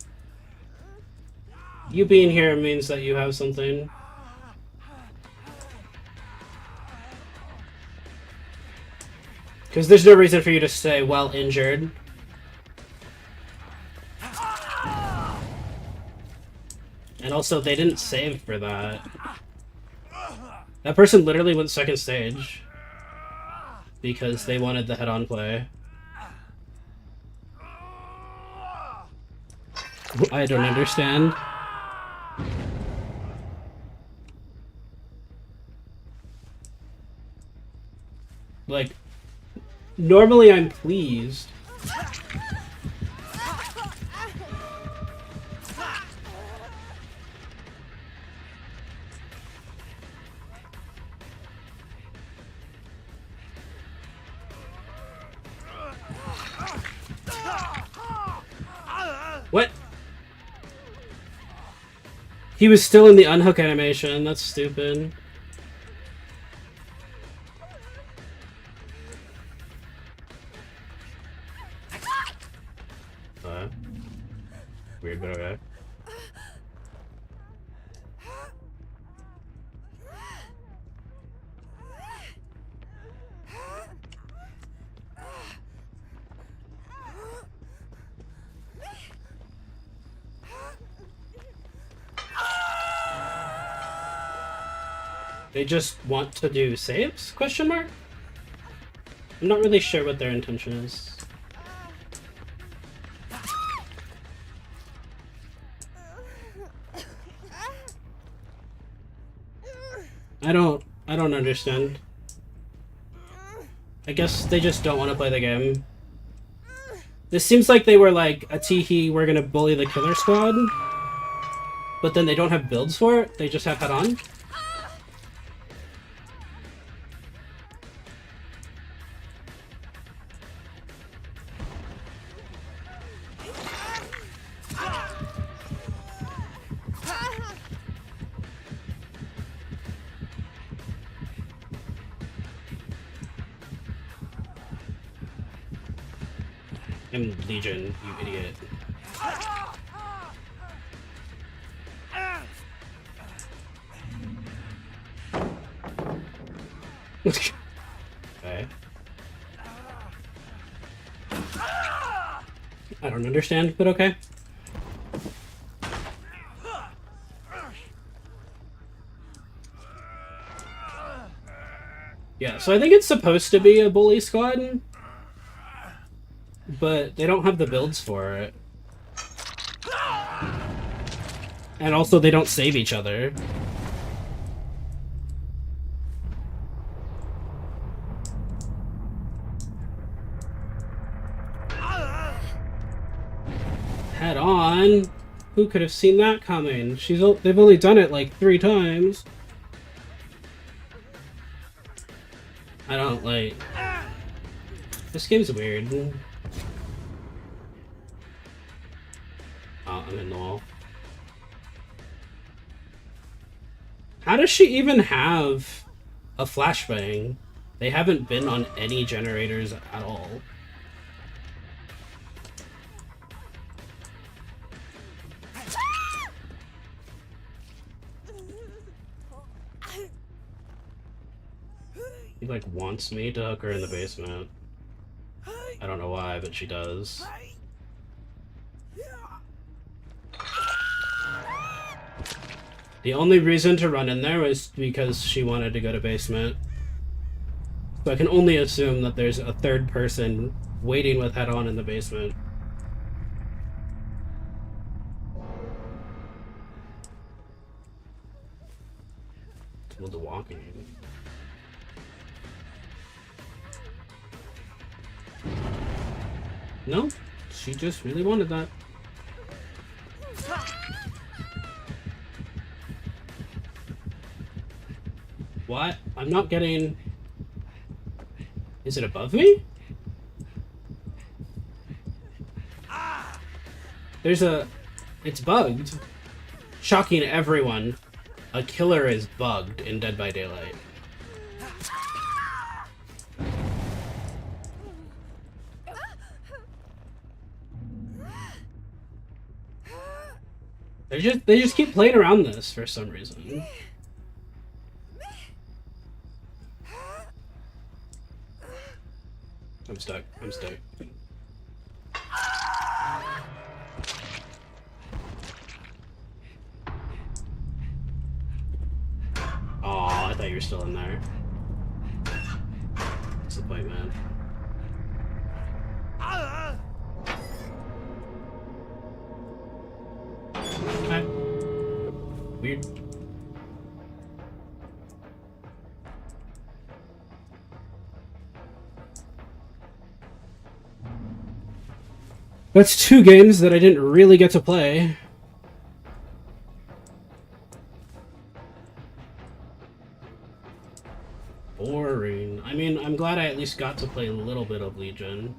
You being here means that you have something. Because there's no reason for you to stay well injured. And also, they didn't save for that. That person literally went second stage. Because they wanted the head-on play. I don't understand. Like, normally I'm pleased. What? He was still in the unhook animation. That's stupid. Weird, but okay. They just want to do saves? Question mark? I'm not really sure what their intention is. I don't understand. I guess they just don't want to play the game. This seems like they were like, a teehee, we're gonna bully the killer squad. But then they don't have builds for it, they just have head on. I'm Legion, you idiot. Okay. I don't understand, but okay. Yeah, so I think it's supposed to be a bully squad, but they don't have the builds for it. And also, they don't save each other. Head on. Who could have seen that coming? They've only done it like 3 times. I don't like. This game's weird. Oh, I'm in the wall. How does she even have a flashbang? They haven't been on any generators at all. He like wants me to hook her in the basement. I don't know why, but she does. The only reason to run in there was because she wanted to go to basement. So I can only assume that there's a third person waiting with head on in the basement. Well, the walking. No, she just really wanted that. What? I'm not getting... Is it above me? There's a... It's bugged. Shocking everyone. A killer is bugged in Dead by Daylight. They just keep playing around this for some reason. I'm stuck. I'm stuck. Oh, I thought you were still in there. What's the point, man? Okay. Weird. That's 2 games that I didn't really get to play. Boring. I mean, I'm glad I at least got to play a little bit of Legion.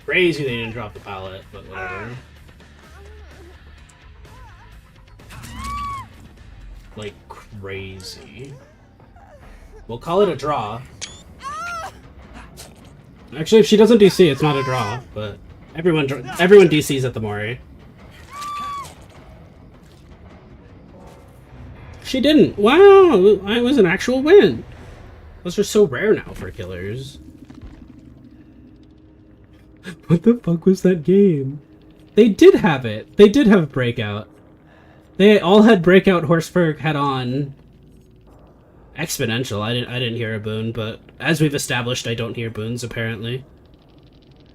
Crazy they didn't drop the pallet, but whatever. Like, crazy. We'll call it a draw. Actually, if she doesn't DC, it's not a draw, but everyone DCs at the Mori. She didn't! Wow! It was an actual win! Those are so rare now for killers. What the fuck was that game? They did have it! They did have Breakout. They all had Breakout, Horseberg, Head On. Exponential. I didn't hear a boon, but as we've established, I don't hear boons apparently.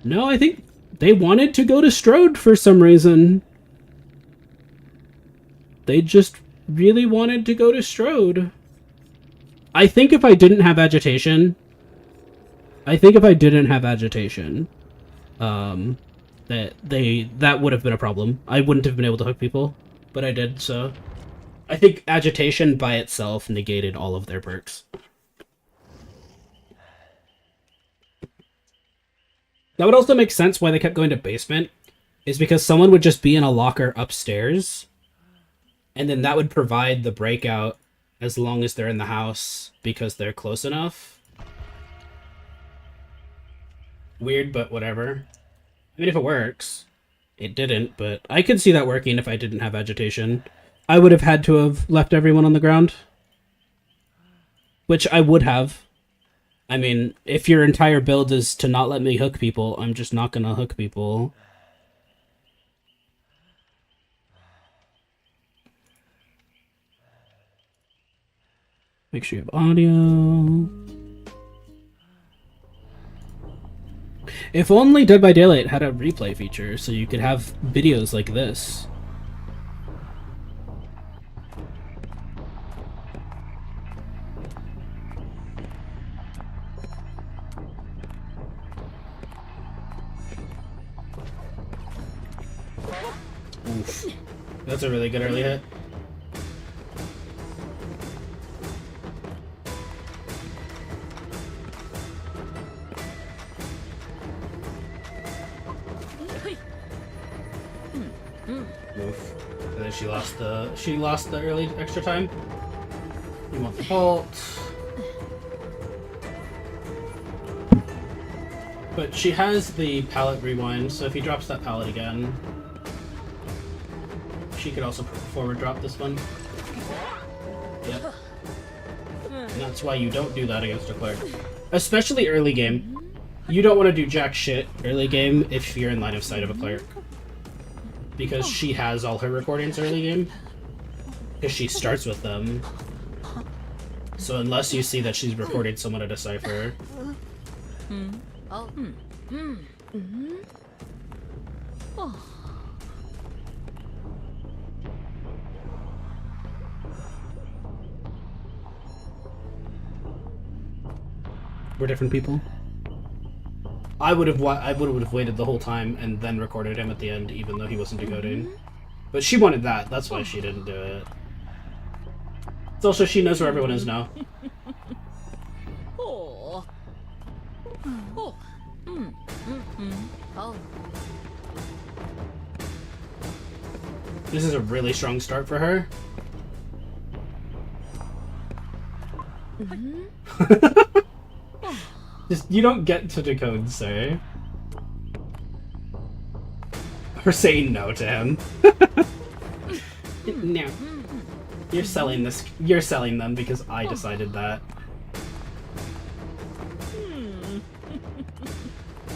No, I think they wanted to go to Strode for some reason. They just really wanted to go to Strode. I think if I didn't have agitation, that would have been a problem. I wouldn't have been able to hook people, but I did, so I think agitation by itself negated all of their perks. That would also make sense why they kept going to basement, is because someone would just be in a locker upstairs, and then that would provide the breakout as long as they're in the house, because they're close enough. Weird, but whatever. I mean, if it works. It didn't, but I could see that working if I didn't have agitation. I would have had to have left everyone on the ground. Which I would have. I mean, if your entire build is to not let me hook people, I'm just not gonna hook people. Make sure you have audio. If only Dead by Daylight had a replay feature, so you could have videos like this. Oof. That's a really good early hit. Oof. And then she lost the early extra time. You want the bolt. But she has the pallet rewind, so if he drops that pallet again, she could also forward drop this one. Yep. And that's why you don't do that against a cleric. Especially early game. You don't want to do jack shit early game if you're in line of sight of a cleric. Because she has all her recordings early game. Because she starts with them. So unless you see that she's recorded someone at a cipher... We're different people. I would have waited the whole time and then recorded him at the end, even though he wasn't decoding. But she wanted that. That's why she didn't do it. It's also she knows where everyone is now. This is a really strong start for her. Just, you don't get to decode, sir. Or saying no to him. No. You're selling this. You're selling them because I decided that.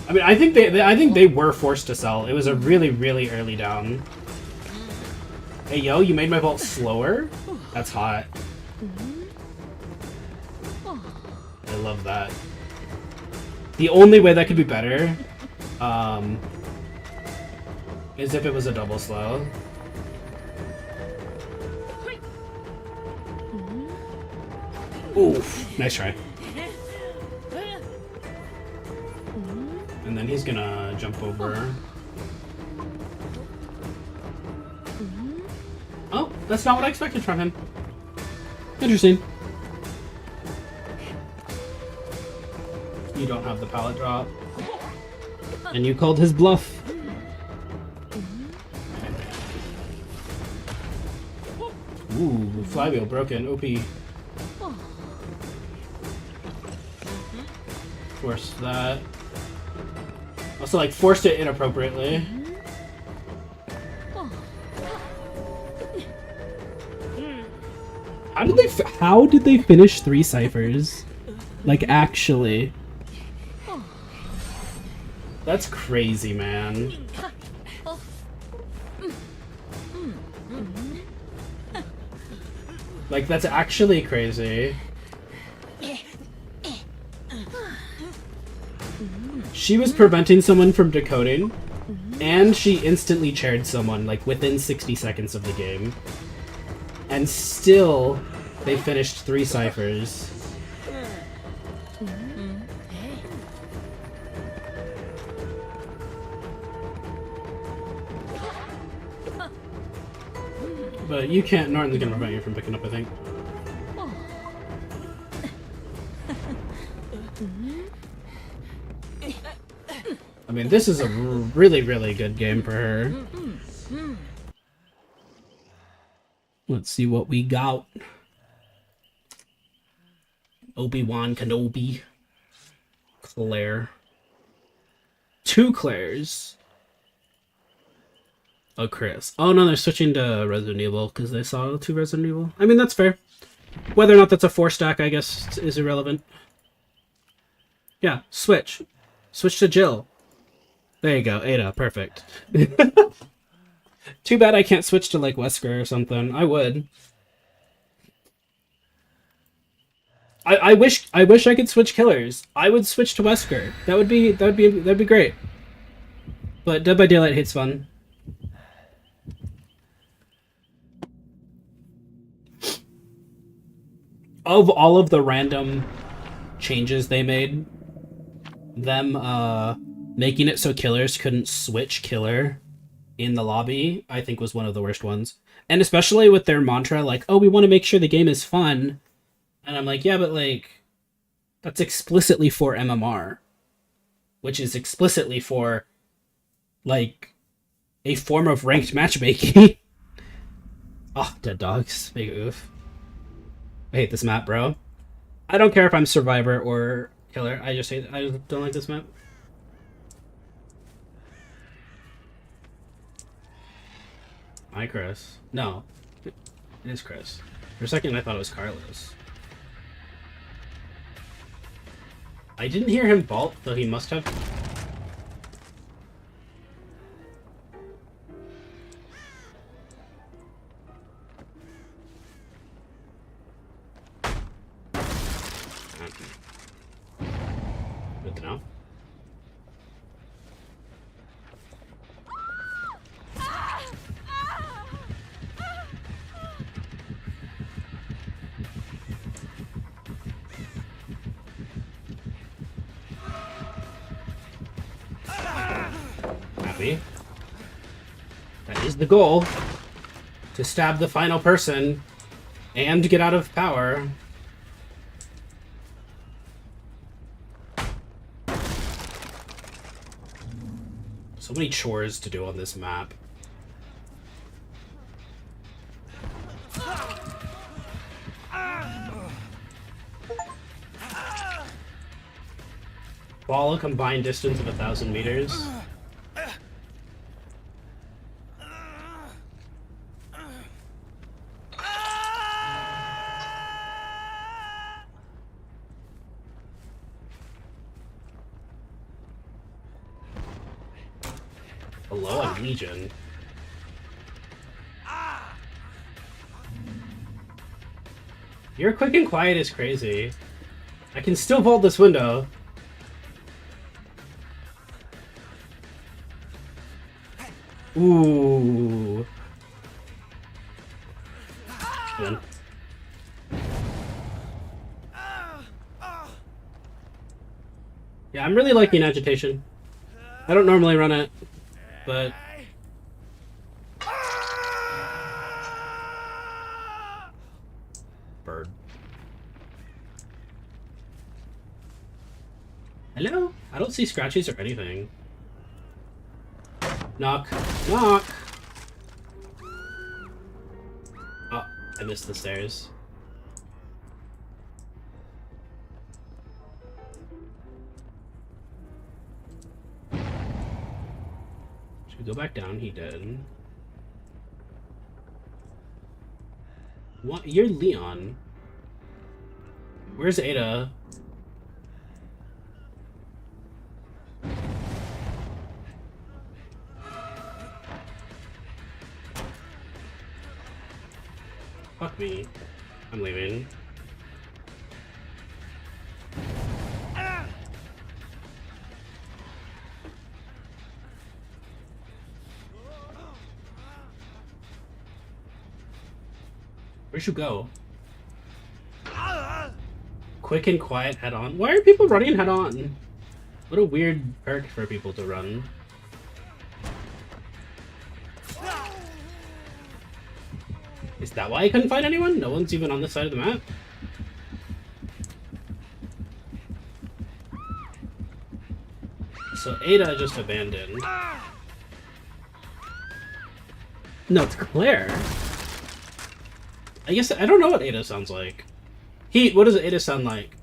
I mean, I think they were forced to sell. It was a really, really early down. Hey, yo, you made my vault slower? That's hot. I love that. The only way that could be better is if it was a double slow. Oof, nice try. And then he's gonna jump over. Oh, that's not what I expected from him. Interesting. You don't have the pallet drop. And you called his bluff. Ooh, flywheel broken. OP. Forced that. Also, like, forced it inappropriately. How did they finish 3 ciphers? Like, actually. That's crazy, man. Like, that's actually crazy. She was preventing someone from decoding, and she instantly chaired someone, like, within 60 seconds of the game. And still, they finished 3 ciphers. But you can't. Norton's gonna prevent you from picking up, I think. I mean, this is a really, really good game for her. Let's see what we got. Obi-Wan Kenobi. Claire. 2 Claires. Oh, Chris. Oh, no, they're switching to Resident Evil because they saw 2 Resident Evil. I mean, that's fair. Whether or not that's a 4 stack, I guess, is irrelevant. Yeah, switch. Switch to Jill. There you go, Ada, perfect. Too bad I can't switch to like Wesker or something. I would. I wish I could switch killers. I would switch to Wesker. That'd be great. But Dead by Daylight hates fun. Of all of the random changes they made, them making it so killers couldn't switch killer in the lobby, I think was one of the worst ones. And especially with their mantra like, "Oh, we want to make sure the game is fun." And I'm like, "Yeah, but like that's explicitly for MMR, which is explicitly for like a form of ranked matchmaking." Oh, dead dogs. Big oof. I hate this map, bro. I don't care if I'm survivor or killer. I just don't like this map. Hi, Chris. No. It is Chris. For a second, I thought it was Carlos. I didn't hear him vault, though he must have. Good to know. Happy. That is the goal. To stab the final person and get out of power. So many chores to do on this map. Ball a combined distance of 1,000 meters. Hello, I'm Legion. Your quick and quiet is crazy. I can still vault this window. Ooh. Win. Yeah, I'm really liking Agitation. I don't normally run it, but bird. Hello? I don't see scratches or anything. Knock. Knock! Oh, I missed the stairs. Should we go back down? He did. What? You're Leon. Where's Ada? Fuck me. I'm leaving. Where'd you go? Quick and quiet head on. Why are people running head on? What a weird perk for people to run. Is that why I couldn't find anyone? No one's even on this side of the map. So Ada just abandoned. No, it's Claire. I guess I don't know what Ada sounds like. What does Ada sound like?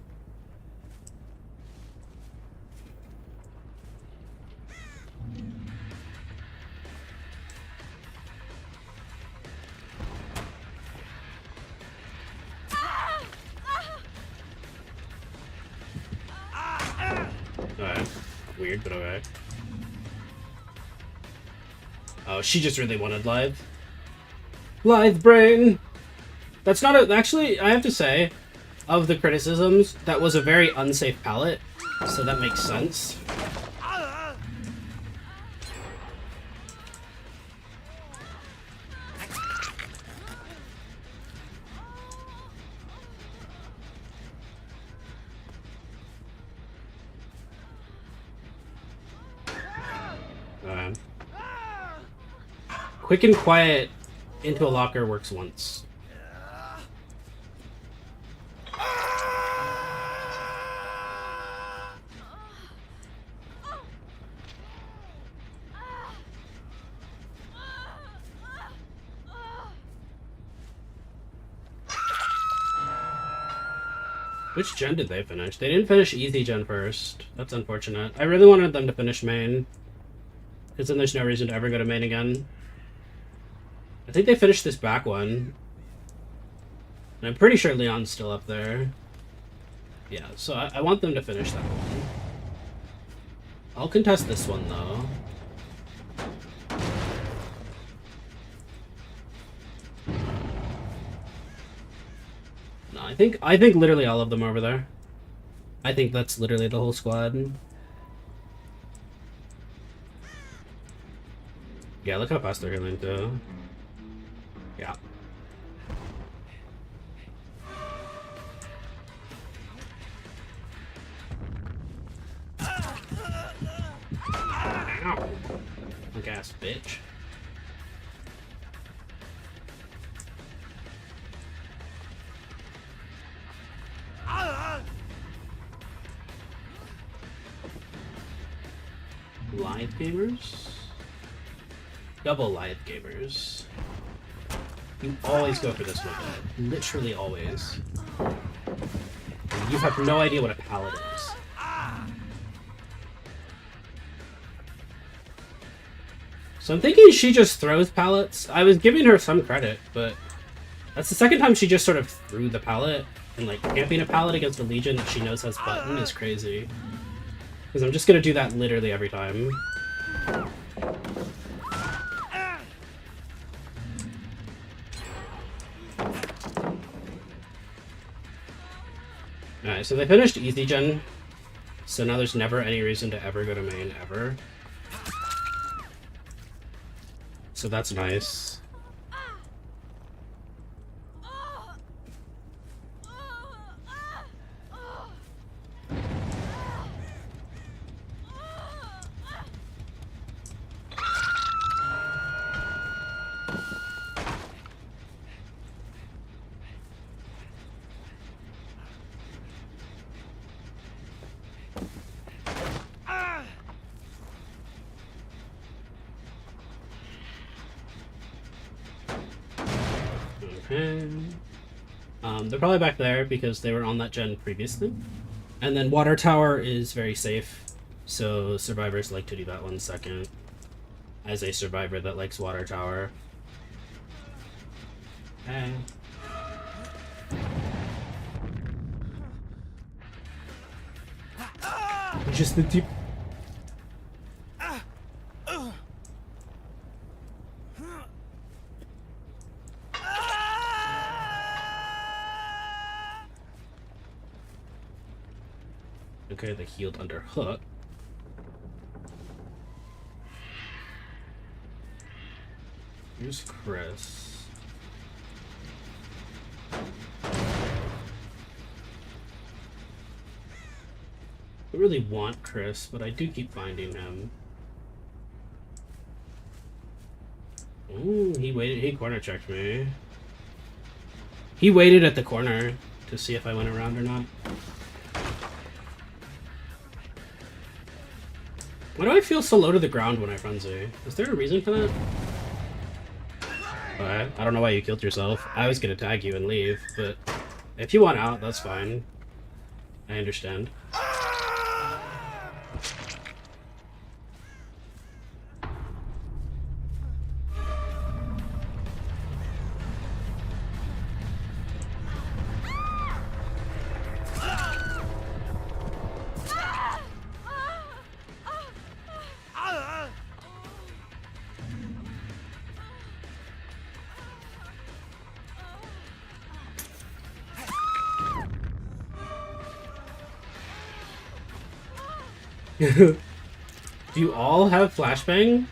weird, but okay. Oh, she just really wanted live. Live brain! That's not a... Actually, I have to say, of the criticisms, that was a very unsafe palette, so that makes sense. Quick and quiet into a locker works once. Which gen did they finish? They didn't finish easy gen first. That's unfortunate. I really wanted them to finish main, because then there's no reason to ever go to main again. I think they finished this back one. And I'm pretty sure Leon's still up there. Yeah, so I want them to finish that one. I'll contest this one, though. No, I think literally all of them are over there. I think that's literally the whole squad. Yeah, look how fast they're healing, too. Yeah. Ow. Punk ass bitch. Live gamers? Double live gamers. You always go for this one. Literally always. You have no idea what a pallet is. So I'm thinking she just throws pallets. I was giving her some credit, but that's the second time she just sort of threw the pallet. And like camping a pallet against a Legion that she knows has button is crazy. Because I'm just gonna do that literally every time. Alright, so they finished easy gen, so now there's never any reason to ever go to main, ever. So that's nice. Okay. They're probably back there because they were on that gen previously. And then Water Tower is very safe, so survivors like to do that one second. As a survivor that likes Water Tower. Okay. Just the deep. Okay, they healed under hook. Here's Chris. I really want Chris, but I do keep finding him. Ooh, he waited. He corner checked me. He waited at the corner to see if I went around or not. Why do I feel so low to the ground when I frenzy? Is there a reason for that? Alright, I don't know why you killed yourself. I was gonna tag you and leave, but if you want out, that's fine. I understand. Do you all have flashbang?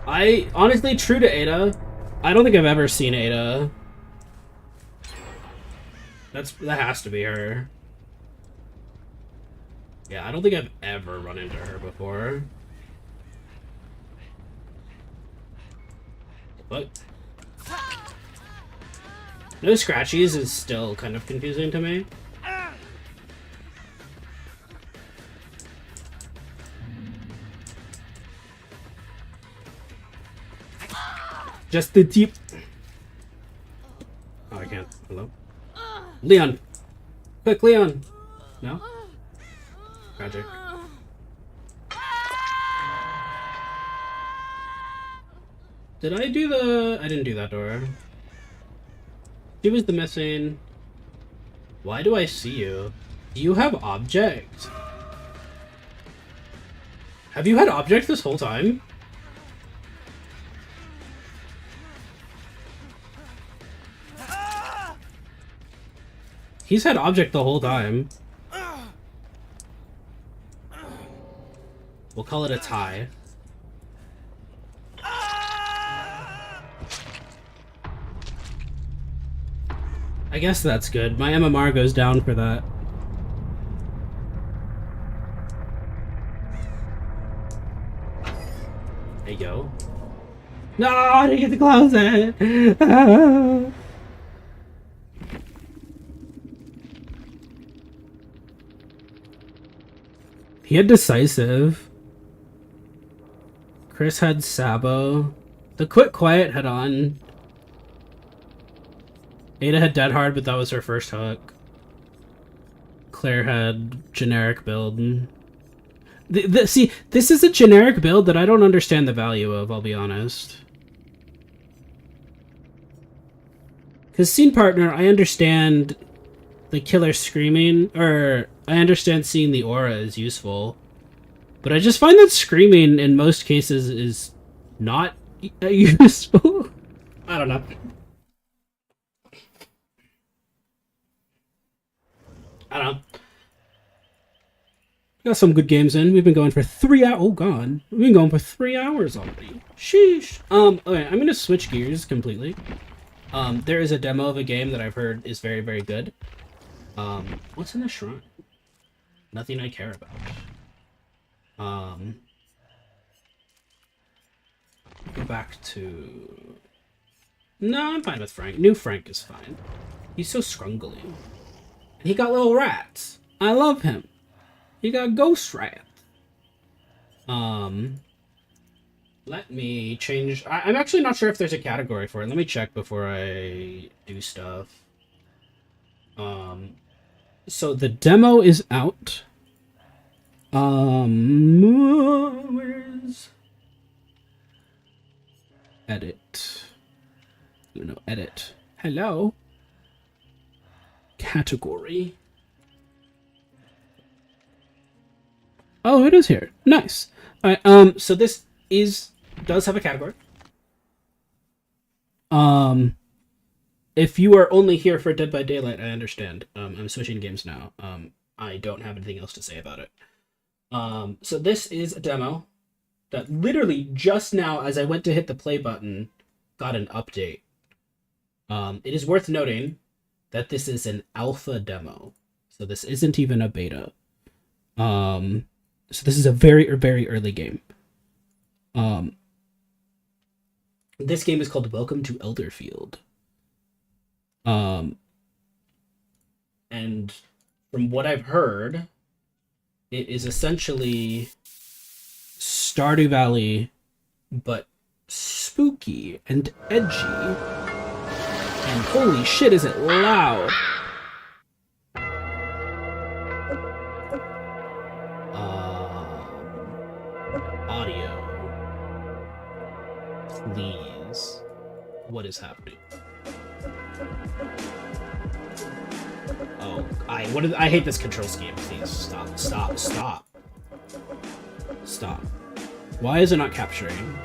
I honestly, true to Ada, I don't think I've ever seen Ada. That has to be her. Yeah, I don't think I've ever run into her before. What? No scratchies is still kind of confusing to me. Just the tip. Oh, I can't. Hello? Leon! Quick, Leon! No? Tragic. Did I do the... I didn't do that door. She was the missing... Why do I see you? Do you have object? Have you had object this whole time? He's had object the whole time. We'll call it a tie. I guess that's good. My MMR goes down for that. Hey, yo. No, I didn't get to close it! He had decisive. Chris had Sabo. The quick quiet had on. Ada had dead hard, but that was her first hook. Claire had generic build. See, this is a generic build that I don't understand the value of, I'll be honest. Because Scene Partner, I understand the killer screaming, or I understand seeing the aura is useful. But I just find that screaming in most cases is not useful. I don't know. I don't know. Got some good games in. We've been going for 3 hours. Oh god, we've been going for 3 hours already. Sheesh. Okay, I'm gonna switch gears completely. There is a demo of a game that I've heard is very, very good. What's in the shrine? Nothing I care about. Go back to... No, I'm fine with Frank. New Frank is fine. He's so scrungly. And he got little rats. I love him. He got ghost rat. Let me change... I'm actually not sure if there's a category for it. Let me check before I do stuff. So the demo is out. Where's... Edit. No, edit. Hello. Category. Oh, it is here. Nice. All right, so this does have a category. If you are only here for Dead by Daylight, I understand. I'm switching games now. I don't have anything else to say about it. So this is a demo that literally just now, as I went to hit the play button, got an update. It is worth noting that this is an alpha demo. So this isn't even a beta. So this is a very, very early game. This game is called Welcome to Elderfield. And from what I've heard, it is essentially Stardew Valley, but spooky and edgy. And holy shit, is it loud! Audio. Please. What is happening? Oh, I hate this control scheme. Please stop. Why is it not capturing?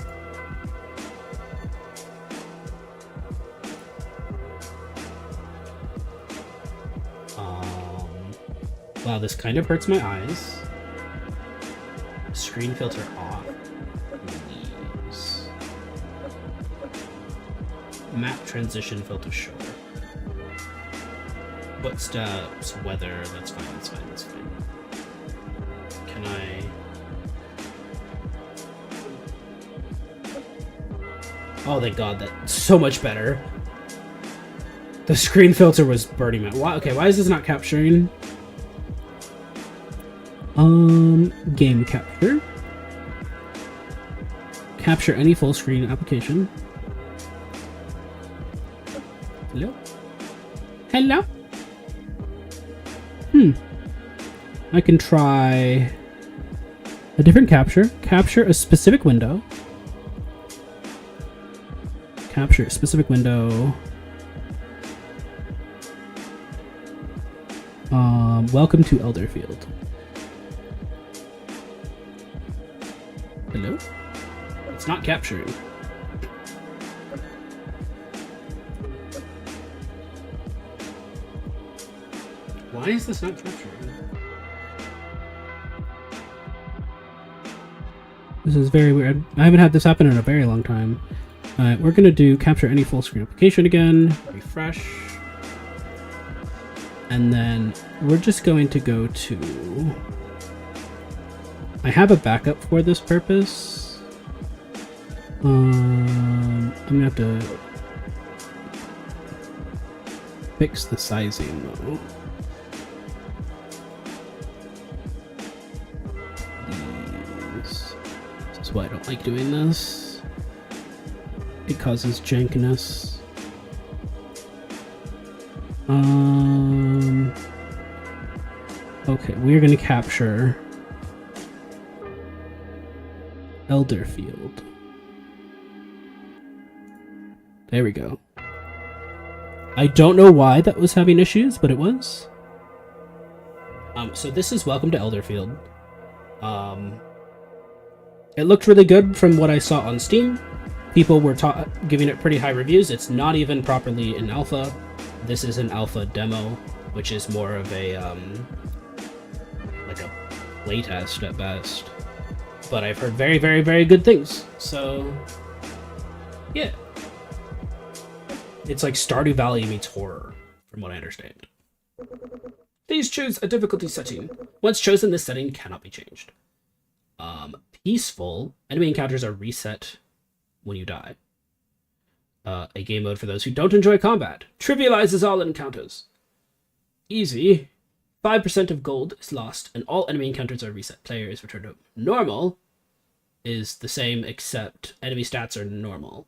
Wow, this kind of hurts my eyes. Screen filter off, please. Map transition filter, sure. Footsteps, weather, that's fine, that's fine, that's fine. Can I... Oh, thank God, that's so much better. The screen filter was burning me. Why, okay, why is this not capturing? Game capture. Capture any full screen application. Hello? Hello? I can try a different capture. Capture a specific window. Capture a specific window. Welcome to Elderfield. Hello? It's not capturing. Why is this not capturing? This is very weird. I haven't had this happen in a very long time. We're gonna do capture any full screen application again. Refresh. And then we're just going to go to... I have a backup for this purpose. I'm gonna have to fix the sizing though. This is why I don't like doing this. It causes jankiness. Okay, we're gonna capture Elderfield. There we go. I don't know why that was having issues, but it was. So this is Welcome to Elderfield. It looked really good from what I saw on Steam. People were giving it pretty high reviews. It's not even properly in alpha. This is an alpha demo, which is more of a like a playtest at best. But I've heard very, very, very good things. So, yeah. It's like Stardew Valley meets horror, from what I understand. Please choose a difficulty setting. Once chosen, this setting cannot be changed. Peaceful. Enemy encounters are reset when you die. A game mode for those who don't enjoy combat. Trivializes all encounters. Easy. 5% of gold is lost, and all enemy encounters are reset. Player is returned to normal. Is the same, except enemy stats are normal.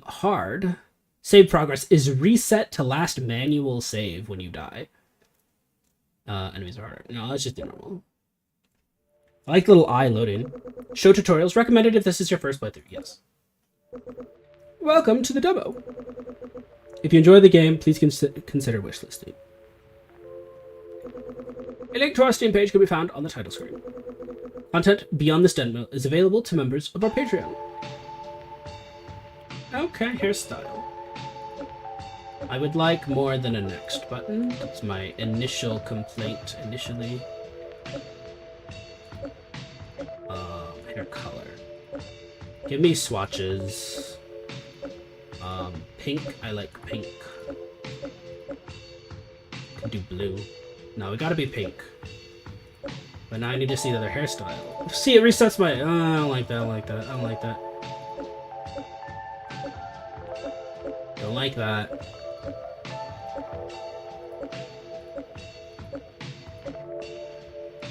Hard. Save progress is reset to last manual save when you die. Enemies are harder. No, let's just do normal. I like the little eye loading. Show tutorials. Recommended if this is your first playthrough. Yes. Welcome to the demo. If you enjoy the game, please consider wishlisting. A link to our Steam page can be found on the title screen. Content beyond this demo is available to members of our Patreon. Okay, hairstyle. I would like more than a next button. That's my initial complaint initially. Hair color. Give me swatches. Pink, I like pink. Could do blue. No, we gotta be pink. But now I need to see the other hairstyle. See, it resets my... I don't like that, I don't like that, I don't like that. Don't like that.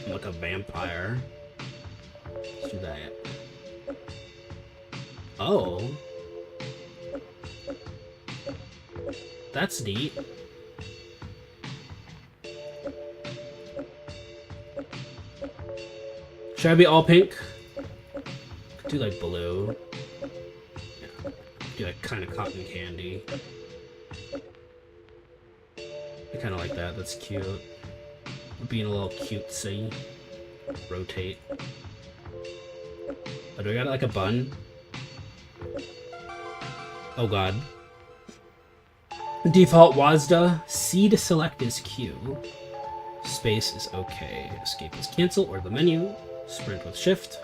I'm like a vampire. Let's do that. Oh. That's neat. Should I be all pink? Could do like blue. Yeah. Do like kind of cotton candy. I kind of like that. That's cute. We're being a little cutesy. Rotate. Oh, do I got like a bun? Oh god. Default WASDA. C to select is Q. Space is OK. Escape is cancel or the menu. Sprint with shift.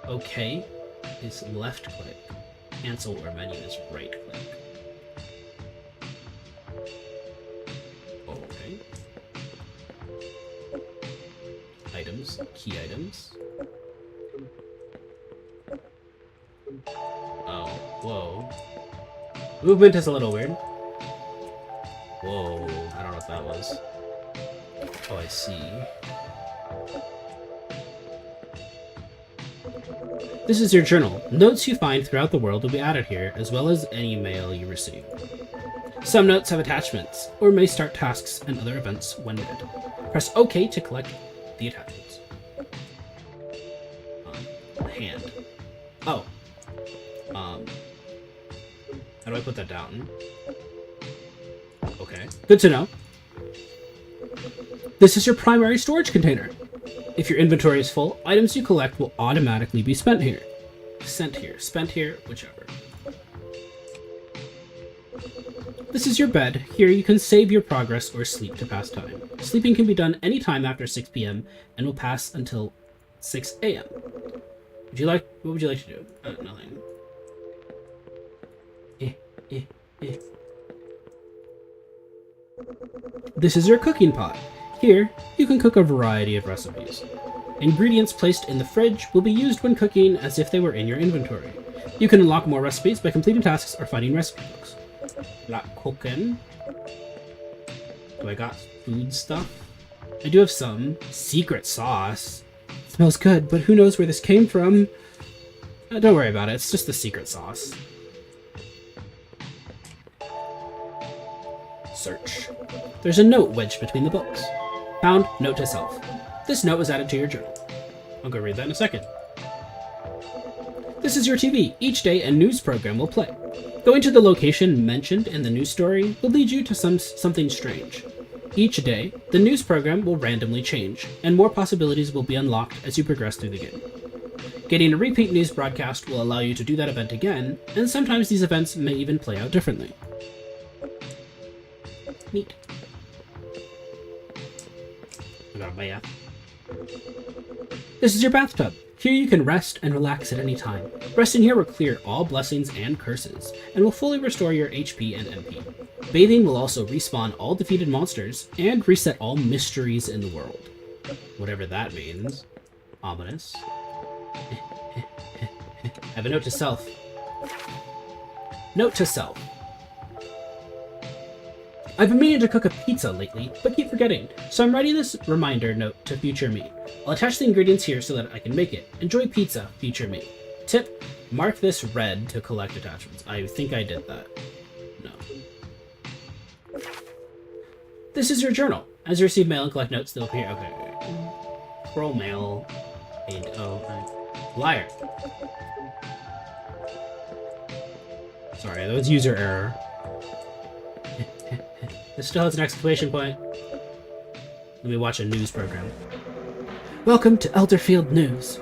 OK is left click. Cancel or menu is right click. OK. Items. Key items. Oh, whoa. Movement is a little weird. Whoa, I don't know what that was. Oh, I see. This is your journal. Notes you find throughout the world will be added here, as well as any mail you receive. Some notes have attachments, or may start tasks and other events when needed. Press OK to collect the attachments. Hand. Oh. How do I put that down? Okay. Good to know. This is your primary storage container. If your inventory is full, items you collect will automatically be spent here. Spent here, whichever. This is your bed. Here you can save your progress or sleep to pass time. Sleeping can be done anytime after 6 p.m. and will pass until 6 a.m. What would you like to do? Nothing. This is your cooking pot. Here, you can cook a variety of recipes. Ingredients placed in the fridge will be used when cooking as if they were in your inventory. You can unlock more recipes by completing tasks or finding recipe books. Not cooking. Do I got food stuff? I do have some. Secret sauce. It smells good, but who knows where this came from? Don't worry about it, it's just the secret sauce. Search. There's a note wedged between the books. Found note to self. This note was added to your journal. I'll go read that in a second. This is your TV. Each day a news program will play. Going to the location mentioned in the news story will lead you to something strange. Each day, the news program will randomly change, and more possibilities will be unlocked as you progress through the game. Getting a repeat news broadcast will allow you to do that event again, and sometimes these events may even play out differently. Neat. I got a bath. This is your bathtub. Here you can rest and relax at any time. Resting here will clear all blessings and curses, and will fully restore your HP and MP. Bathing will also respawn all defeated monsters, and reset all mysteries in the world. Whatever that means. Ominous. I have a note to self. Note to self. I've been meaning to cook a pizza lately, but keep forgetting, so I'm writing this reminder note to future me. I'll attach the ingredients here so that I can make it. Enjoy pizza, future me. Tip, mark this red to collect attachments. I think I did that. No. This is your journal. As you receive mail and collect notes, they'll appear. Okay. Scroll mail. Liar. Sorry, that was user error. This still has an exclamation point. Let me watch a news program. Welcome to Elderfield News.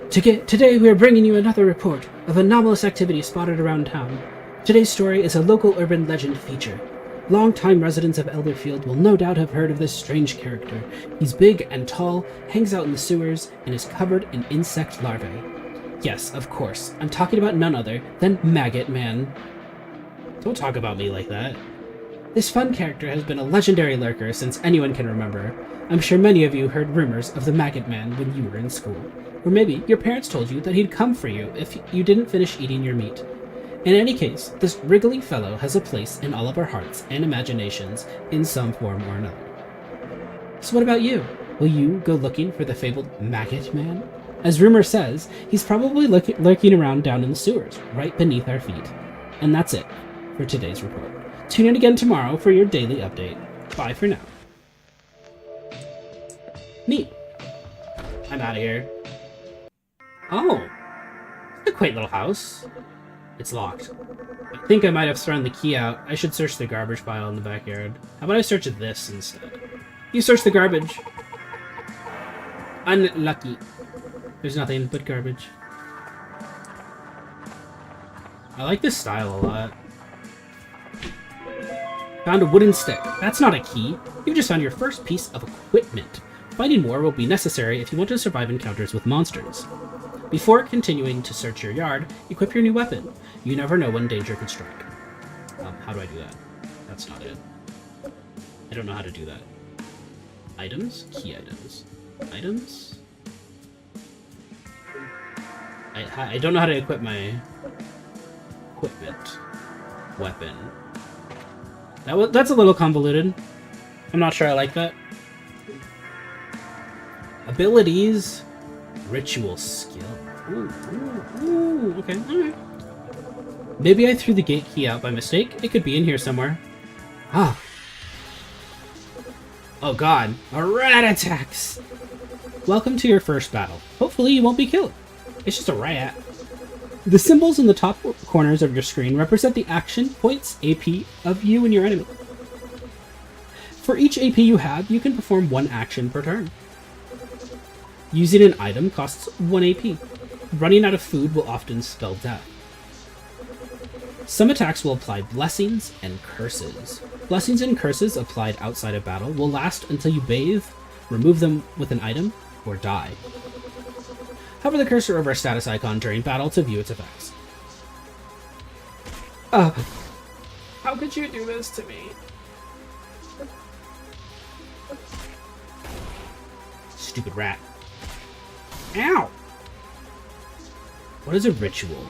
Today we are bringing you another report of anomalous activity spotted around town. Today's story is a local urban legend feature. Longtime residents of Elderfield will no doubt have heard of this strange character. He's big and tall, hangs out in the sewers, and is covered in insect larvae. Yes, of course, I'm talking about none other than Maggot Man. Don't talk about me like that. This fun character has been a legendary lurker since anyone can remember. I'm sure many of you heard rumors of the Maggot Man when you were in school. Or maybe your parents told you that he'd come for you if you didn't finish eating your meat. In any case, this wriggly fellow has a place in all of our hearts and imaginations in some form or another. So what about you? Will you go looking for the fabled Maggot Man? As rumor says, he's probably lurking around down in the sewers, right beneath our feet. And that's it for today's report. Tune in again tomorrow for your daily update. Bye for now. Neat. I'm out of here. Oh. It's a quaint little house. It's locked. I think I might have thrown the key out. I should search the garbage pile in the backyard. How about I search this instead? You search the garbage. Unlucky. There's nothing but garbage. I like this style a lot. Found a wooden stick. That's not a key. You've just found your first piece of equipment. Finding more will be necessary if you want to survive encounters with monsters. Before continuing to search your yard, equip your new weapon. You never know when danger could strike. How do I do that? That's not it. I don't know how to do that. Items? Key items. Items? I don't know how to equip my equipment. Weapon. That's a little convoluted. I'm not sure I like that. Abilities. Ritual skill. Ooh, okay, alright. Maybe I threw the gate key out by mistake. It could be in here somewhere. Ah. Oh god. A rat attacks! Welcome to your first battle. Hopefully you won't be killed. It's just a rat. The symbols in the top corners of your screen represent the action points AP of you and your enemy. For each AP you have, you can perform one action per turn. Using an item costs 1 AP. Running out of food will often spell death. Some attacks will apply blessings and curses. Blessings and curses applied outside of battle will last until you bathe, remove them with an item, or die. Hover the cursor over a status icon during battle to view its effects. How could you do this to me? Stupid rat. Ow! What is a ritual?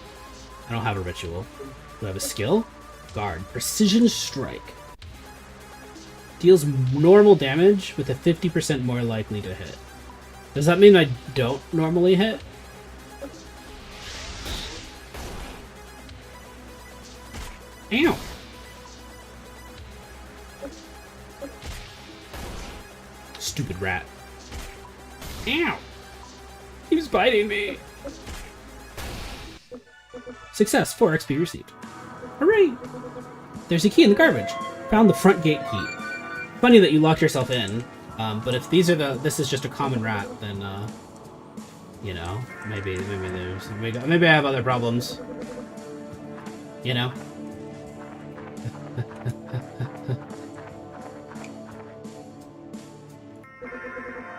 I don't have a ritual. Do I have a skill? Guard. Precision strike. Deals normal damage with a 50% more likely to hit. Does that mean I don't normally hit? Ow! Stupid rat. Ow! He was biting me. Success, 4 XP received. Hooray! There's a key in the garbage. Found the front gate key. Funny that you locked yourself in, but if this is just a common rat, then, you know, maybe I have other problems. You know?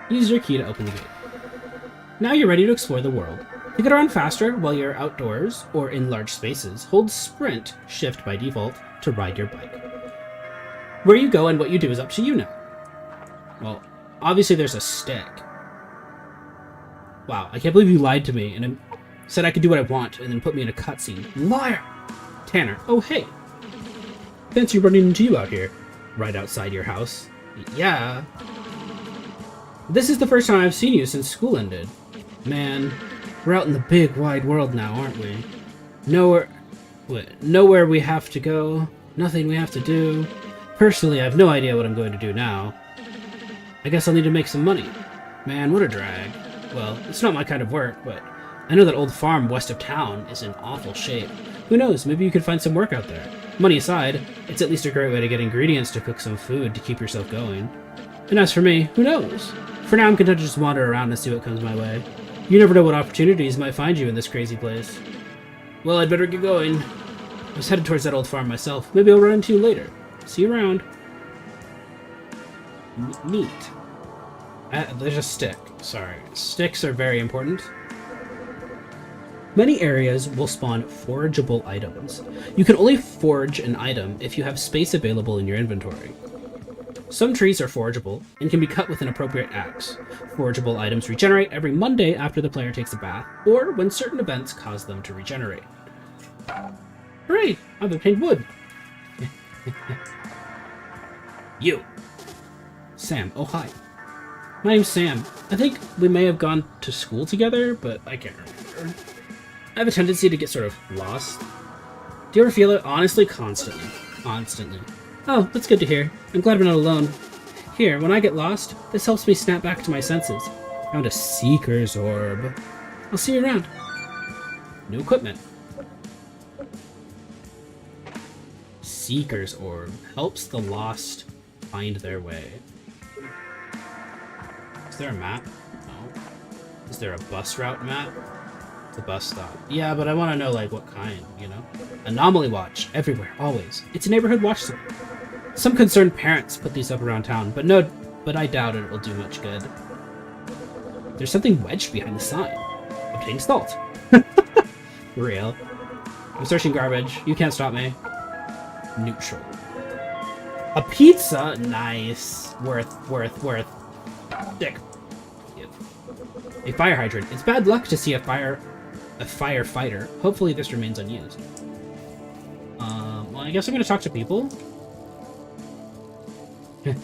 Use your key to open the gate. Now you're ready to explore the world. To get around faster while you're outdoors or in large spaces, hold Sprint, Shift by default, to ride your bike. Where you go and what you do is up to you now. Well, obviously there's a stick. Wow, I can't believe you lied to me and said I could do what I want and then put me in a cutscene. Liar! Tanner, oh hey. Fancy running into you out here. Right outside your house. Yeah. This is the first time I've seen you since school ended. Man, we're out in the big wide world now, aren't we? Nowhere we have to go, nothing we have to do. Personally, I have no idea what I'm going to do now. I guess I'll need to make some money. Man, what a drag. Well, it's not my kind of work, but I know that old farm west of town is in awful shape. Who knows, maybe you could find some work out there. Money aside, it's at least a great way to get ingredients to cook some food to keep yourself going. And as for me, who knows? For now, I'm content to just wander around and see what comes my way. You never know what opportunities might find you in this crazy place. Well, I'd better get going. I was headed towards that old farm myself. Maybe I'll run into you later. See you around. Neat. There's a stick. Sorry. Sticks are very important. Many areas will spawn forageable items. You can only forage an item if you have space available in your inventory. Some trees are forageable and can be cut with an appropriate axe. Forageable items regenerate every Monday after the player takes a bath, or when certain events cause them to regenerate. Hooray! I've obtained wood! You! Sam, oh hi. My name's Sam. I think we may have gone to school together, but I can't remember. I have a tendency to get sort of lost. Do you ever feel it? Honestly, constantly. Constantly. Oh, that's good to hear. I'm glad I'm not alone. Here, when I get lost, this helps me snap back to my senses. Found a Seeker's Orb. I'll see you around. New equipment. Seeker's Orb. Helps the lost find their way. Is there a map? No. Is there a bus route map? The bus stop. Yeah, but I want to know, like, what kind, you know? Anomaly watch. Everywhere. Always. It's a neighborhood watch zone. Some concerned parents put these up around town, but I doubt it will do much good. There's something wedged behind the sign. Obtain salt. Real. I'm searching garbage. You can't stop me. Neutral. A pizza? Nice. Worth. Dick. A fire hydrant. It's bad luck to see a firefighter. Hopefully this remains unused. Well, I guess I'm gonna talk to people. Is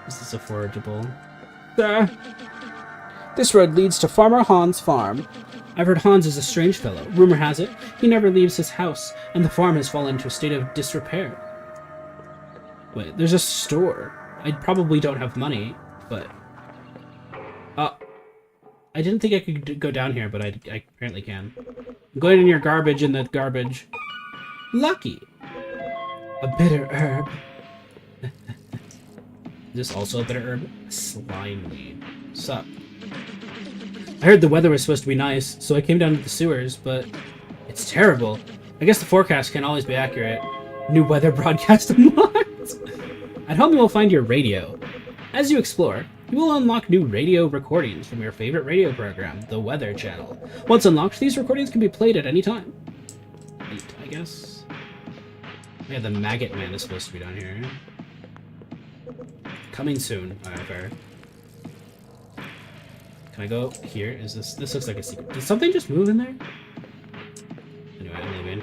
this affordable? This road leads to Farmer Hans' farm. I've heard Hans is a strange fellow. Rumor has it, he never leaves his house, and the farm has fallen into a state of disrepair. Wait, there's a store. I probably don't have money, but... I didn't think I could go down here, but I apparently can. I'm going in your garbage in the garbage. Lucky! A bitter herb. Is this also a bitter herb? Slime weed. Sup? I heard the weather was supposed to be nice, so I came down to the sewers, but it's terrible. I guess the forecast can't always be accurate. New weather broadcast unlocked. At home you will find your radio. As you explore, you will unlock new radio recordings from your favorite radio program, the Weather Channel. Once unlocked, these recordings can be played at any time. Neat, I guess. Yeah, the Maggot Man is supposed to be down here. Coming soon. Alright, fair. Can I go here? Is this... This looks like a secret. Did something just move in there? Anyway, I'm leaving.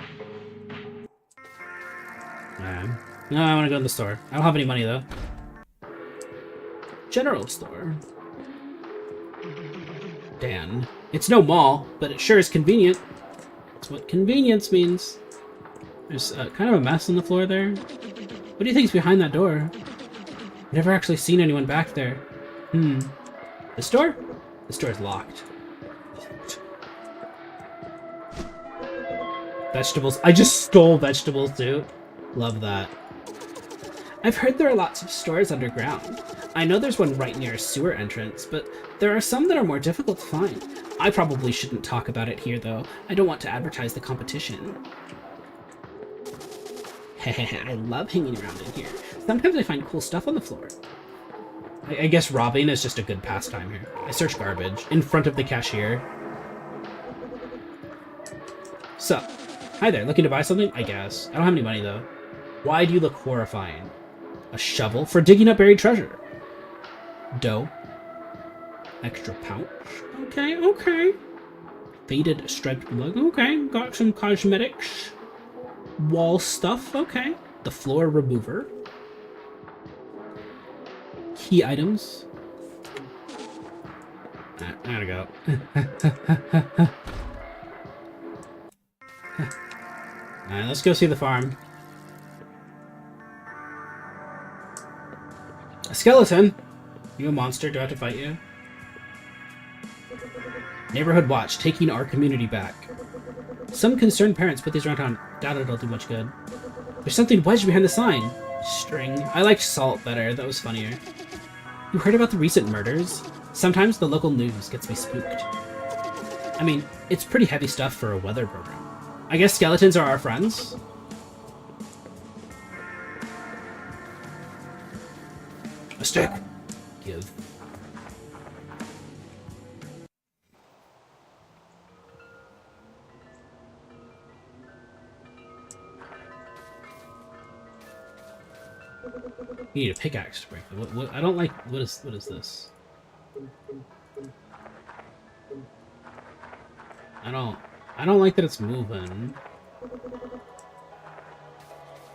No, I want to go to the store. I don't have any money, though. General store. Dan. It's no mall, but it sure is convenient. That's what convenience means. There's kind of a mess on the floor there. What do you think is behind that door? Never actually seen anyone back there. The store? The store's locked. Vegetables. I just stole vegetables too. Love that. I've heard there are lots of stores underground. I know there's one right near a sewer entrance, but there are some that are more difficult to find. I probably shouldn't talk about it here, though. I don't want to advertise the competition. Hehehe, I love hanging around in here. Sometimes I find cool stuff on the floor. I guess robbing is just a good pastime here. I search garbage in front of the cashier. Sup? Hi there, looking to buy something? I guess. I don't have any money, though. Why do you look horrifying? A shovel for digging up buried treasure. Dough. Extra pouch. Okay. Faded striped mug. Okay, got some cosmetics. Wall stuff. Okay. The floor remover. Key items. I gotta go. Alright, let's go see the farm. A skeleton? You a monster? Do I have to fight you? Neighborhood watch, taking our community back. Some concerned parents put these around town. Doubt it'll do much good. There's something wedged behind the sign. String. I liked salt better. That was funnier. You heard about the recent murders? Sometimes the local news gets me spooked. I mean, it's pretty heavy stuff for a weather program. I guess skeletons are our friends? A stick. Give. You need a pickaxe to break it. What, I don't like... What is this? I don't like that it's moving.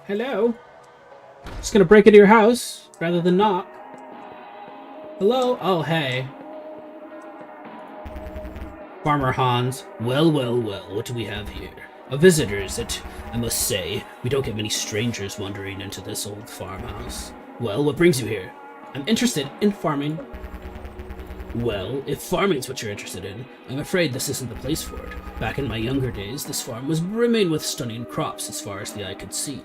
Hello? Just gonna break into your house, rather than knock. Hello? Oh, hey. Farmer Hans. Well, what do we have here? A visitor, is it? I must say, we don't get many strangers wandering into this old farmhouse. Well, what brings you here? I'm interested in farming. Well, if farming's what you're interested in, I'm afraid this isn't the place for it. Back in my younger days, this farm was brimming with stunning crops as far as the eye could see.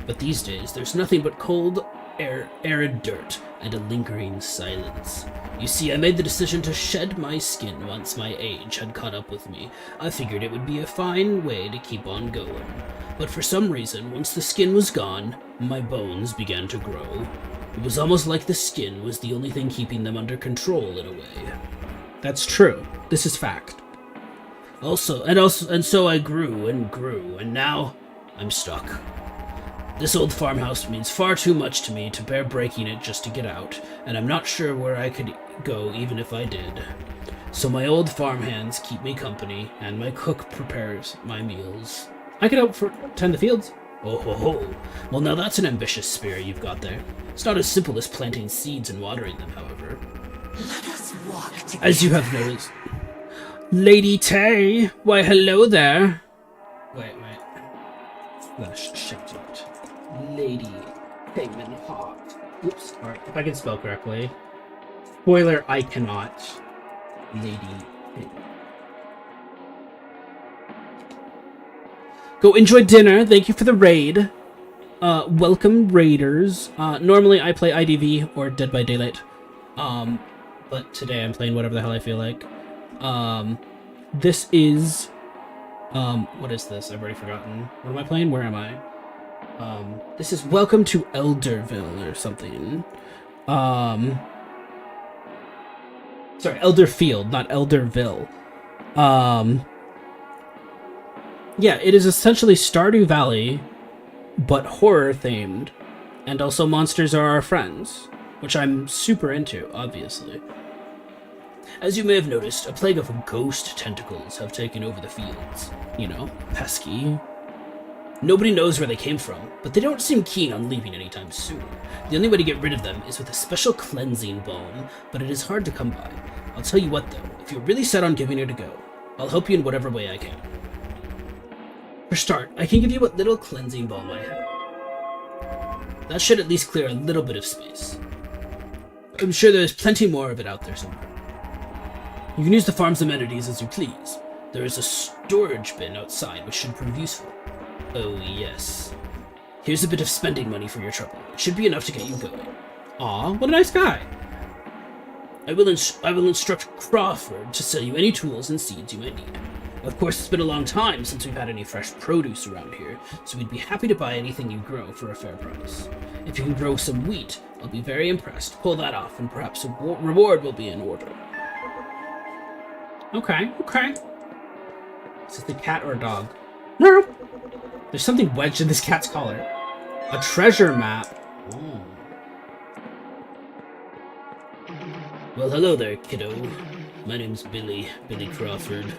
But these days, there's nothing but cold, arid dirt and a lingering silence. You see, I made the decision to shed my skin once my age had caught up with me. I figured it would be a fine way to keep on going. But for some reason, once the skin was gone, my bones began to grow. It was almost like the skin was the only thing keeping them under control in a way. That's true. This is fact. And so I grew, and now I'm stuck. This old farmhouse means far too much to me to bear breaking it just to get out, and I'm not sure where I could go even if I did. So my old farmhands keep me company, and my cook prepares my meals. I could help tend the fields. Oh ho ho. Well, now that's an ambitious spirit you've got there. It's not as simple as planting seeds and watering them, however. Let us walk together. As you have noticed. Lady Tay! Why, hello there! Wait. Shut it. Lady Pigman Hawk. Oops. Alright, if I can spell correctly. Spoiler, I cannot. Lady Pigman. Go enjoy dinner. Thank you for the raid. Welcome, raiders. Normally I play IDV or Dead by Daylight. But today I'm playing whatever the hell I feel like. This is... what is this? I've already forgotten. What am I playing? Where am I? This is Welcome to Elderville or something. Sorry, Elderfield, not Elderville. Yeah, it is essentially Stardew Valley, but horror-themed. And also monsters are our friends, which I'm super into, obviously. As you may have noticed, a plague of ghost tentacles have taken over the fields. You know, pesky. Nobody knows where they came from, but they don't seem keen on leaving anytime soon. The only way to get rid of them is with a special cleansing balm, but it is hard to come by. I'll tell you what though, if you're really set on giving it a go, I'll help you in whatever way I can. For start, I can give you what little cleansing balm I have. That should at least clear a little bit of space. I'm sure there's plenty more of it out there somewhere. You can use the farm's amenities as you please. There is a storage bin outside which should prove useful. Oh yes. Here's a bit of spending money for your trouble. It should be enough to get you going. Aw, what a nice guy. I will instruct Crawford to sell you any tools and seeds you might need. Of course, it's been a long time since we've had any fresh produce around here, so we'd be happy to buy anything you grow for a fair price. If you can grow some wheat, I'll be very impressed. Pull that off, and perhaps a reward will be in order. Okay. Is it the cat or a dog? No. There's something wedged in this cat's collar. A treasure map. Oh. Well, hello there, kiddo. My name's Billy Crawford.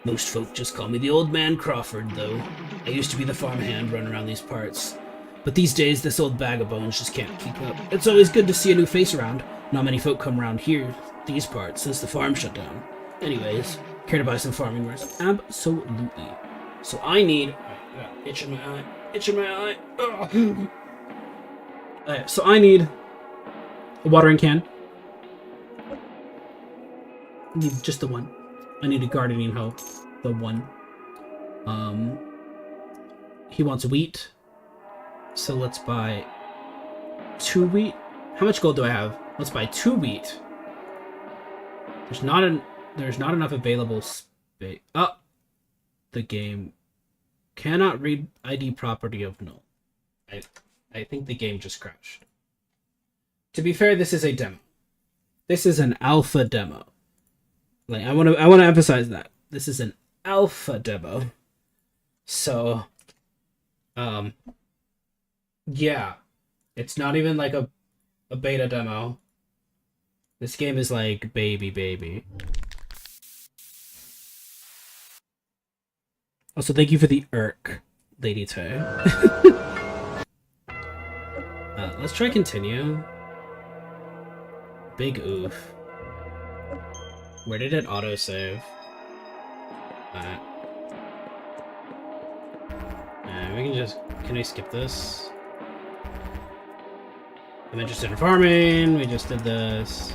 Most folk just call me the Old Man Crawford, though. I used to be the farmhand running around these parts. But these days, this old bag of bones just can't keep up. It's always good to see a new face around. Not many folk come around here, these parts, since the farm shut down. Anyways, care to buy some farming wares? Absolutely. So I need... Itch in my eye. So I need a watering can. I need just the one. I need a gardening hoe. The one. He wants wheat. So let's buy 2 wheat. How much gold do I have? Let's buy 2 wheat. There's not enough available space. Oh, the game cannot read ID property of null. I think the game just crashed. To be fair, this is a demo. This is an alpha demo. Like I want to emphasize that this is an alpha demo. So, yeah, it's not even like a beta demo. This game is like baby. Also, thank you for the irk, Lady Tay. Let's try continue. Big oof. Where did it autosave? Can I skip this? I'm interested in farming, we just did this.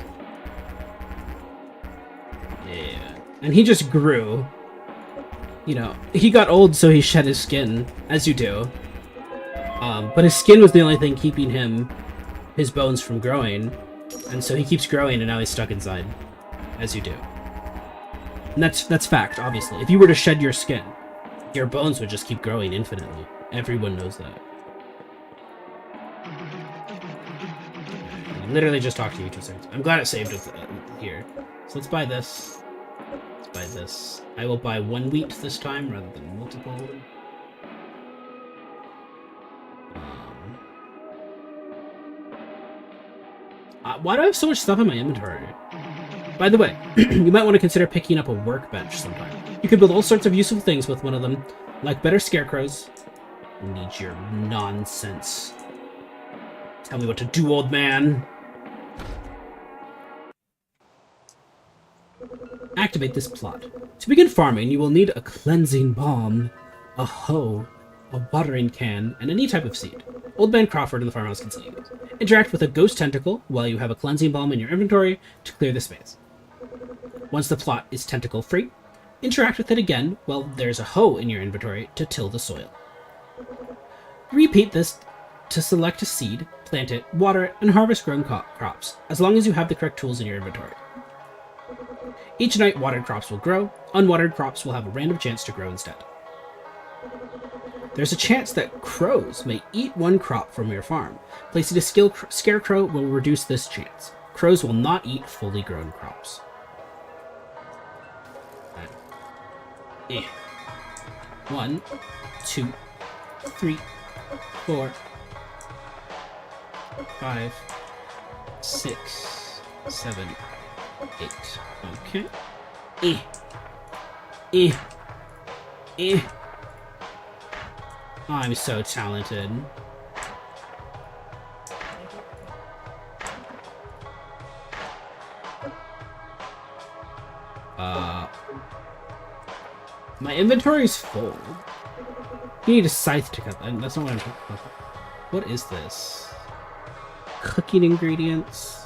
Yeah. And he just grew. You know, he got old, so he shed his skin, as you do. But his skin was the only thing keeping him his bones from growing, and so he keeps growing, and now he's stuck inside, as you do. And that's fact, obviously. If you were to shed your skin, your bones would just keep growing infinitely. Everyone knows that. I literally just talked to you 2 seconds. I'm glad it saved it here. So let's buy this. Let's buy this. I will buy 1 wheat this time rather than multiple. Why do I have so much stuff in my inventory? By the way, you might want to consider picking up a workbench sometime. You can build all sorts of useful things with one of them, like better scarecrows. Need your nonsense. Tell me what to do, old man. Activate this plot. To begin farming, you will need a cleansing balm, a hoe, a watering can, and any type of seed. Old Man Crawford in the farmhouse can sell you these. Interact with a ghost tentacle while you have a cleansing balm in your inventory to clear the space. Once the plot is tentacle-free, interact with it again while there's a hoe in your inventory to till the soil. Repeat this to select a seed, plant it, water it, and harvest grown crops, as long as you have the correct tools in your inventory. Each night, watered crops will grow. Unwatered crops will have a random chance to grow instead. There's a chance that crows may eat one crop from your farm. Placing a scarecrow will reduce this chance. Crows will not eat fully grown crops. 1, 2, 3, 4, 5, 6, 7, 8. Okay. I'm so talented. My inventory's full. You need a scythe to cut that. That's not what I'm talking about. What is this? Cooking ingredients?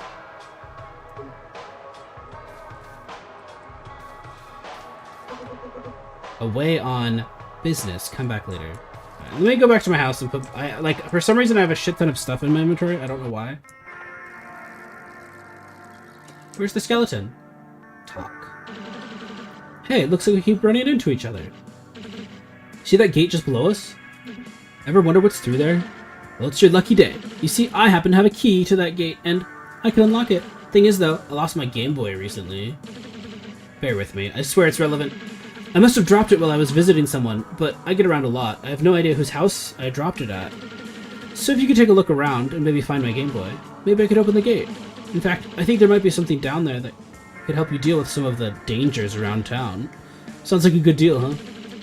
Away on business. Come back later. Right, let me go back to my house and put... for some reason I have a shit ton of stuff in my inventory. I don't know why. Where's the skeleton? Talk. Hey, it looks like we keep running into each other. See that gate just below us? Ever wonder what's through there? Well, it's your lucky day. You see, I happen to have a key to that gate, and I can unlock it. Thing is, though, I lost my Game Boy recently. Bear with me. I swear it's relevant. I must have dropped it while I was visiting someone, but I get around a lot. I have no idea whose house I dropped it at. So if you could take a look around and maybe find my Game Boy, maybe I could open the gate. In fact, I think there might be something down there that could help you deal with some of the dangers around town. Sounds like a good deal, huh?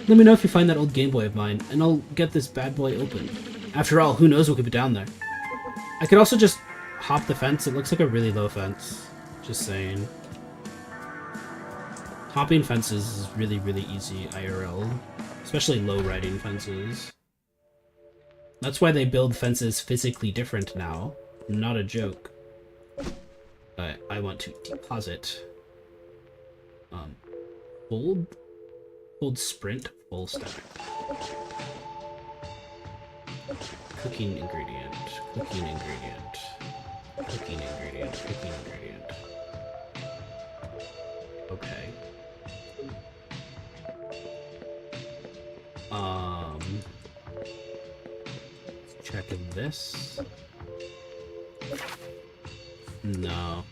Let me know if you find that old Game Boy of mine, and I'll get this bad boy open. After all, who knows what could be down there? I could also just hop the fence. It looks like a really low fence. Just saying. Hopping fences is really, really easy IRL. Especially low-riding fences. That's why they build fences physically different now. Not a joke. But I want to deposit. Hold sprint, full stack. Cooking ingredient, cooking ingredient, cooking ingredient, cooking ingredient. Okay. Check this. No.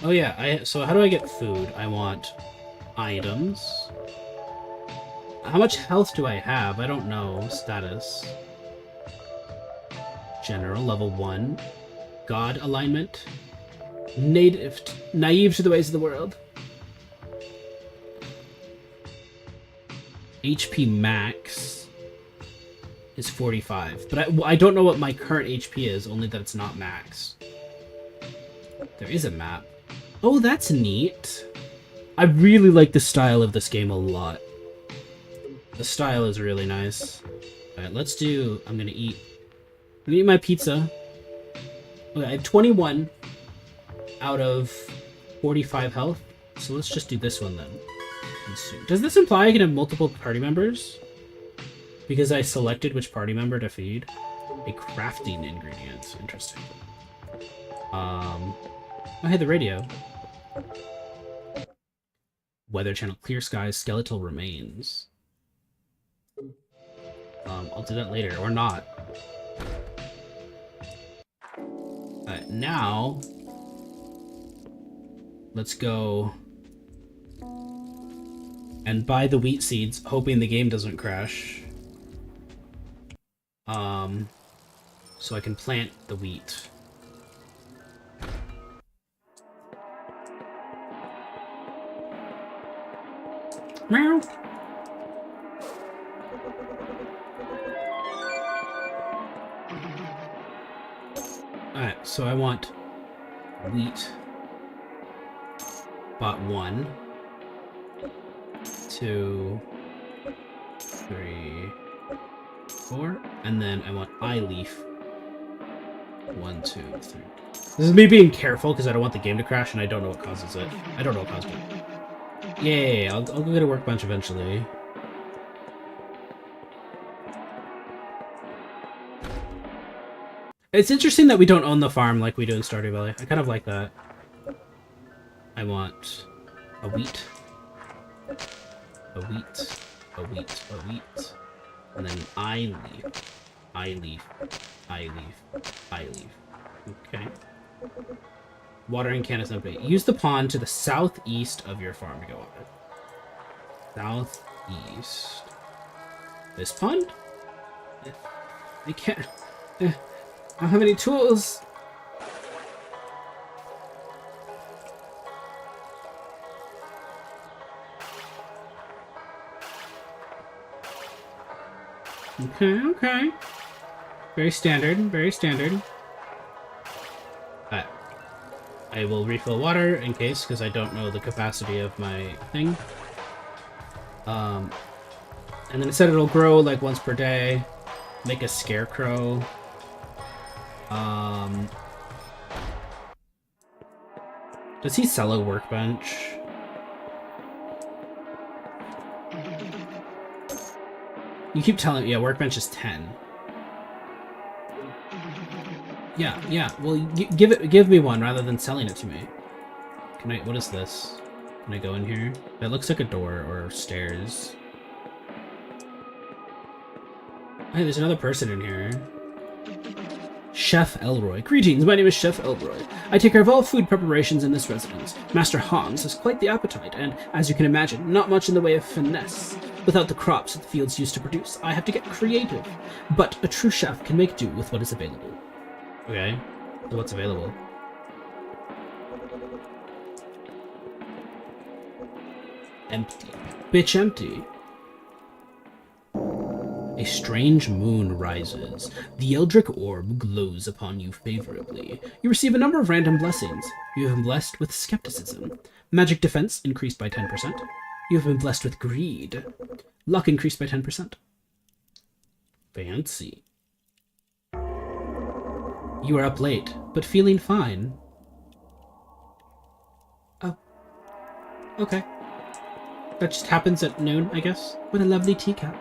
Oh yeah, so how do I get food? I want items. How much health do I have? I don't know. Status. General, level 1. God alignment. Naive to the ways of the world. HP max is 45. But I don't know what my current HP is, only that it's not max. There is a map. Oh, that's neat. I really like the style of this game a lot. The style is really nice. Alright, let's do... I'm gonna eat my pizza. Okay, I have 21 out of 45 health. So let's just do this one then. Does this imply I can have multiple party members? Because I selected which party member to feed? A crafting ingredient. Interesting. Oh, hey, the radio. Weather channel, clear skies, skeletal remains. I'll do that later, or not. Alright, now... let's go... and buy the wheat seeds, hoping the game doesn't crash. So I can plant the wheat. Meow. Alright, so I want wheat. Bought 1, 2, 3, 4, and then I want eye leaf. 1, 2, 3. This is me being careful because I don't want the game to crash and I don't know what causes it. I don't know what caused it. Yay, I'll go get a workbench eventually. It's interesting that we don't own the farm like we do in Stardew Valley. I kind of like that. I want a wheat, a wheat, a wheat, a wheat, and then eye leaf, eye leaf, eye leaf, eye leaf. Okay. Watering can is empty. Use the pond to the southeast of your farm to go on it. Southeast. This pond? I can't. I don't have any tools. Okay, okay. Very standard, very standard. I will refill water in case, because I don't know the capacity of my thing. And then it said it'll grow like once per day. Make a scarecrow. Does he sell a workbench? You keep telling me, yeah, workbench is 10. Yeah, well, give me one rather than selling it to me. Can I, what is this? Can I go in here? That looks like a door or stairs. Hey, there's another person in here. Chef Elroy. Greetings, my name is Chef Elroy. I take care of all food preparations in this residence. Master Hans has quite the appetite, and, as you can imagine, not much in the way of finesse. Without the crops that the fields used to produce, I have to get creative. But a true chef can make do with what is available. Okay, so what's available? Empty. Bitch empty. A strange moon rises. The Eldritch orb glows upon you favorably. You receive a number of random blessings. You have been blessed with skepticism. Magic defense increased by 10%. You have been blessed with greed. Luck increased by 10%. Fancy. You are up late, but feeling fine. Oh. Okay. That just happens at noon, I guess. What a lovely teacup.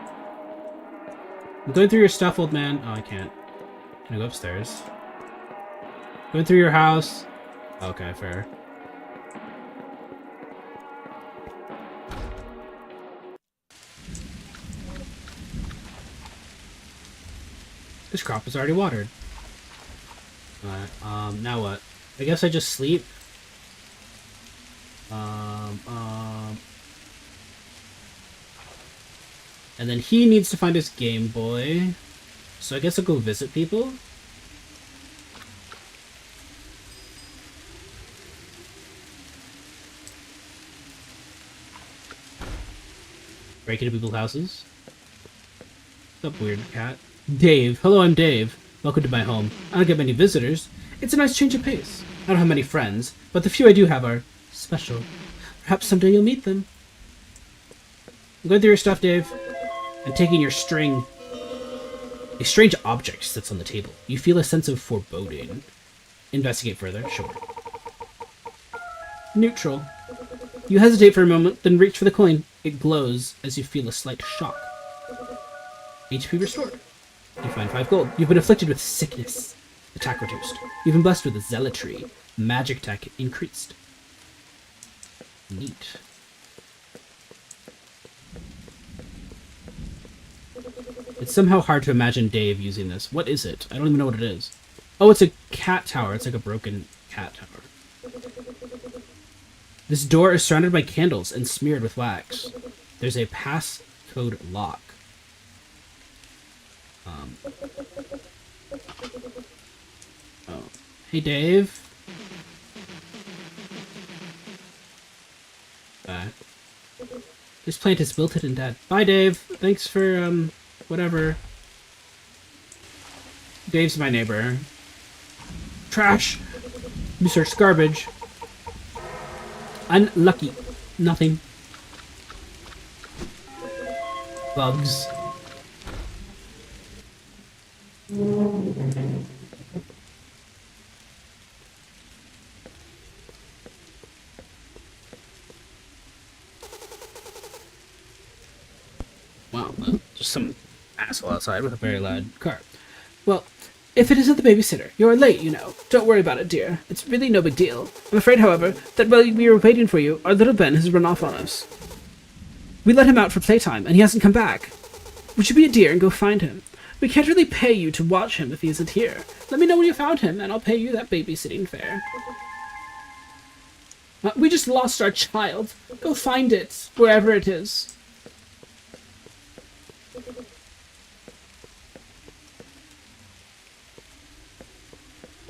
I'm going through your stuff, old man. Oh, I can't. Can I go upstairs? Going through your house. Okay, fair. This crop is already watered. Alright, now what? I guess I just sleep. And then he needs to find his Game Boy. So I guess I'll go visit people. Break into people's houses. What's up, weird cat? Dave. Hello, I'm Dave. Welcome to my home. I don't get many visitors. It's a nice change of pace. I don't have many friends, but the few I do have are special. Perhaps someday you'll meet them. I'm going through your stuff, Dave. I'm taking your string. A strange object sits on the table. You feel a sense of foreboding. Investigate further. Sure. Neutral. You hesitate for a moment, then reach for the coin. It glows as you feel a slight shock. HP restored. You find 5 gold. You've been afflicted with sickness. Attack reduced. You've been blessed with a zealotry. Magic attack increased. Neat. It's somehow hard to imagine Dave using this. What is it? I don't even know what it is. Oh, it's a cat tower. It's like a broken cat tower. This door is surrounded by candles and smeared with wax. There's a passcode lock. Oh. Hey, Dave. This plant is wilted and dead. Bye, Dave. Thanks for, whatever. Dave's my neighbor. Trash! We searched garbage. Unlucky. Nothing. Bugs. Wow, just some asshole outside with a very loud car. Well, if it isn't the babysitter, you're late, you know. Don't worry about it, dear. It's really no big deal. I'm afraid, however, that while we were waiting for you, our little Ben has run off on us. We let him out for playtime, and he hasn't come back. Would you be a dear and go find him? We can't really pay you to watch him if he isn't here. Let me know when you found him, and I'll pay you that babysitting fare. We just lost our child. Go find it, wherever it is.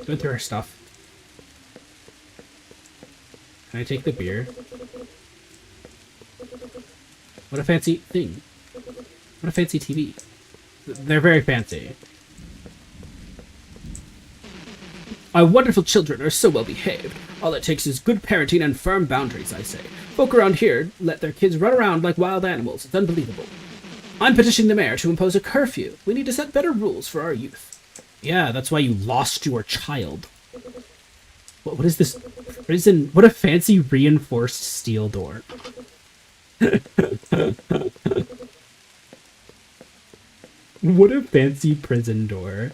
Going through her stuff. Can I take the beer? What a fancy thing. What a fancy TV. They're very fancy. Our wonderful children are so well behaved. All it takes is good parenting and firm boundaries, I say. Folk around here let their kids run around like wild animals. It's unbelievable. I'm petitioning the mayor to impose a curfew. We need to set better rules for our youth. Yeah, that's why you lost your child. What is this prison? What a fancy reinforced steel door. What a fancy prison door.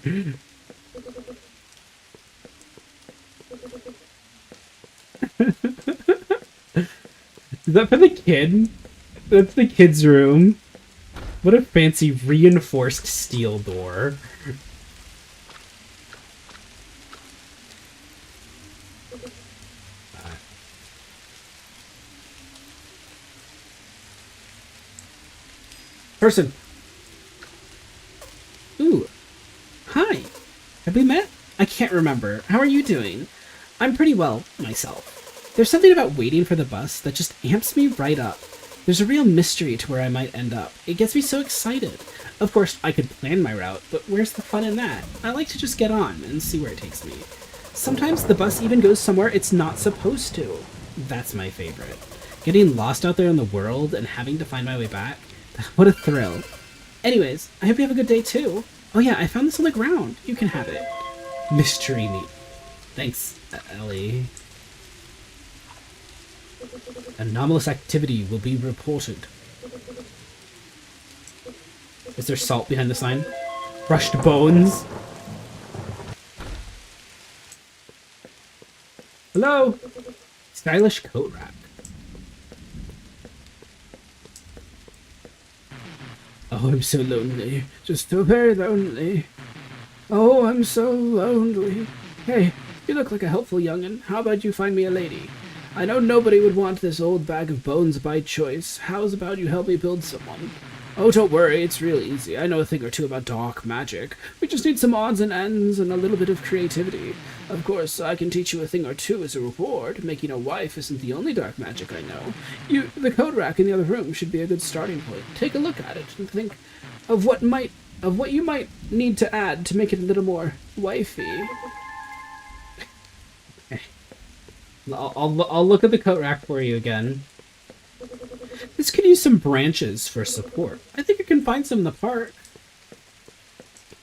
Is that for the kid? That's the kid's room. What a fancy reinforced steel door. Person. Ooh. Hi. Have we met? I can't remember. How are you doing? I'm pretty well, myself. There's something about waiting for the bus that just amps me right up. There's a real mystery to where I might end up. It gets me so excited. Of course, I could plan my route, but where's the fun in that? I like to just get on and see where it takes me. Sometimes the bus even goes somewhere it's not supposed to. That's my favorite. Getting lost out there in the world and having to find my way back. What a thrill. Anyways, I hope you have a good day too. Oh yeah, I found this on the ground. You can have it. Mystery meat. Thanks, Ellie. Anomalous activity will be reported. Is there salt behind the sign? Crushed bones? Hello? Stylish coat rack. Oh, I'm so lonely. Just so very lonely. Oh, I'm so lonely. Hey, you look like a helpful young'un. How about you find me a lady? I know nobody would want this old bag of bones by choice. How's about you help me build someone? Oh, don't worry, it's real easy. I know a thing or two about dark magic. We just need some odds and ends and a little bit of creativity. Of course, I can teach you a thing or two as a reward. Making a wife isn't the only dark magic I know. The code rack in the other room should be a good starting point. Take a look at it and think of what you might need to add to make it a little more wifey. I'll look at the coat rack for you again. This could use some branches for support. I think I can find some in the park.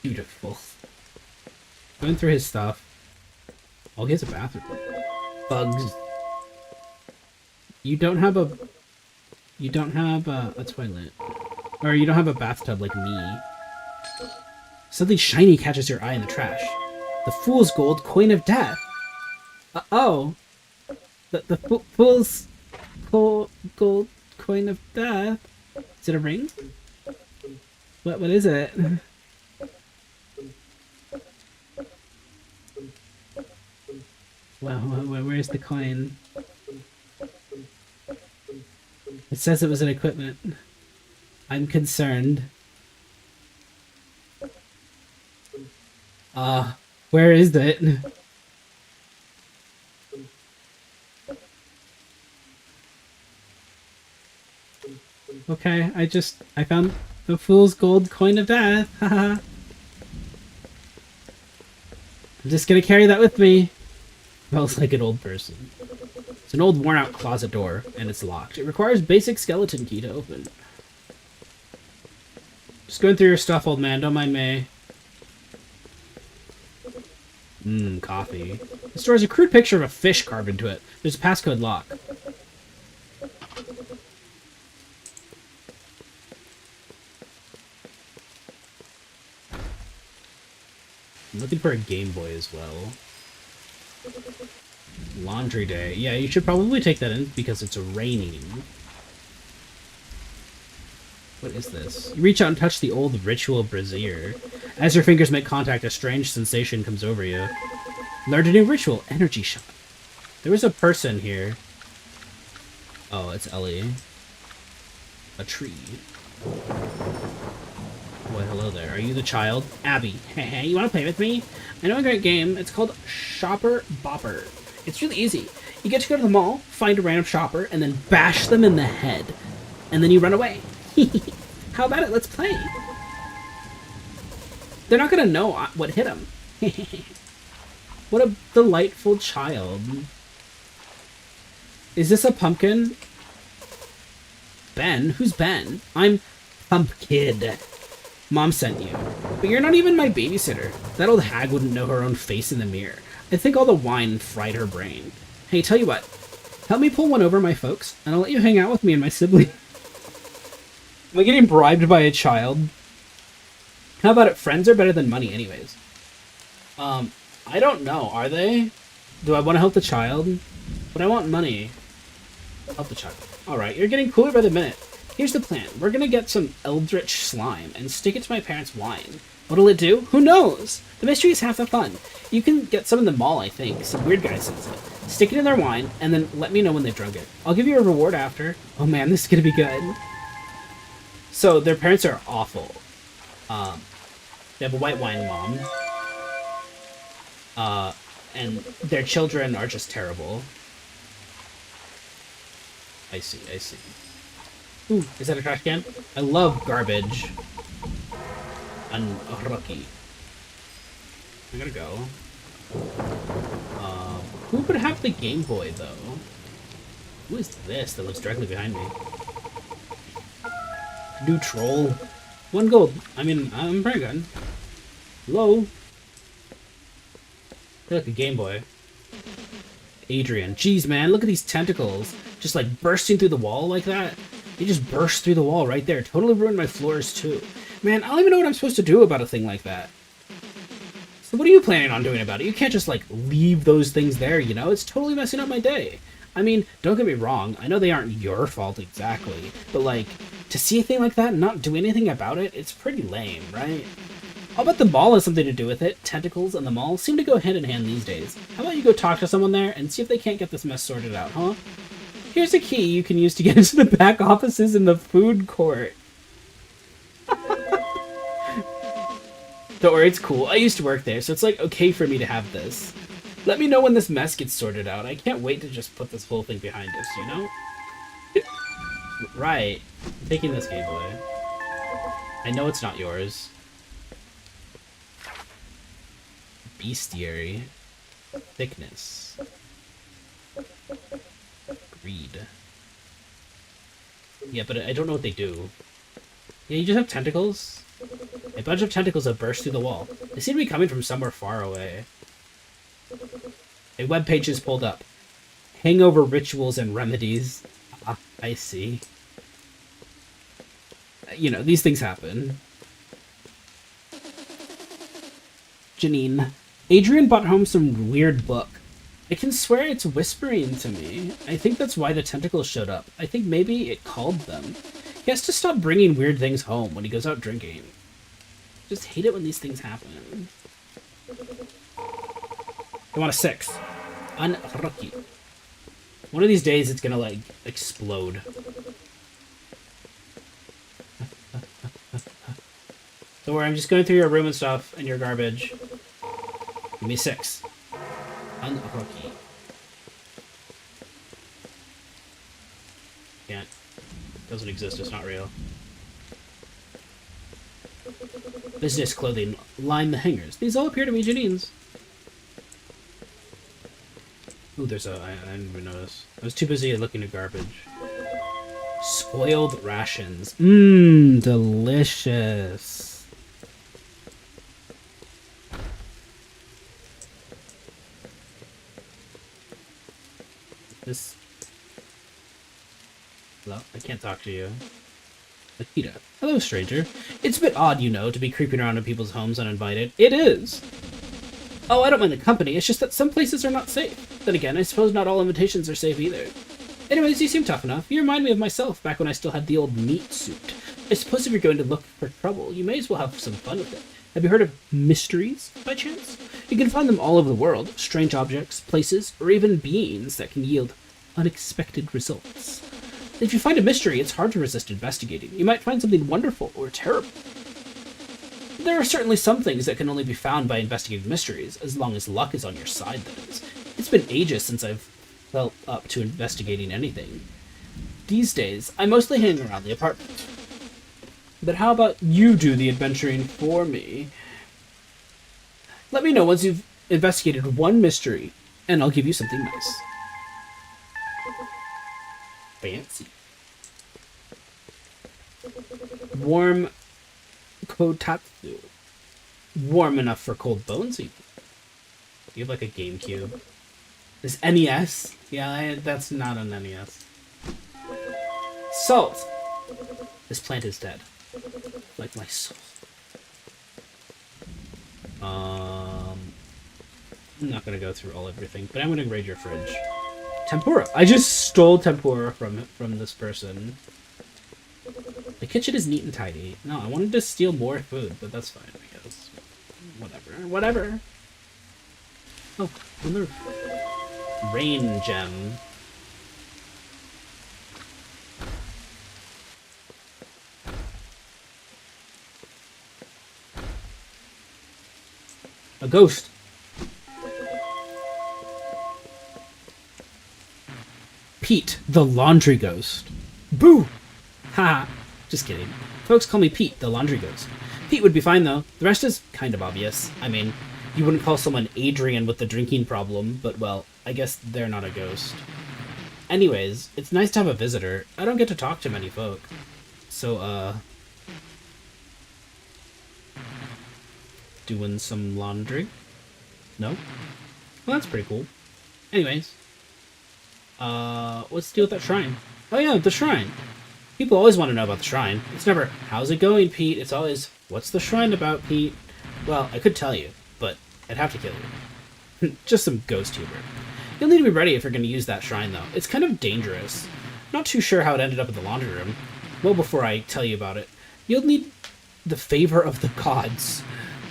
Beautiful. Going through his stuff. Oh, he has a bathroom. Bugs. You don't have a toilet. Or you don't have a bathtub like me. Something shiny catches your eye in the trash. The fool's gold coin of death. Oh. The fool's gold coin of death. Is it a ring? What is it? Wow, where's the coin? It says it was an equipment. I'm concerned. Where is it? Okay, I found the fool's gold coin of death. Haha. I'm just gonna carry that with me. Smells like an old person. It's an old worn out closet door, and it's locked. It requires basic skeleton key to open. Just going through your stuff, old man, don't mind me. Coffee. The store has a crude picture of a fish carved into it. There's a passcode lock. I'm looking for a Game Boy as well. Laundry day. Yeah, you should probably take that in because it's raining. What is this? You reach out and touch the old ritual brazier. As your fingers make contact, a strange sensation comes over you. Learned a new ritual, energy shot. There was a person here. Oh, it's Ellie. A tree. Boy, hello there. Are you the child? Abby. Hey, you want to play with me? I know a great game. It's called Shopper Bopper. It's really easy. You get to go to the mall, find a random shopper, and then bash them in the head. And then you run away. How about it? Let's play. They're not gonna know what hit them. What a delightful child. Is this a pumpkin? Ben? Who's Ben? I'm Pumpkid. Mom sent you. But you're not even my babysitter. That old hag wouldn't know her own face in the mirror. I think all the wine fried her brain. Hey, tell you what. Help me pull one over my folks, and I'll let you hang out with me and my sibling. Am I getting bribed by a child? How about it? Friends are better than money anyways. I don't know. Are they? Do I want to help the child? But I want money. Help the child. Alright, you're getting cooler by the minute. Here's the plan. We're gonna get some eldritch slime and stick it to my parents' wine. What'll it do? Who knows? The mystery is half the fun. You can get some in the mall, I think. Some weird guy sends it. Stick it in their wine, and then let me know when they've drunk it. I'll give you a reward after. Oh man, this is gonna be good. So, their parents are awful. They have a white wine mom. And their children are just terrible. I see, I see. Ooh, is that a trash can? I love garbage. Unlucky. I gotta go. Who would have the Game Boy, though? Who is this that lives directly behind me? New troll. 1 gold. I mean, I'm pretty good. Hello? They're like a Game Boy. Adrian. Jeez, man, look at these tentacles. Just like bursting through the wall like that. They just burst through the wall right there. Totally ruined my floors, too. Man, I don't even know what I'm supposed to do about a thing like that. So what are you planning on doing about it? You can't just, like, leave those things there, you know? It's totally messing up my day. I mean, don't get me wrong. I know they aren't your fault exactly. But, like, to see a thing like that and not do anything about it, it's pretty lame, right? I'll bet the mall has something to do with it. Tentacles and the mall seem to go hand in hand these days. How about you go talk to someone there and see if they can't get this mess sorted out, huh? Here's a key you can use to get into the back offices in the food court. Don't worry, it's cool. I used to work there, so it's like okay for me to have this. Let me know when this mess gets sorted out. I can't wait to just put this whole thing behind us, you know? Right. I'm taking this Game Boy. I know it's not yours. Bestiary. Thickness. Greed. Yeah, but I don't know what they do. Yeah, you just have tentacles? A bunch of tentacles that burst through the wall. They seem to be coming from somewhere far away. A webpage is pulled up. Hangover rituals and remedies. Ah, I see. You know, these things happen. Janine. Adrian brought home some weird book. I can swear it's whispering to me. I think that's why the tentacles showed up. I think maybe it called them. He has to stop bringing weird things home when he goes out drinking. Just hate it when these things happen. I want a 6. Unlucky. One of these days it's gonna, like, explode. Don't worry, I'm just going through your room and stuff and your garbage. Give me 6. Unlucky. Can't. Doesn't exist, it's not real. Business clothing. Line the hangers. These all appear to be Janine's. Ooh, there's a... I didn't even notice. I was too busy looking at garbage. Spoiled rations. Mmm, delicious. This... Hello? I can't talk to you. Akita. Hello, stranger. It's a bit odd, you know, to be creeping around in people's homes uninvited. It is! Oh, I don't mind the company, it's just that some places are not safe. Then again, I suppose not all invitations are safe either. Anyways, you seem tough enough. You remind me of myself back when I still had the old meat suit. I suppose if you're going to look for trouble, you may as well have some fun with it. Have you heard of mysteries, by chance? You can find them all over the world. Strange objects, places, or even beings that can yield unexpected results. If you find a mystery, it's hard to resist investigating. You might find something wonderful or terrible. There are certainly some things that can only be found by investigating mysteries, as long as luck is on your side, that is. It's been ages since I've felt up to investigating anything. These days, I mostly hang around the apartment. But how about you do the adventuring for me? Let me know once you've investigated one mystery, and I'll give you something nice. Fancy. Warm kotatsu. Warm enough for cold bones, even. You have like a GameCube. This NES? Yeah, that's not an NES. Salt! This plant is dead. Like my soul. I'm not gonna go through everything, but I'm gonna raid your fridge. Tempura! I just stole tempura from this person. The kitchen is neat and tidy. No, I wanted to steal more food, but that's fine, I guess. Whatever. Oh, another rain gem. A ghost. Pete, the laundry ghost. Boo! Haha. Just kidding. Folks call me Pete, the laundry ghost. Pete would be fine, though. The rest is kind of obvious. I mean, you wouldn't call someone Adrian with the drinking problem, but, well, I guess they're not a ghost. Anyways, it's nice to have a visitor. I don't get to talk to many folk. So, doing some laundry? No? Well, that's pretty cool. Anyways. What's the deal with that shrine? Oh yeah, the shrine. People always want to know about the shrine. It's never, how's it going, Pete? It's always, what's the shrine about, Pete? Well, I could tell you, but I'd have to kill you. Just some ghost humor. You'll need to be ready if you're going to use that shrine, though. It's kind of dangerous. Not too sure how it ended up in the laundry room. Well, before I tell you about it, you'll need the favor of the gods.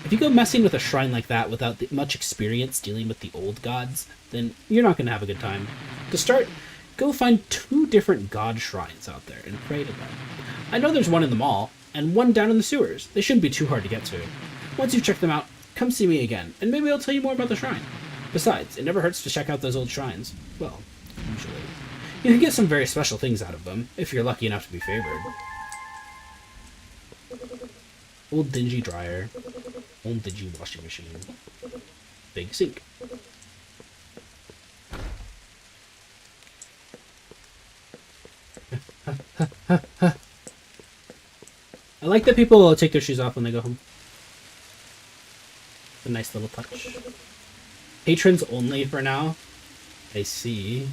If you go messing with a shrine like that without much experience dealing with the old gods, then you're not going to have a good time. To start, go find 2 different god shrines out there and pray to them. I know there's one in the mall, and one down in the sewers. They shouldn't be too hard to get to. Once you've checked them out, come see me again, and maybe I'll tell you more about the shrine. Besides, it never hurts to check out those old shrines. Well, usually. You can get some very special things out of them, if you're lucky enough to be favored. Old dingy dryer. Old dingy washing machine. Big sink. I like that people take their shoes off when they go home. A nice little touch. Patrons only for now. I see.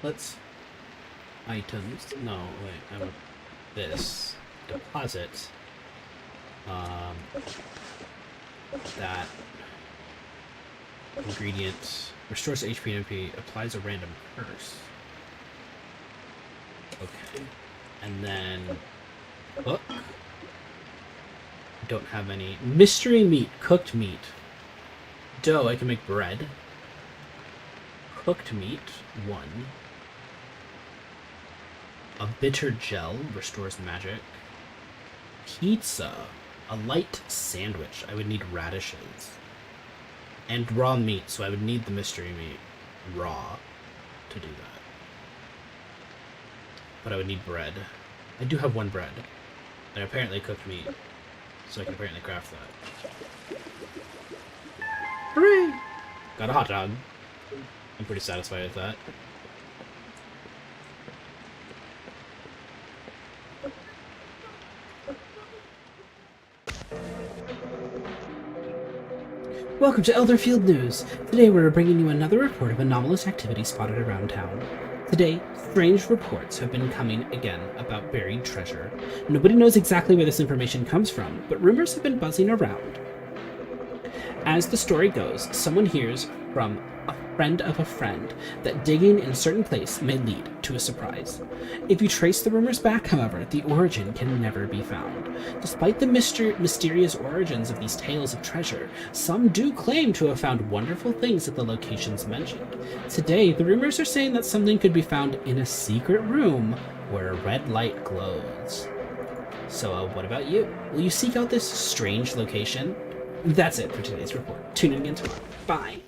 let's items. No, wait. I want this deposit. That ingredient restores HP and MP. Applies a random curse. Okay, and then cook. Don't have any mystery meat. Cooked meat. Dough. I can make bread. Cooked meat, 1. A bitter gel restores magic. Pizza, a light sandwich. I would need radishes. And raw meat, so I would need the mystery meat raw to do that. But I would need bread. I do have 1 bread. And apparently cooked meat. So I can apparently craft that. Hooray! Got a hot dog. I'm pretty satisfied with that. Welcome to Elderfield News. Today we're bringing you another report of anomalous activity spotted around town. Today, strange reports have been coming again about buried treasure. Nobody knows exactly where this information comes from, but rumors have been buzzing around. As the story goes, someone hears from a friend of a friend that digging in a certain place may lead to a surprise. If you trace the rumors back, however, the origin can never be found. Despite the mysterious origins of these tales of treasure, some do claim to have found wonderful things at the locations mentioned. Today, the rumors are saying that something could be found in a secret room where a red light glows. So, what about you? Will you seek out this strange location? That's it for today's report. Tune in again tomorrow. Bye.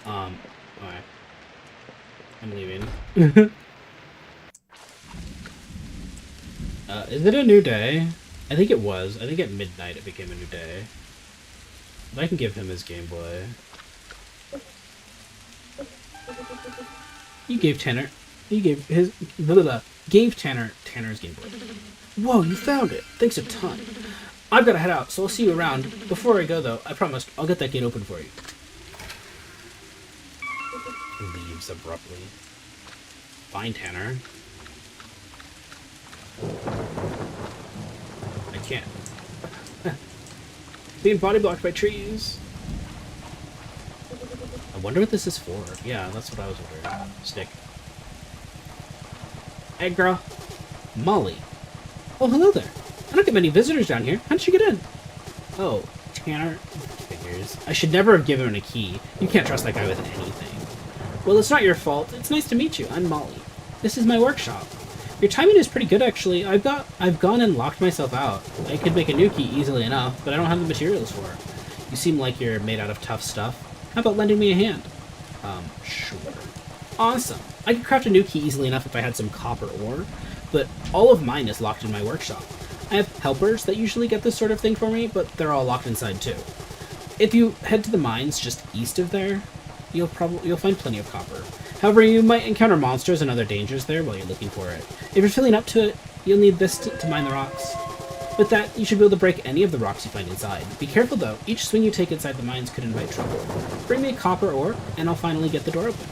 Alright. I'm leaving. Is it a new day? I think it was. I think at midnight it became a new day. But I can give him his Game Boy. You gave Tanner... You gave his... Gave Tanner's Game Boy. Whoa, you found it. Thanks a ton. I've got to head out, so I'll see you around. Before I go, though, I promised I'll get that gate open for you. Leaves abruptly. Fine, Tanner. I can't. Being body blocked by trees. I wonder what this is for. Yeah, that's what I was wondering. Stick. Hey, girl. Molly. Oh, hello there. I don't get many visitors down here. How did you get in? Oh, Tanner. Figures. I should never have given him a key. You can't trust that guy with anything. Well, it's not your fault. It's nice to meet you. I'm Molly. This is my workshop. Your timing is pretty good, actually. I've gone and locked myself out. I could make a new key easily enough, but I don't have the materials for it. You seem like you're made out of tough stuff. How about lending me a hand? Sure. Awesome. I could craft a new key easily enough if I had some copper ore, but all of mine is locked in my workshop. I have helpers that usually get this sort of thing for me, but they're all locked inside too. If you head to the mines just east of there, you'll find plenty of copper. However, you might encounter monsters and other dangers there while you're looking for it. If you're feeling up to it, you'll need this to mine the rocks. With that, you should be able to break any of the rocks you find inside. Be careful though, each swing you take inside the mines could invite trouble. Bring me a copper ore, and I'll finally get the door open.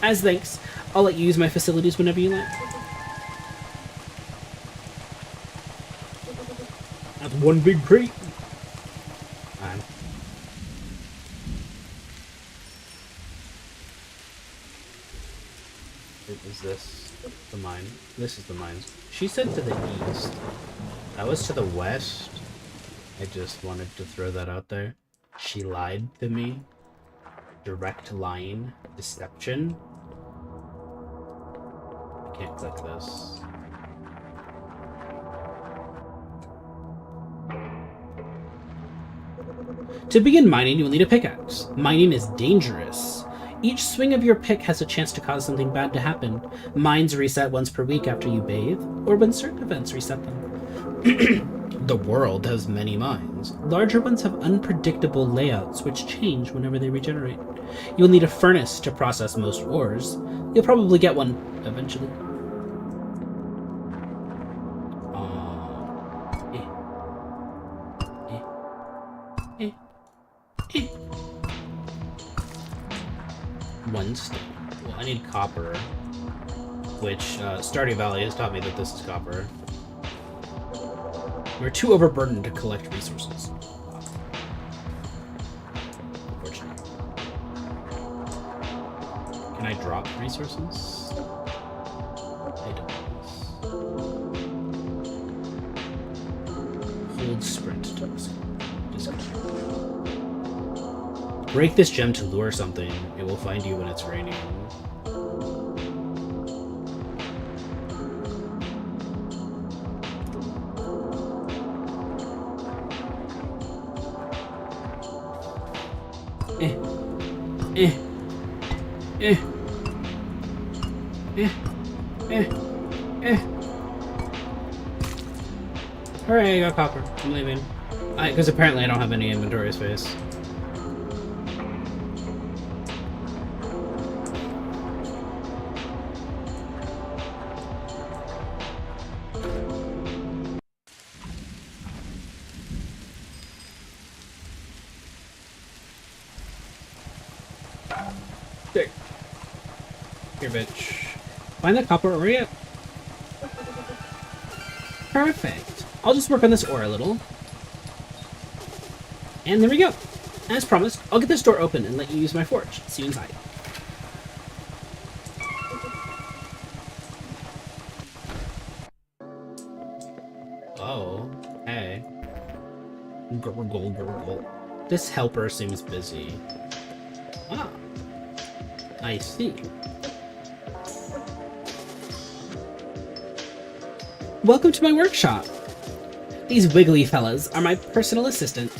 As thanks, I'll let you use my facilities whenever you like. That's one big crate. Is this the mine? This is the mines. She said to the east. That was to the west. I just wanted to throw that out there. She lied to me. Direct lying. Deception. I can't click this. To begin mining, you will need a pickaxe. Mining is dangerous. Each swing of your pick has a chance to cause something bad to happen. Mines reset once per week after you bathe, or when certain events reset them. The world has many mines. Larger ones have unpredictable layouts which change whenever they regenerate. You'll need a furnace to process most ores. You'll probably get one eventually. one stone. Well, I need copper, which Stardew Valley has taught me that this is copper. We're too overburdened to collect resources. Unfortunately. Can I drop resources? I don't. Hold sprint to disconnect. Break this gem to lure something. It will find you when it's raining. Hooray, I got copper. I'm leaving. Because apparently I don't have any inventory space. There. Here, bitch. Find that copper ore yet? Perfect. I'll just work on this ore a little. And there we go. As promised, I'll get this door open and let you use my forge. See you inside. Oh, hey. Gurgle, gurgle. This helper seems busy. Ah, I see. Welcome to my workshop. These wiggly fellas are my personal assistant.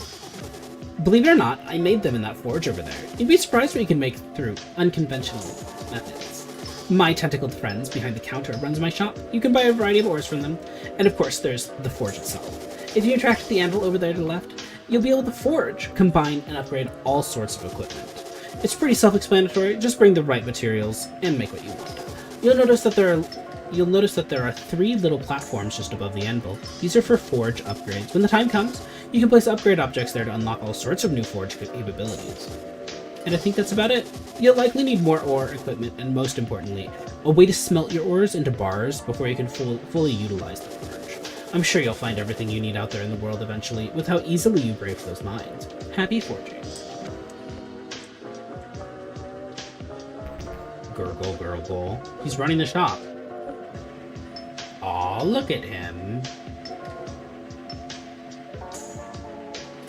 Believe it or not, I made them in that forge over there. You'd be surprised what you can make through unconventional methods. My tentacled friends behind the counter runs my shop. You can buy a variety of ores from them. And of course, there's the forge itself. If you attract the anvil over there to the left, you'll be able to forge, combine, and upgrade all sorts of equipment. It's pretty self-explanatory. Just bring the right materials and make what you want. You'll notice that there are 3 little platforms just above the anvil. These are for forge upgrades. When the time comes, you can place upgrade objects there to unlock all sorts of new forge capabilities. And I think that's about it. You'll likely need more ore, equipment, and most importantly, a way to smelt your ores into bars before you can fully utilize the forge. I'm sure you'll find everything you need out there in the world eventually, with how easily you brave those mines. Happy forging. Gurgle, gurgle. He's running the shop. Aw, look at him.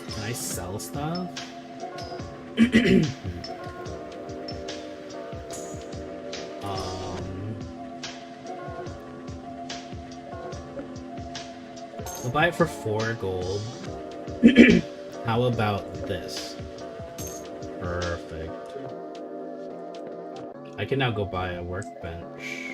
Can I sell stuff? We'll buy it for 4 gold. How about this? Perfect. I can now go buy a workbench.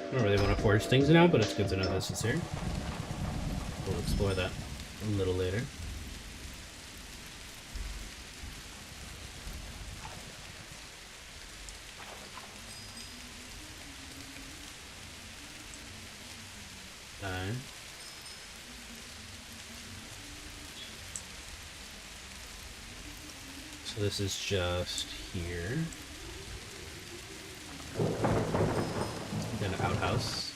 I don't really want to forge things now, but it's good to know this is here. We'll explore that a little later. Okay. So this is just here. An outhouse.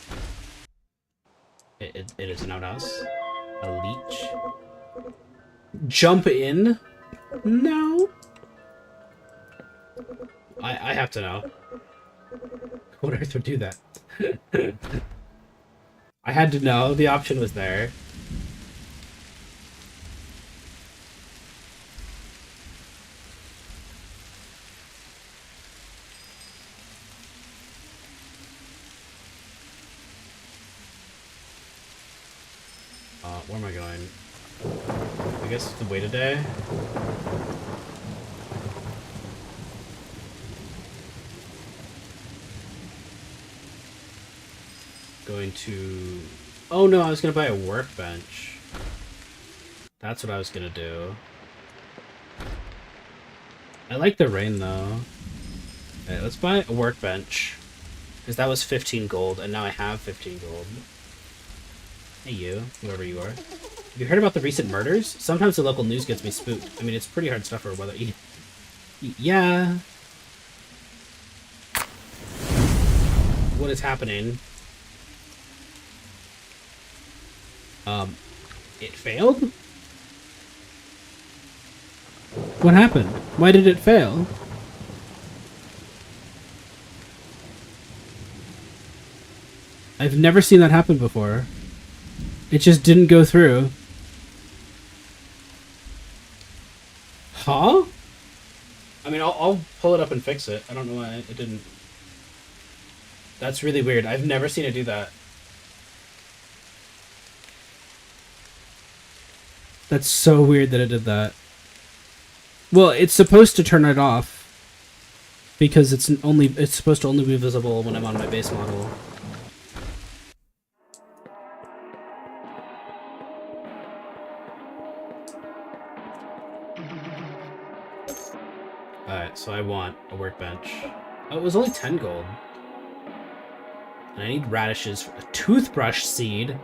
It is an outhouse. A leech. Jump in? No. I have to know. What on earth would do that? I had to know. The option was there. Where am I going? I guess it's the way today. Going to... Oh no, I was gonna buy a workbench. That's what I was gonna do. I like the rain though. Okay, let's buy a workbench. Because that was 15 gold, and now I have 15 gold. Hey you, whoever you are. Have you heard about the recent murders? Sometimes the local news gets me spooked. I mean, it's pretty hard stuff for whether... Yeah. What is happening? It failed? What happened? Why did it fail? I've never seen that happen before. It just didn't go through. Huh? I mean, I'll pull it up and fix it. I don't know why it didn't. That's really weird. I've never seen it do that. That's so weird that it did that. Well, it's supposed to turn it off because it's supposed to only be visible when I'm on my base model. Alright, so I want a workbench. Oh, it was only 10 gold. And I need radishes for a toothbrush seed.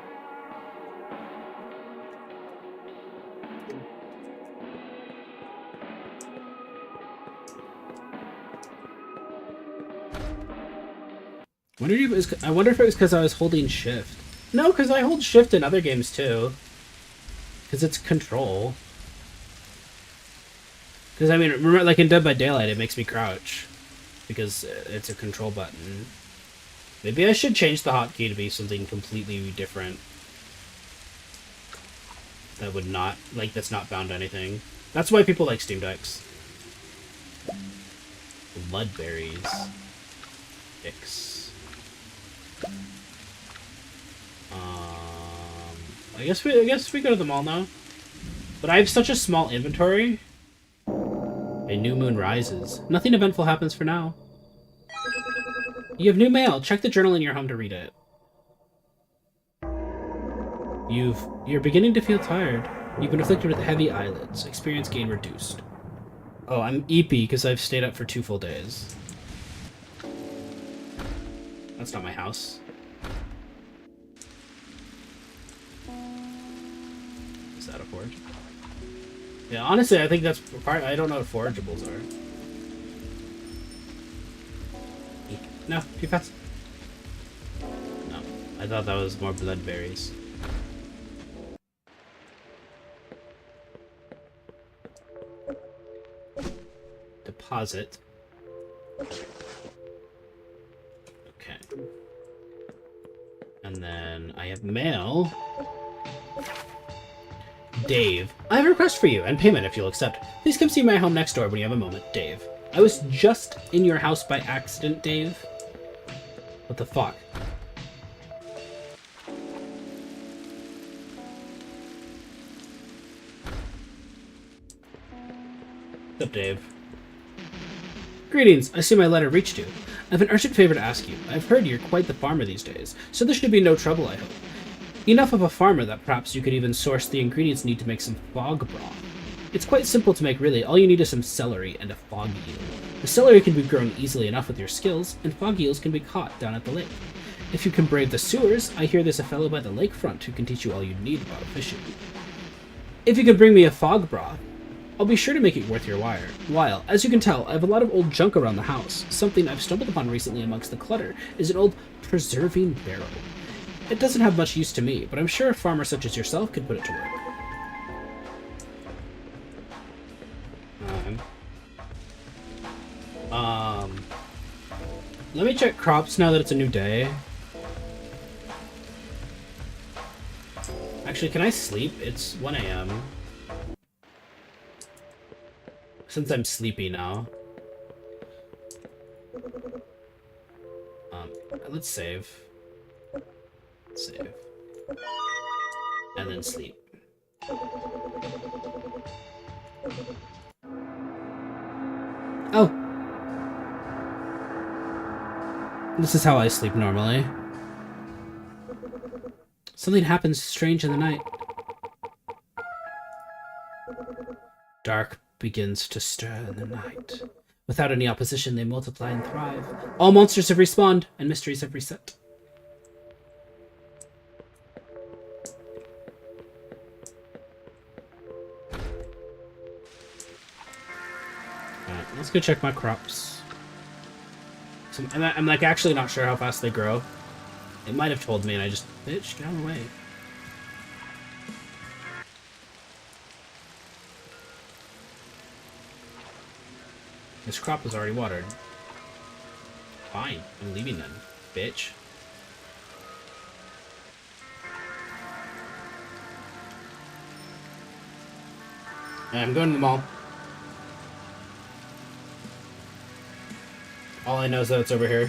I wonder if it was because I was holding shift. No, because I hold shift in other games too. Because it's control. Because I mean, remember, like in Dead by Daylight, it makes me crouch because it's a control button. Maybe I should change the hotkey to be something completely different. That would not, like, that's not bound to anything. That's why people like Steam Decks. Bloodberries. Dicks. I guess we go to the mall now. But I have such a small inventory. A new moon rises. Nothing eventful happens for now. You have new mail. Check the journal in your home to read it. You're beginning to feel tired. You've been afflicted with heavy eyelids. Experience gain reduced. Oh, I'm EP because I've stayed up for 2 full days. That's not my house. Is that a forge? Yeah, honestly, I think that's part. I don't know what forageables are. No, too fast. No, I thought that was more bloodberries. Deposit. Okay. And then I have mail. Dave, I have a request for you, and payment if you'll accept. Please come see my home next door when you have a moment, Dave. I was just in your house by accident, Dave. What the fuck? What's up, Dave? Greetings, I see my letter reached you. I have an urgent favor to ask you. I've heard you're quite the farmer these days, so there should be no trouble, I hope. Enough of a farmer that perhaps you could even source the ingredients needed to make some fog broth. It's quite simple to make, really. All you need is some celery and a fog eel. The celery can be grown easily enough with your skills, and fog eels can be caught down at the lake. If you can brave the sewers, I hear there's a fellow by the lakefront who can teach you all you need about fishing. If you could bring me a fog broth, I'll be sure to make it worth your while. As you can tell, I have a lot of old junk around the house. Something I've stumbled upon recently amongst the clutter is an old preserving barrel. It doesn't have much use to me, but I'm sure a farmer such as yourself could put it to work. Let me check crops now that it's a new day. Actually, can I sleep? It's 1 a.m. Since I'm sleepy now. Let's save. Save. And then sleep. Oh! This is how I sleep normally. Something happens strange in the night. Dark begins to stir in the night. Without any opposition, they multiply and thrive. All monsters have respawned, and mysteries have reset. Alright, let's go check my crops. So I'm like actually not sure how fast they grow. It might have told me and I just... Bitch, get out of the way. This crop was already watered. Fine, I'm leaving then, bitch. I'm going to the mall. All I know is that it's over here.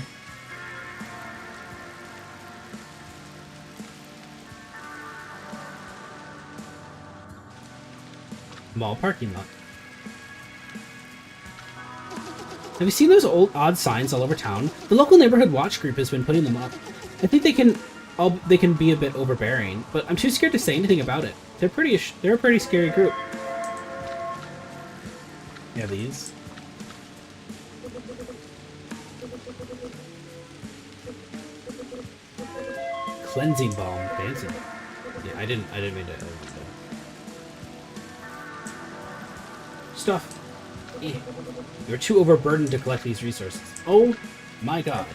Mall parking lot. Have you seen those old odd signs all over town? The local neighborhood watch group has been putting them up. I think they can be a bit overbearing, but I'm too scared to say anything about it. They're a pretty scary group. Yeah, these. Cleansing balm, fancy. Yeah, I didn't mean to. Stuff. You're too overburdened to collect these resources. Oh my god.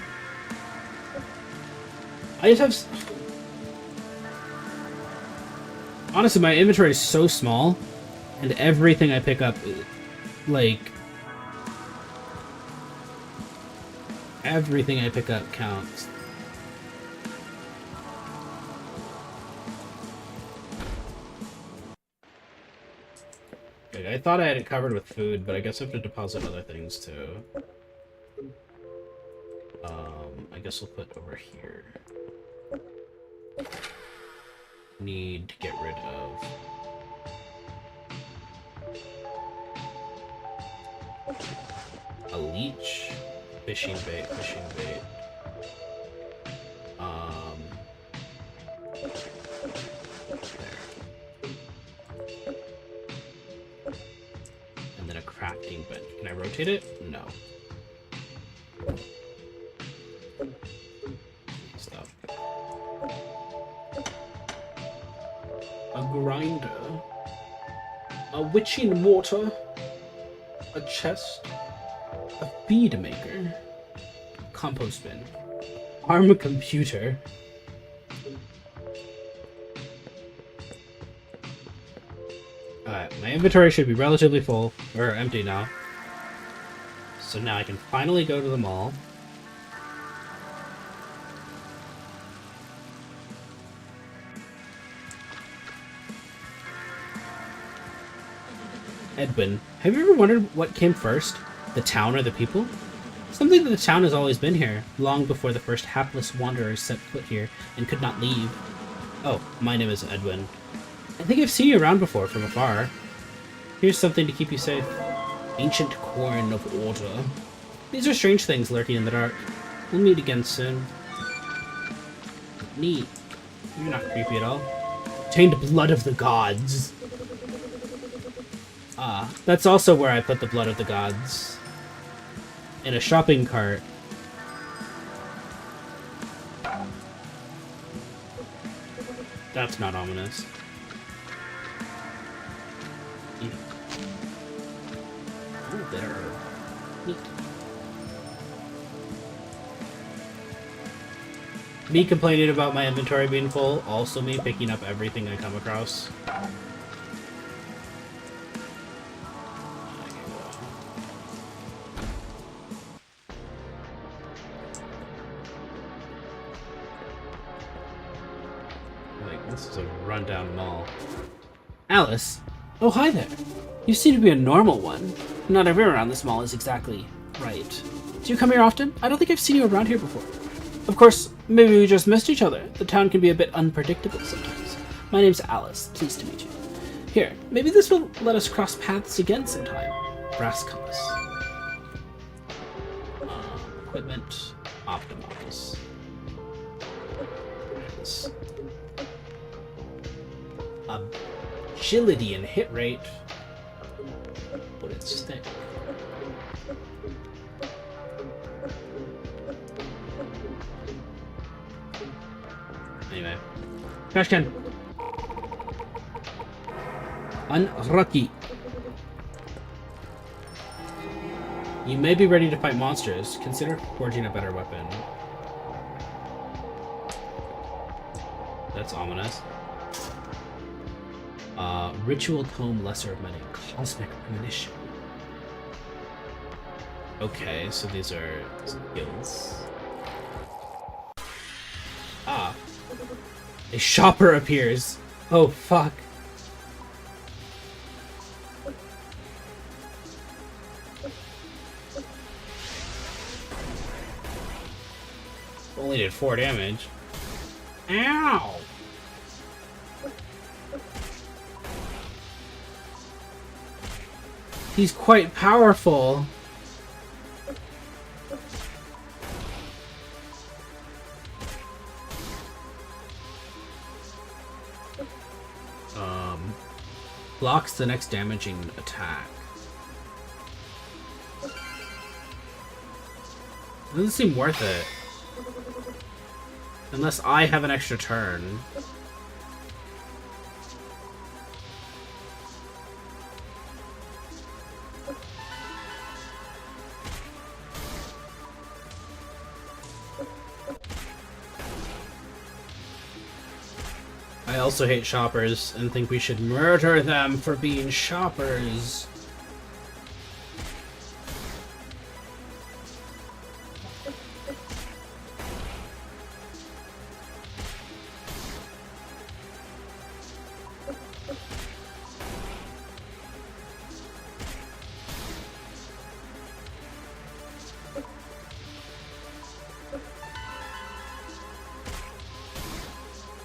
I just have... Honestly, my inventory is so small, and everything I pick up, like... Everything I pick up counts. I thought I had it covered with food, but I guess I have to deposit other things too. I guess we'll put over here. Need to get rid of a leech, fishing bait. Crafting bench. Can I rotate it? No. Stuff. A grinder. A witching mortar. A chest. A feed maker. Compost bin. Arm computer. Alright, my inventory should be relatively full, or empty now. So now I can finally go to the mall. Edwin, have you ever wondered what came first? The town or the people? Something that the town has always been here, long before the first hapless wanderers set foot here and could not leave. Oh, my name is Edwin. I think I've seen you around before from afar. Here's something to keep you safe. Ancient coin of order. These are strange things lurking in the dark. We'll meet again soon. Neat. You're not creepy at all. Obtained blood of the gods. Ah, that's also where I put the blood of the gods. In a shopping cart. That's not ominous. Oh, there. Neat. Me complaining about my inventory being full, also me picking up everything I come across. Like, this is a rundown mall. Alice? Oh, hi there. You seem to be a normal one. Not everyone around this mall is exactly right. Do you come here often? I don't think I've seen you around here before. Of course, maybe we just missed each other. The town can be a bit unpredictable sometimes. My name's Alice. Pleased to meet you. Here, maybe this will let us cross paths again sometime. Brass compass. Equipment. Optimize. Yes. Agility and hit rate. But it's thick. Trash can. Unlucky. You may be ready to fight monsters. Consider forging a better weapon. That's ominous. Ritual Tome, Lesser of Many. Cosmic Premonition. Okay, so these are skills. Ah. A shopper appears. Oh, fuck. Only did 4 damage. Ow! He's quite powerful. Blocks the next damaging attack. Doesn't seem worth it. Unless I have an extra turn. I also hate shoppers and think we should murder them for being shoppers.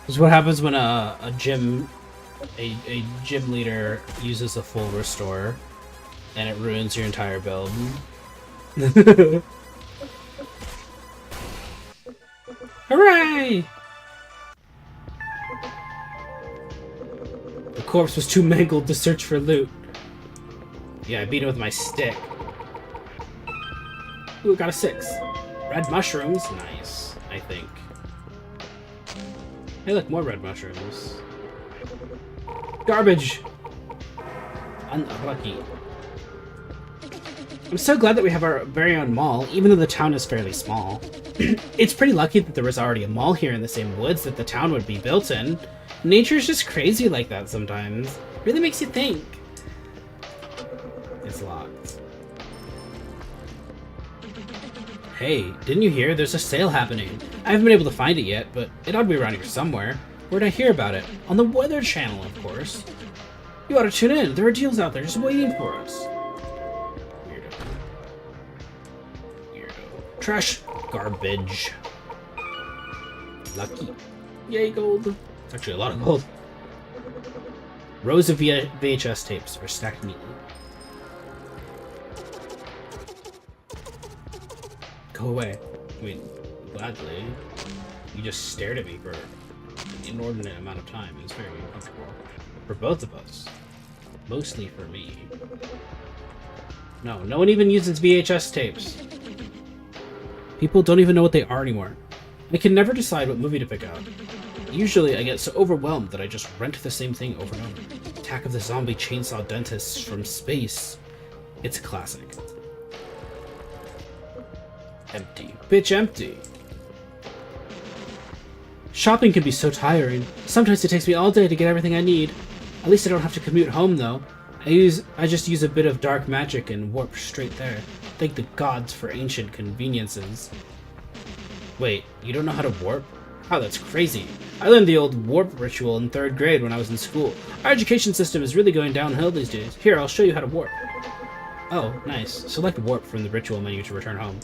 This is what happens when a gym leader uses a full restore, and it ruins your entire build. Hooray! The corpse was too mangled to search for loot. Yeah, I beat him with my stick. Ooh, got a 6. Red mushrooms, nice, I think. Hey, look, more red mushrooms. Garbage! Unlucky. I'm so glad that we have our very own mall, even though the town is fairly small. It's pretty lucky that there was already a mall here in the same woods that the town would be built in. Nature's just crazy like that sometimes. Really makes you think. It's locked. Hey, didn't you hear? There's a sale happening. I haven't been able to find it yet, but it ought to be around here somewhere. Where'd I hear about it? On the Weather Channel, of course. You ought to tune in. There are deals out there just waiting for us. Weirdo. Weirdo. Trash. Garbage. Lucky. Yay, gold. It's actually a lot of gold. Rows of VHS tapes are stacked neatly. Go away. I mean, gladly. You just stared at me for an inordinate amount of time. It's very uncomfortable. For both of us. Mostly for me. No one even uses VHS tapes. People don't even know what they are anymore. I can never decide what movie to pick out. Usually I get so overwhelmed that I just rent the same thing over and over. Attack of the Zombie Chainsaw Dentists from Space. It's a classic. Empty. Bitch, empty. Shopping can be so tiring. Sometimes it takes me all day to get everything I need. At least I don't have to commute home, though. I just use a bit of dark magic and warp straight there. Thank the gods for ancient conveniences. Wait, you don't know how to warp? Wow, that's crazy. I learned the old warp ritual in 3rd grade when I was in school. Our education system is really going downhill these days. Here, I'll show you how to warp. Oh, nice. Select warp from the ritual menu to return home.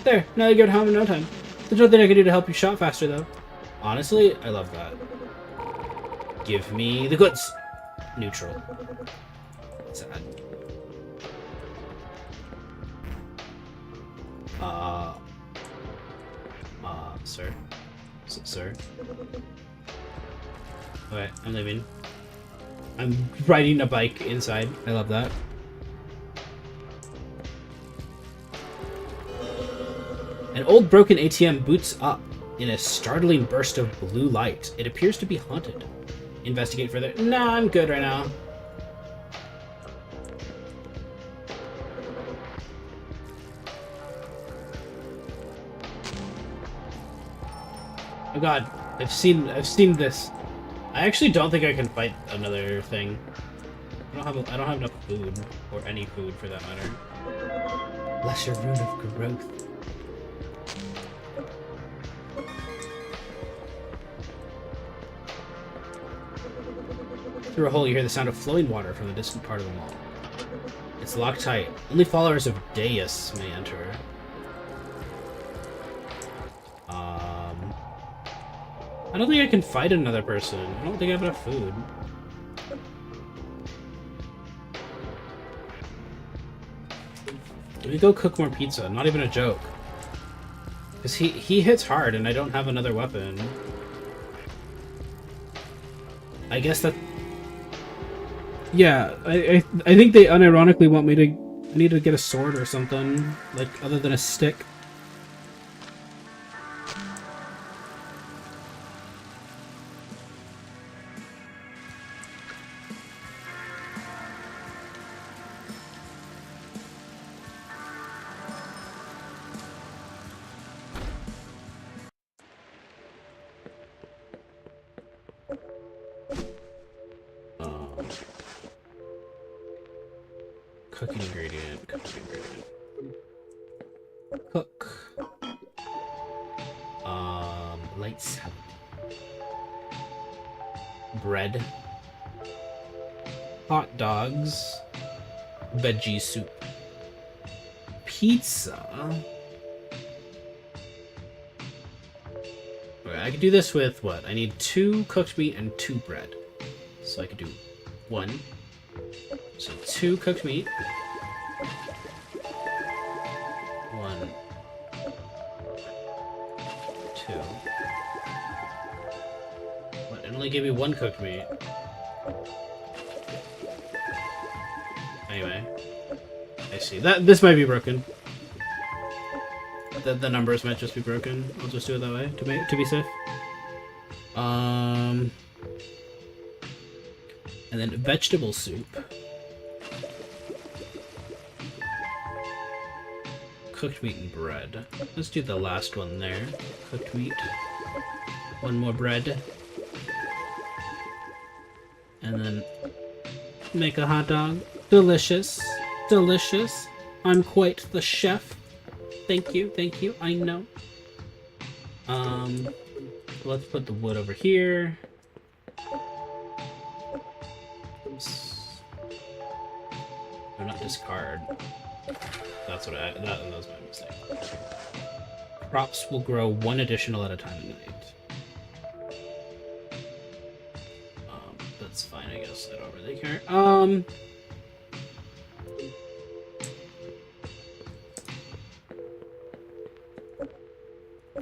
There, now you get home in no time. There's nothing I can do to help you shop faster, though. Honestly, I love that. Give me the goods. Neutral. Sad. Sir? Sir? Okay, I'm leaving. I'm riding a bike inside. I love that. An old broken ATM boots up. In a startling burst of blue light, it appears to be haunted. Investigate further. Nah, I'm good right now. Oh god, I've seen this. I actually don't think I can fight another thing. I don't have enough food, or any food for that matter. Lesser rune of growth. Through a hole, you hear the sound of flowing water from the distant part of the mall. It's locked tight. Only followers of Deus may enter. I don't think I can fight another person. I don't think I have enough food. Let me go cook more pizza. Not even a joke. Because he hits hard and I don't have another weapon. I guess that... Yeah, I think they unironically want me to... I need to get a sword or something. Like, other than a stick. Cooking ingredient. Cook. Light salad. Bread. Hot dogs. Veggie soup. Pizza. Okay, I could do this with what? I need 2 cooked meat and 2 bread. So I could do 1. So 2 cooked meat. 1. 2. What? It only gave me 1 cooked meat. Anyway. I see. This might be broken. The numbers might just be broken. I'll just do it that way to be safe. And then vegetable soup. Cooked meat and bread. Let's do the last one there. Cooked meat. 1 more bread. And then make a hot dog. Delicious. Delicious. I'm quite the chef. Thank you, I know. Let's put the wood over here. Oops. No, not discard. That's what that was my mistake. Crops will grow 1 additional at a time at night. That's fine, I guess. I don't really care.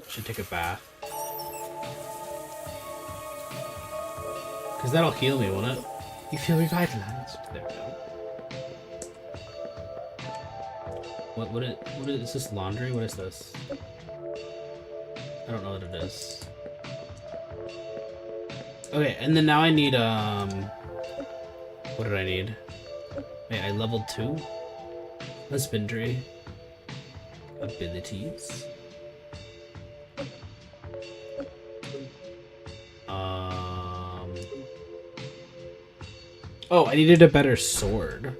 Should take a bath. Because that'll heal me, won't it? You feel revitalized. There we go. What is this laundry? What is this? I don't know what it is. Okay, and then now I need, what did I need? Wait, I leveled 2? Husbandry. Abilities. Oh, I needed a better sword.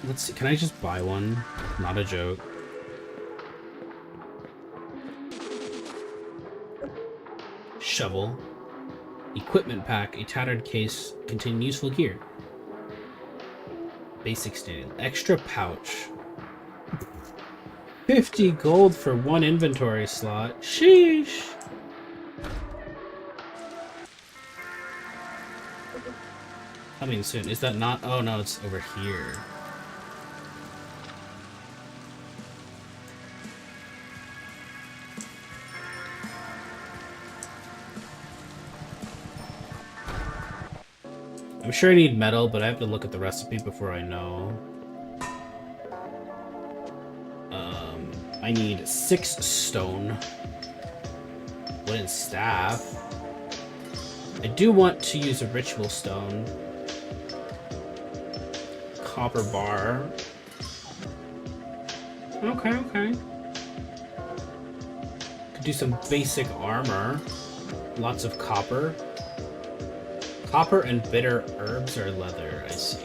Let's see, can I just buy one? Not a joke. Shovel. Equipment pack, a tattered case containing useful gear. Basic standard. Extra pouch. 50 gold for 1 inventory slot. Sheesh. Coming soon. Is that not? Oh no, it's over here. I'm sure I need metal, but I have to look at the recipe before I know. I need 6 stone. Wooden staff. I do want to use a ritual stone. Copper bar. Okay, okay. Could do some basic armor. Lots of copper. Copper and bitter herbs are leather, I see.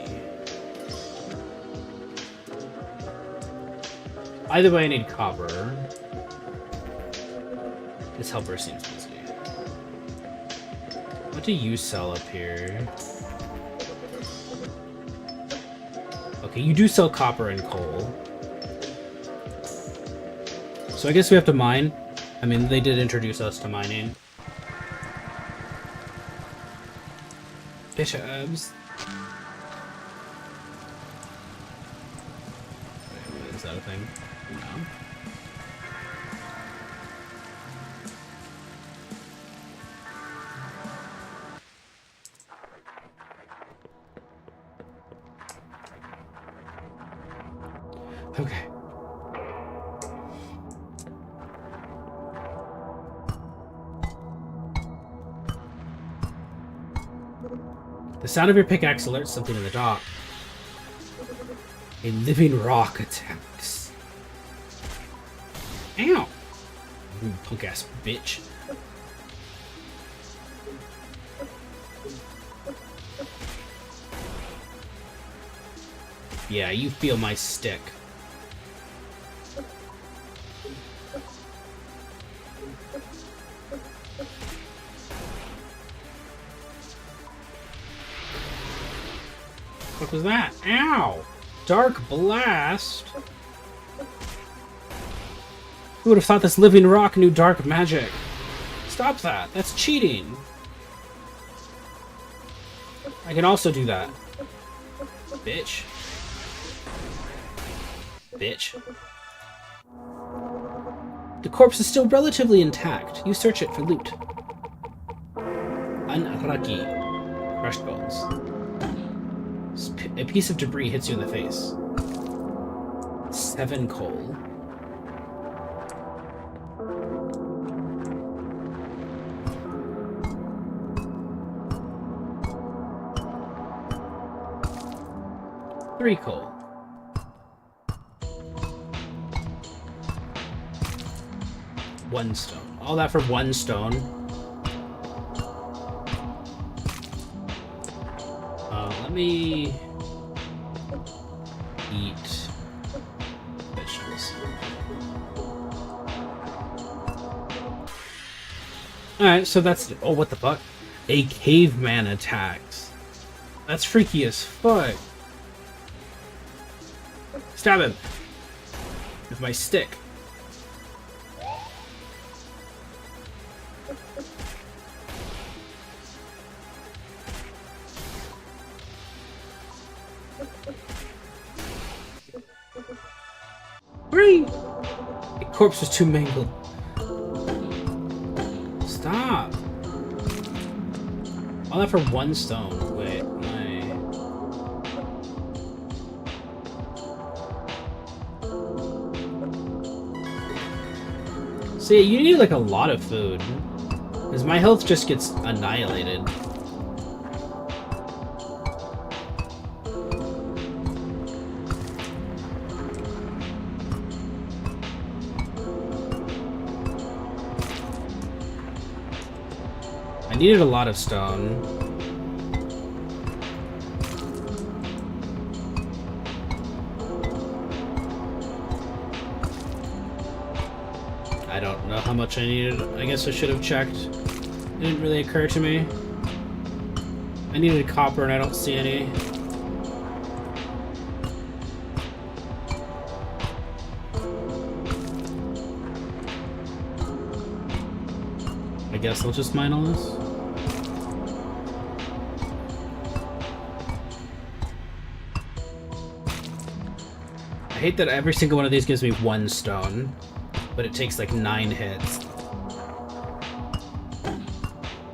Either way, I need copper. This helper seems busy. What do you sell up here? Okay, you do sell copper and coal. So I guess we have to mine. I mean, they did introduce us to mining. Fish herbs. Wait, is that a thing? No. Okay. The sound of your pickaxe alerts something in the dock. A living rock attacks. Ow! You punk-ass bitch. Yeah, you feel my stick. What was that? Ow! Dark blast? Who would have thought this living rock knew dark magic? Stop that. That's cheating. I can also do that. Bitch. Bitch. The corpse is still relatively intact. You search it for loot. Unraki. Crushed bones. A piece of debris hits you in the face. 7 coal. Three coal. One stone. All that for 1 stone. Let me eat vegetables. Alright, so that's... Oh, what the fuck? A caveman attacks. That's freaky as fuck. Stab him. With my stick. Hurry! The corpse was too mangled. Stop. All that for 1 stone. Wait, See, you need like a lot of food. Because my health just gets annihilated. I needed a lot of stone. I don't know how much I needed. I guess I should have checked. It didn't really occur to me. I needed copper and I don't see any. I guess I'll just mine all this. I hate that every single one of these gives me 1 stone, but it takes like 9 hits.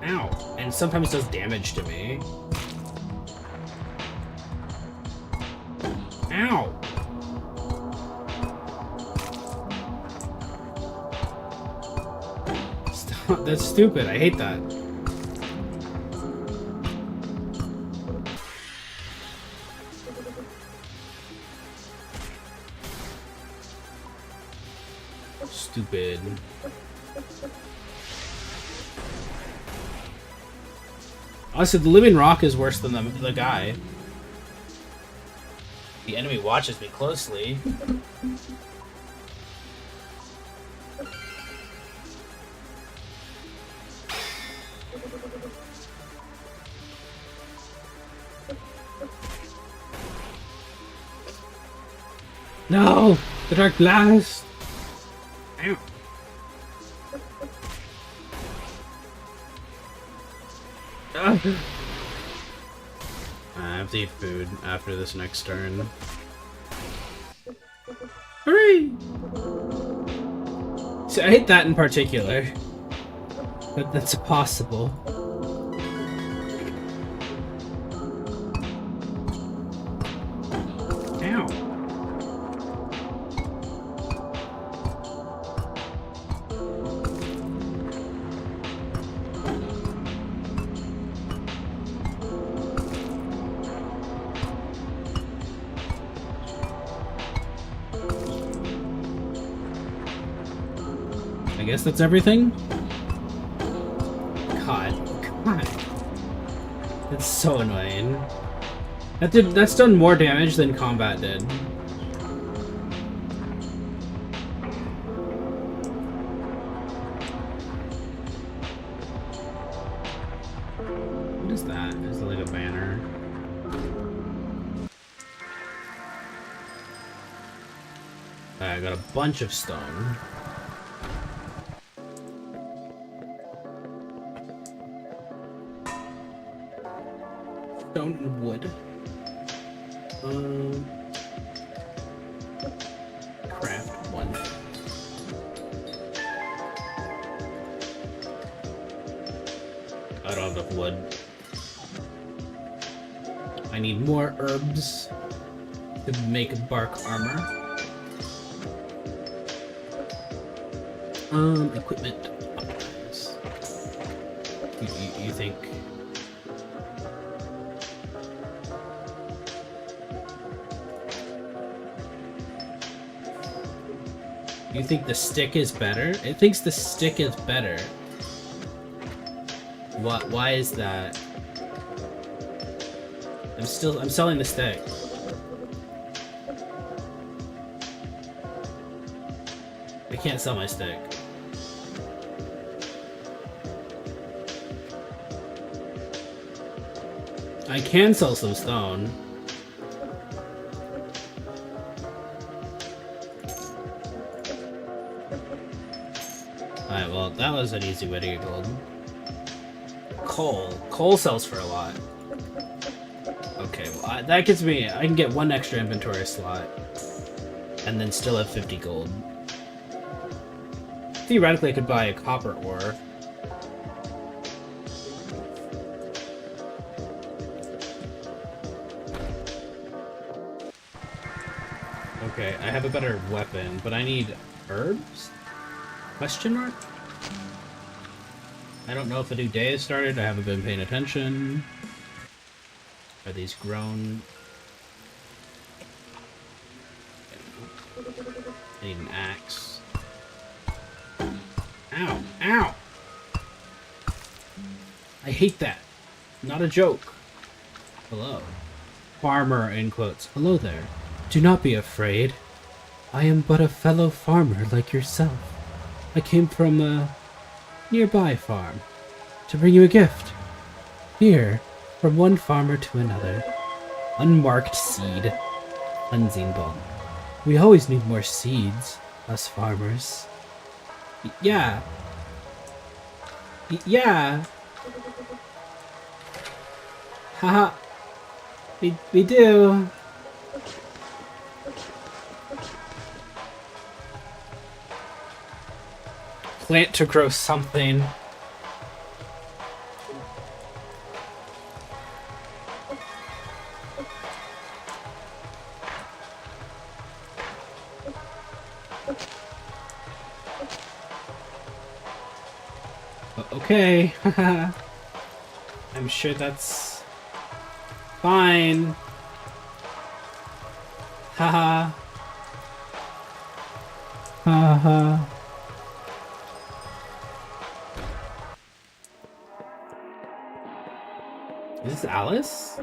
Ow! And sometimes does damage to me. Ow! That's stupid. I hate that. Stupid. Honestly, the living rock is worse than the guy. The enemy watches me closely. No! The dark blast! Ow. I have to eat food after this next turn. Hooray! See, I hate that in particular. But that's possible. Ow. I guess that's everything? God. It's so annoying. That's done more damage than combat did. What is that? Is it like a banner? I got a bunch of stone. Stone and wood. Craft one. I don't have enough wood. I need more herbs to make bark armor. Equipment optimize. You think? You think the stick is better? It thinks the stick is better. What? Why is that? I'm selling the stick. I can't sell my stick. I can sell some stone. Alright, well, that was an easy way to get gold. Coal. Coal sells for a lot. Okay, well, that gets me... I can get one extra inventory slot. And then still have 50 gold. Theoretically, I could buy a copper ore. Okay, I have a better weapon, but I need herbs? Question mark? I don't know if a new day has started. I haven't been paying attention. Are these grown? I need an axe. Ow! Ow! I hate that. Not a joke. Hello. Farmer, in quotes. Hello there. Do not be afraid. I am but a fellow farmer like yourself. I came from a nearby farm to bring you a gift. Here, from one farmer to another. Unmarked seed. Cleansing bone. We always need more seeds, us farmers. Yeah. Yeah. Haha. We do. Plant to grow something. Okay. I'm sure that's fine. Haha. Haha. Is this Alice?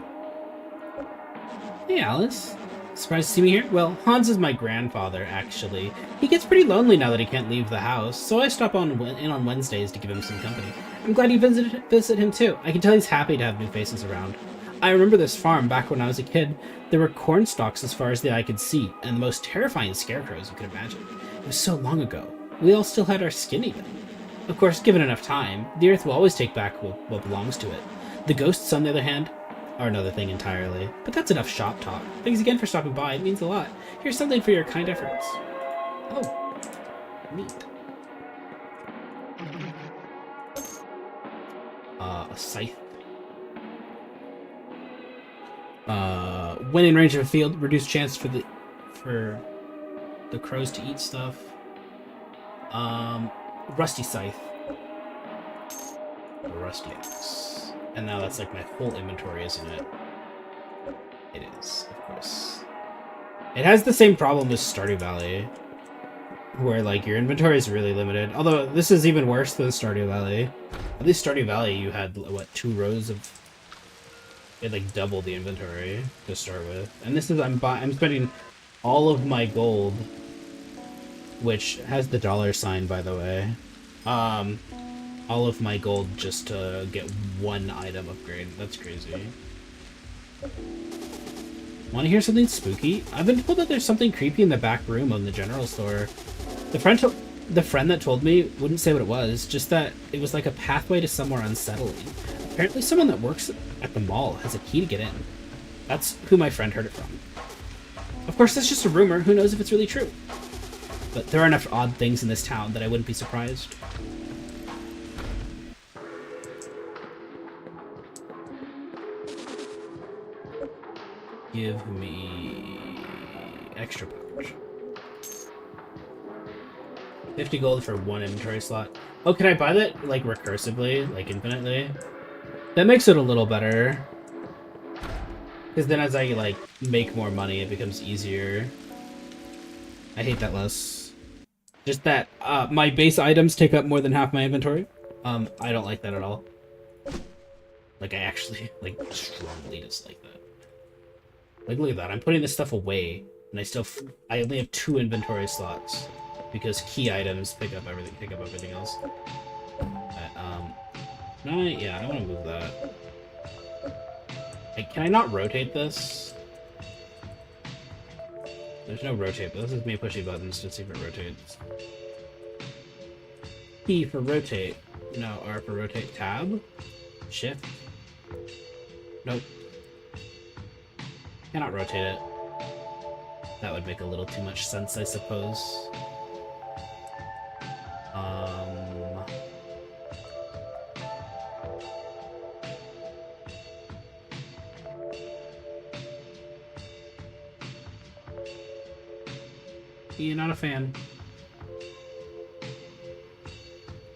Hey, Alice. Surprised to see me here? Well, Hans is my grandfather, actually. He gets pretty lonely now that he can't leave the house, so I stop in on Wednesdays to give him some company. I'm glad you visit him too. I can tell he's happy to have new faces around. I remember this farm back when I was a kid. There were corn stalks as far as the eye could see, and the most terrifying scarecrows you could imagine. It was so long ago. We all still had our skin even. Of course, given enough time, the earth will always take back what belongs to it. The ghosts, on the other hand, are another thing entirely. But that's enough shop talk. Thanks again for stopping by. It means a lot. Here's something for your kind efforts. Oh, neat. A scythe. When in range of a field, reduced chance for the crows to eat stuff. Rusty scythe. A rusty axe. And now that's like my whole inventory, isn't it? It is, of course. It has the same problem as Stardew Valley, where like your inventory is really limited. Although this is even worse than Stardew Valley. At least Stardew Valley, you had what, 2 rows of. It like doubled the inventory to start with, and this is I'm spending all of my gold, which has the $sign, by the way. All of my gold just to get 1 item upgrade. That's crazy. Want to hear something spooky? I've been told that there's something creepy in the back room of the general store. The friend that told me wouldn't say what it was, just that it was like a pathway to somewhere unsettling. Apparently someone that works at the mall has a key to get in. That's who my friend heard it from. Of course, that's just a rumor. Who knows if it's really true? But there are enough odd things in this town that I wouldn't be surprised. Give me extra pouch. 50 gold for 1 inventory slot. Oh, can I buy that like recursively, like infinitely? That makes it a little better. Because then as I like make more money, it becomes easier. I hate that less. Just that my base items take up more than half my inventory. I don't like that at all. Like I actually like strongly dislike that. Like, look at that. I'm putting this stuff away, and I only have 2 inventory slots because key items pick up everything else. Yeah, I want to move that. Like, can I not rotate this? There's no rotate, but this is me pushing buttons to see if it rotates. P for rotate. No, R for rotate. Tab? Shift? Nope. Cannot rotate it. That would make a little too much sense, I suppose. You're not a fan.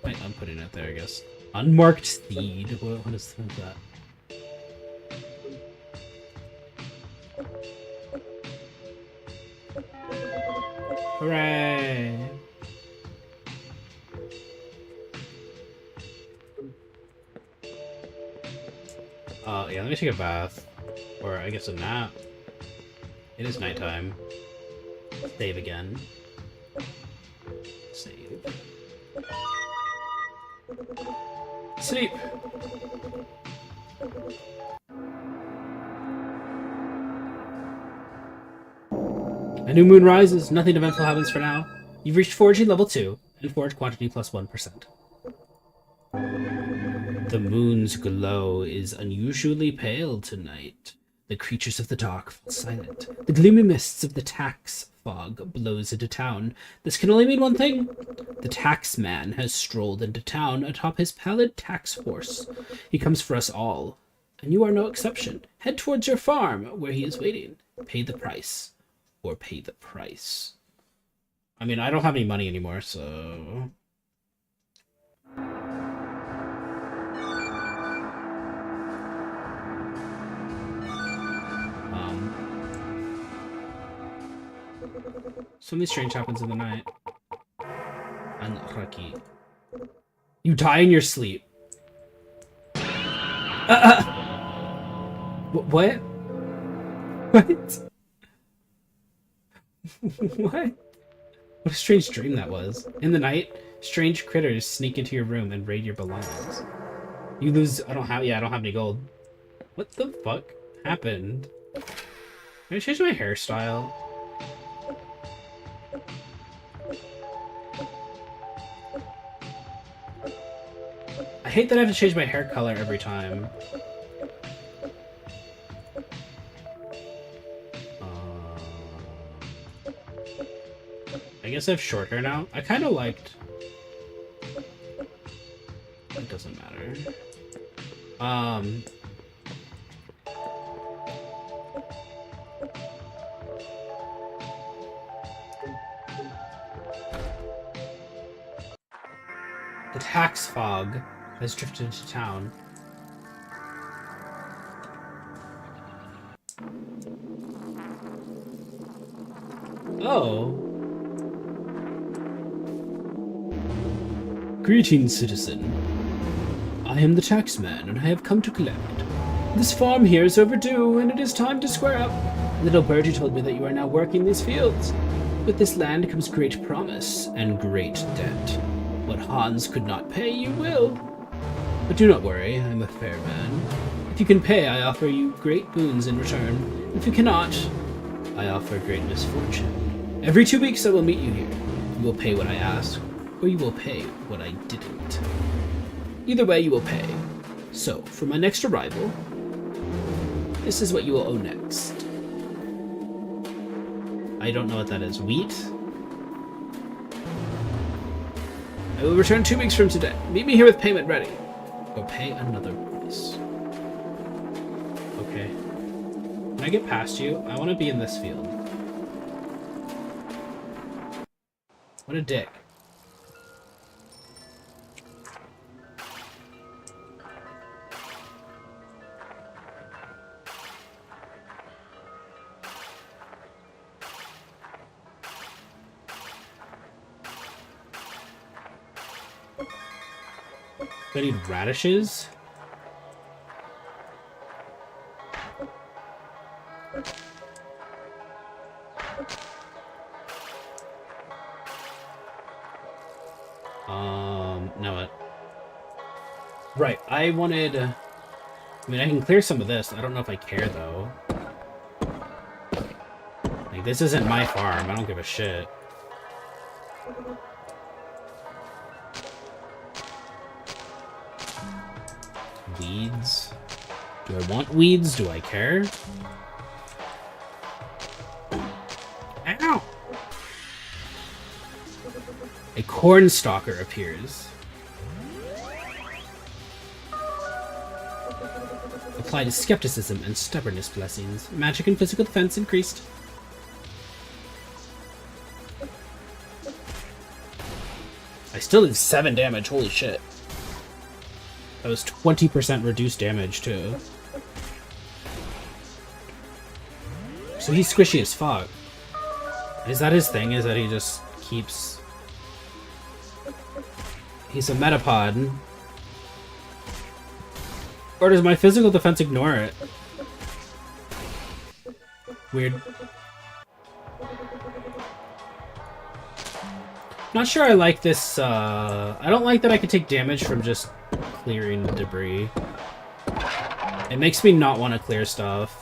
Wait, I'm putting it there, I guess. Unmarked seed. What is that? Hooray! Yeah, let me take a bath. Or I guess a nap. It is nighttime. Save again. Save. Sleep! A new moon rises. Nothing eventful happens for now. You've reached foraging level 2, and forage quantity plus 1%. The moon's glow is unusually pale tonight. The creatures of the dark fall silent. The gloomy mists of the tax fog blows into town. This can only mean one thing. The tax man has strolled into town atop his pallid tax horse. He comes for us all, and you are no exception. Head towards your farm, where he is waiting. Pay the price. Or pay the price. I mean, I don't have any money anymore, so... Something strange happens in the night. Unlucky. You die in your sleep. What? What? What? What a strange dream that was. In the night, strange critters sneak into your room and raid your belongings. You lose. I don't have any gold. What the fuck happened? Can I change my hairstyle? I hate that I have to change my hair color every time. I guess I have short hair now. I kind of liked... It doesn't matter. The tax fog has drifted into town. Oh. Greetings, citizen. I am the taxman, and I have come to collect. This farm here is overdue, and it is time to square up. Little birdie told me that you are now working these fields. With this land comes great promise and great debt. What Hans could not pay, you will. But do not worry, I am a fair man. If you can pay, I offer you great boons in return. If you cannot, I offer great misfortune. Every 2 weeks I will meet you here. You will pay what I ask, or you will pay what I didn't. Either way, you will pay. So, for my next arrival, this is what you will owe next. I don't know what that is. Wheat? I will return 2 weeks from today. Meet me here with payment ready. Or pay another price. Okay. Can I get past you? I want to be in this field. What a dick. Do I need radishes? No it. Right, I wanted... I mean, I can clear some of this. I don't know if I care, though. Like, this isn't my farm. I don't give a shit. Weeds. Do I want weeds? Do I care? Ow! A corn stalker appears. Applied skepticism and stubbornness blessings. Magic and physical defense increased. I still did 7 damage, holy shit. That was 20% reduced damage, too. So he's squishy as fuck. Is that his thing? Is that he just keeps... He's a metapod. Or does my physical defense ignore it? Weird. Not sure I like this, I don't like that I can take damage from just clearing the debris. It makes me not want to clear stuff.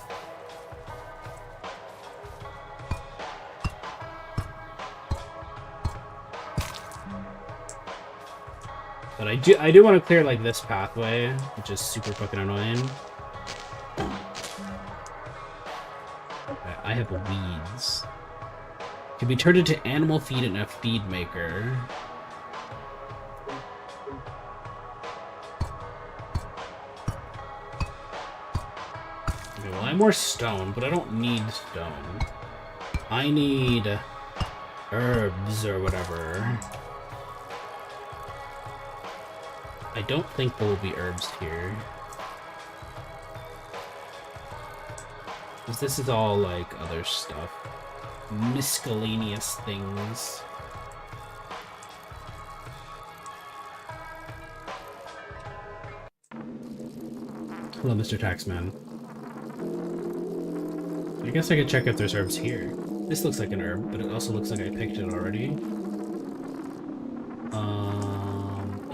But I do want to clear like this pathway, which is super fucking annoying. Okay, I have weeds. Can be turned into animal feed in a feed maker. Okay, well, I have more stone, but I don't need stone. I need herbs or whatever. I don't think there will be herbs here. Because this is all, like, other stuff. Miscellaneous things. Hello, Mr. Taxman. I guess I could check if there's herbs here. This looks like an herb, but it also looks like I picked it already.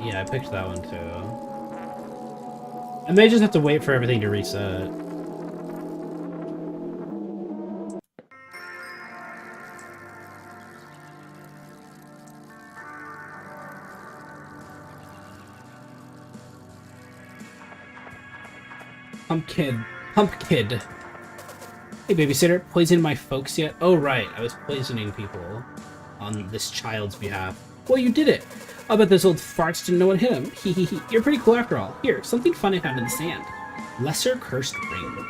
Yeah, I picked that one too. I may just have to wait for everything to reset. Pumpkin. Pumpkin. Hey, babysitter, poisoned my folks yet? Oh, right, I was poisoning people on this child's behalf. Well, you did it. I bet those old farts didn't know what hit him. Hee hee hee. You're pretty cool after all. Here, something fun I found in the sand. Lesser cursed ring.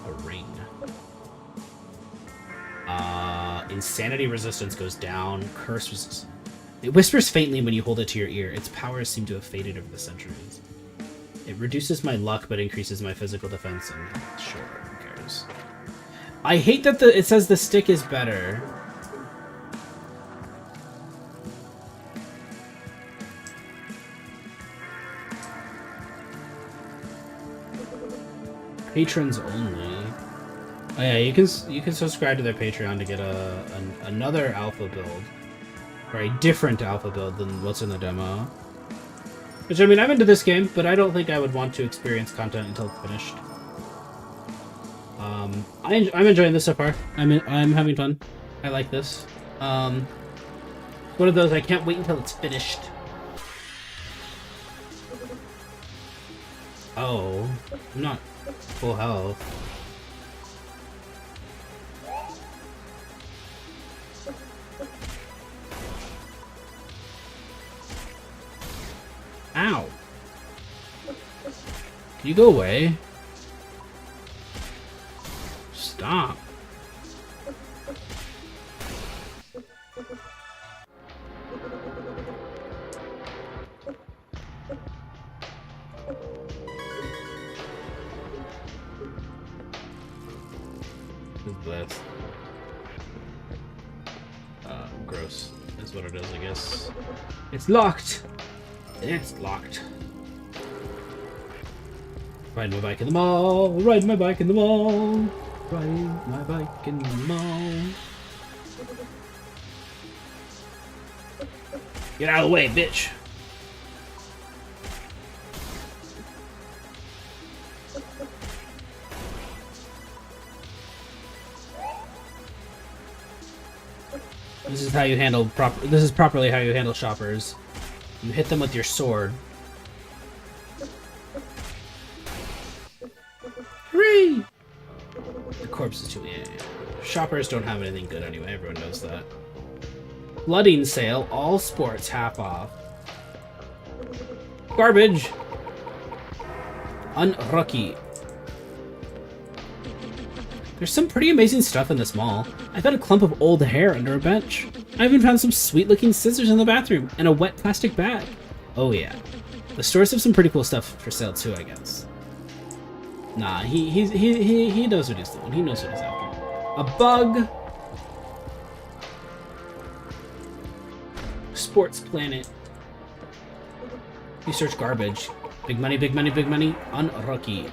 A ring. Insanity resistance goes down. Curse resistance. It whispers faintly when you hold it to your ear. Its powers seem to have faded over the centuries. It reduces my luck, but increases my physical defense, and sure, who cares? I hate that it says the stick is better. Patrons only. Oh yeah, you can subscribe to their Patreon to get another alpha build, or a different alpha build than what's in the demo. Which, I mean, I'm into this game, but I don't think I would want to experience content until it's finished. I'm enjoying this so far. I'm having fun. I like this. One of those I can't wait until it's finished. Oh, I'm not full health. Ow. Can you go away? Stop. What's this? Gross. That's what it is, I guess. It's locked! It's locked. Ride my bike in the mall, ride my bike in the mall, ride my bike in the mall. Get out of the way, bitch! This is how you handle this is properly how you handle shoppers. You hit them with your sword. Hooray! The corpse is too... Yeah. Shoppers don't have anything good anyway, everyone knows that. Flooding sale, all sports half off. Garbage! Unlucky. There's some pretty amazing stuff in this mall. I found a clump of old hair under a bench. I even found some sweet-looking scissors in the bathroom and a wet plastic bag. Oh yeah. The stores have some pretty cool stuff for sale too, I guess. Nah, he knows what he's doing. He knows what he's after. A bug. Sports Planet. You search garbage. Big money, big money, big money. Unlucky.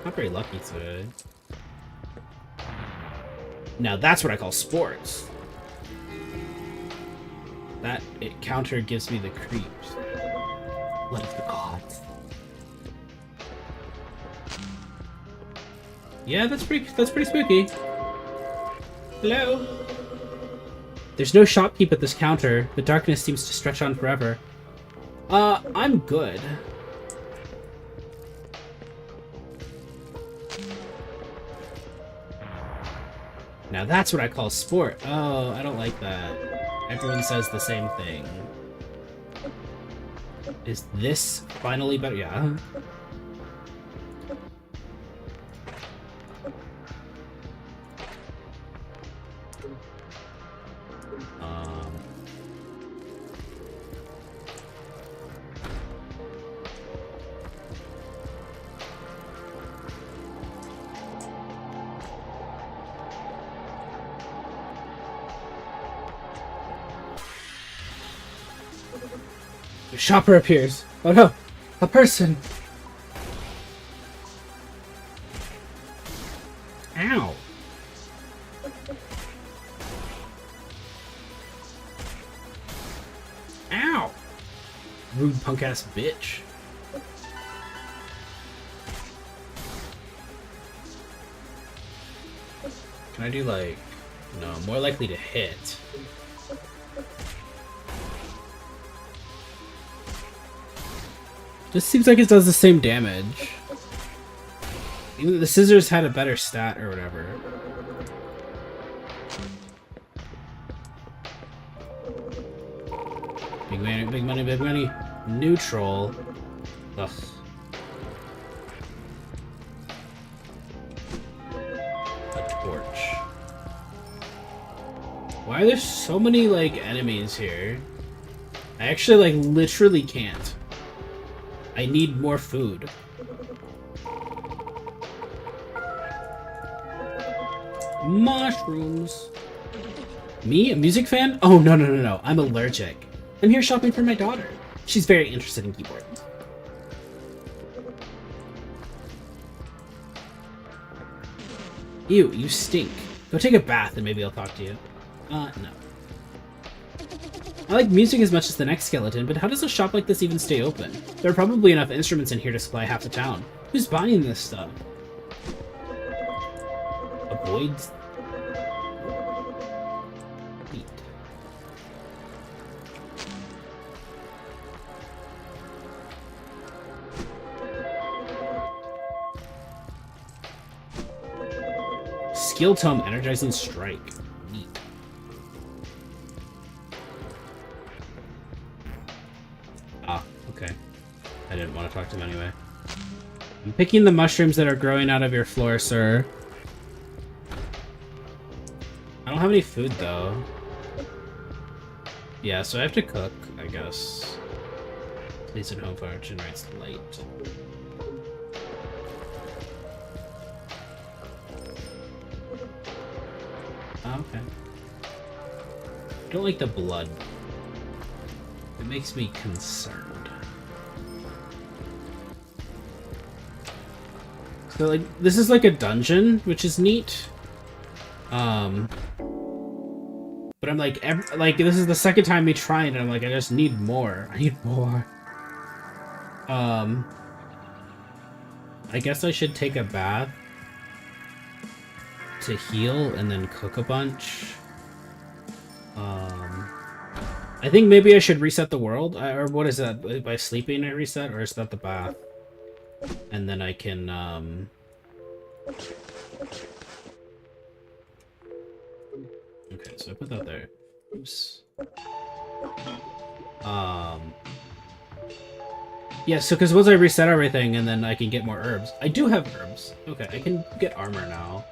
Not very lucky today. Now that's what I call sports. That counter gives me the creeps. What is the gods? Yeah, that's pretty spooky. Hello. There's no shopkeep at this counter. The darkness seems to stretch on forever. I'm good. Now that's what I call sport. Oh, I don't like that. Everyone says the same thing. Is this finally better? Yeah. A shopper appears. Oh no! A person! Ow! Ow! Rude punk ass bitch. Can I do like... No, more likely to hit. This seems like it does the same damage. Even the scissors had a better stat or whatever. Big money, big money, big money. Neutral. Ugh. A torch. Why are there so many, like, enemies here? I actually, like, literally can't. I need more food. Mushrooms. Me? A music fan? Oh, no, no, no, no. I'm allergic. I'm here shopping for my daughter. She's very interested in keyboards. Ew, you stink. Go take a bath and maybe I'll talk to you. No. I like music as much as the next skeleton, but how does a shop like this even stay open? There are probably enough instruments in here to supply half the town. Who's buying this stuff? Avoids... Wheat. Skill Tome Energizing Strike. Neat. Ah, okay. I didn't want to talk to him anyway. I'm picking the mushrooms that are growing out of your floor, sir. I don't have any food, though. Yeah, so I have to cook, I guess. Please at home fire generates light. Oh, okay. I don't like the blood. It makes me concerned. So, like, this is like a dungeon, which is neat. But I'm like, this is the second time me trying it. I'm like, I just need more. I need more. I guess I should take a bath to heal and then cook a bunch. I think maybe I should reset the world, or what is that? By sleeping I reset, or is that the bath? And then I can, okay, so I put that there. Oops. Yeah, so because once I reset everything, and then I can get more herbs. I do have herbs. Okay, I can get armor now.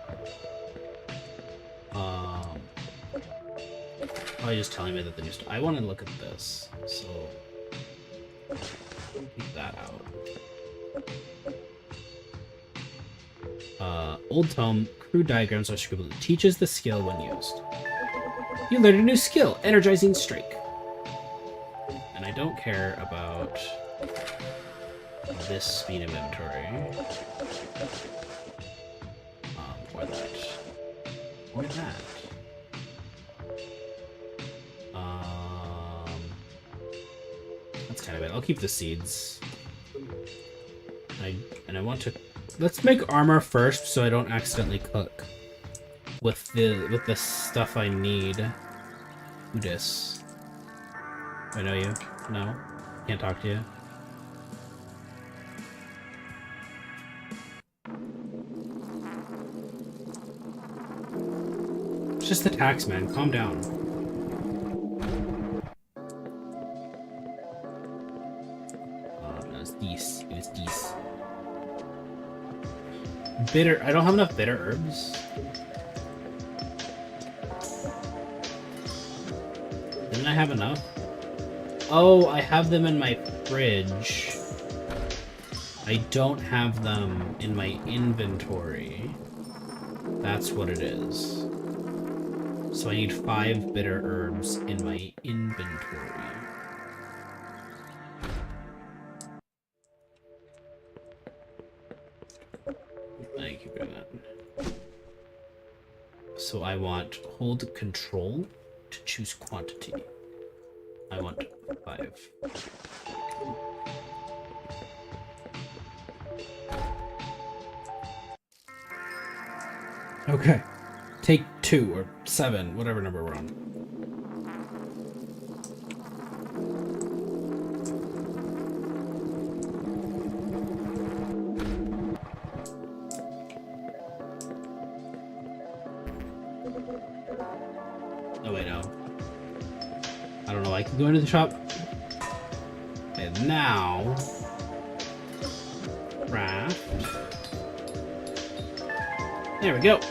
Oh, you're just telling me that the new stuff. I want to look at this, so keep that out. Old Tome, crude diagrams are scribbled. It teaches the skill when used. You learned a new skill, Energizing Strike. And I don't care about this speed of inventory. Or that. Or that. That's kind of it. I'll keep the seeds. And I want to... Let's make armor first so I don't accidentally cook with the stuff I need. Who dis? I know you? No? Can't talk to you? It's just the tax man. Calm down. It was these. Bitter. I don't have enough bitter herbs. Didn't I have enough? Oh, I have them in my fridge. I don't have them in my inventory. That's what it is. So I need 5 bitter herbs in my inventory. I keep doing that. So I want hold control to choose quantity. I want 5. Okay. Take 2 or 7, whatever number we're on. Oh wait, no. I don't know, I can go into the shop. And now... Craft. There we go.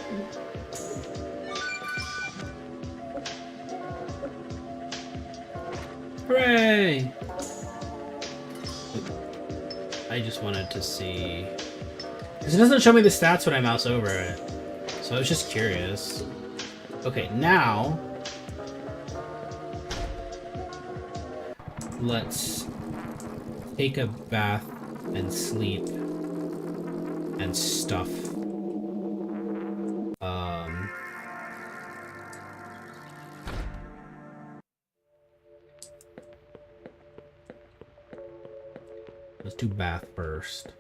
Hooray! I just wanted to see... Because it doesn't show me the stats when I mouse over it. So I was just curious. Okay, now... Let's take a bath and sleep and stuff. Let's do bath first.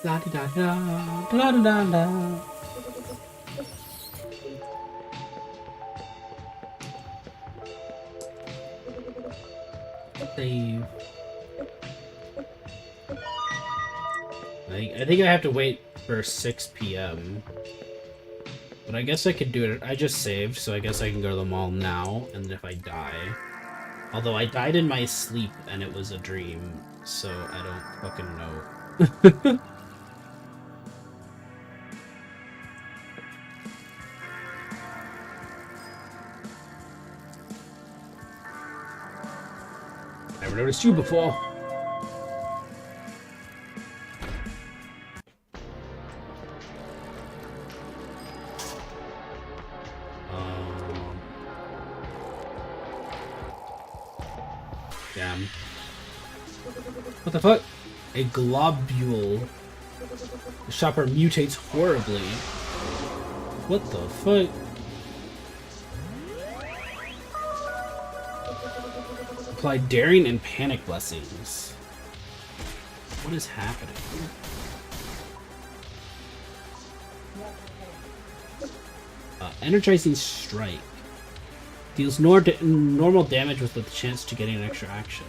La di da da, da da da da. Save. I think I have to wait for 6 p.m. But I guess I could do it. I just saved, so I guess I can go to the mall now, and if I die... Although I died in my sleep, and it was a dream, so I don't fucking know. Never noticed you before. Damn. What the fuck? A globule. The shopper mutates horribly. What the fuck? Apply daring and panic blessings. What is happening? Energizing strike. Deals normal damage with the chance to getting an extra action.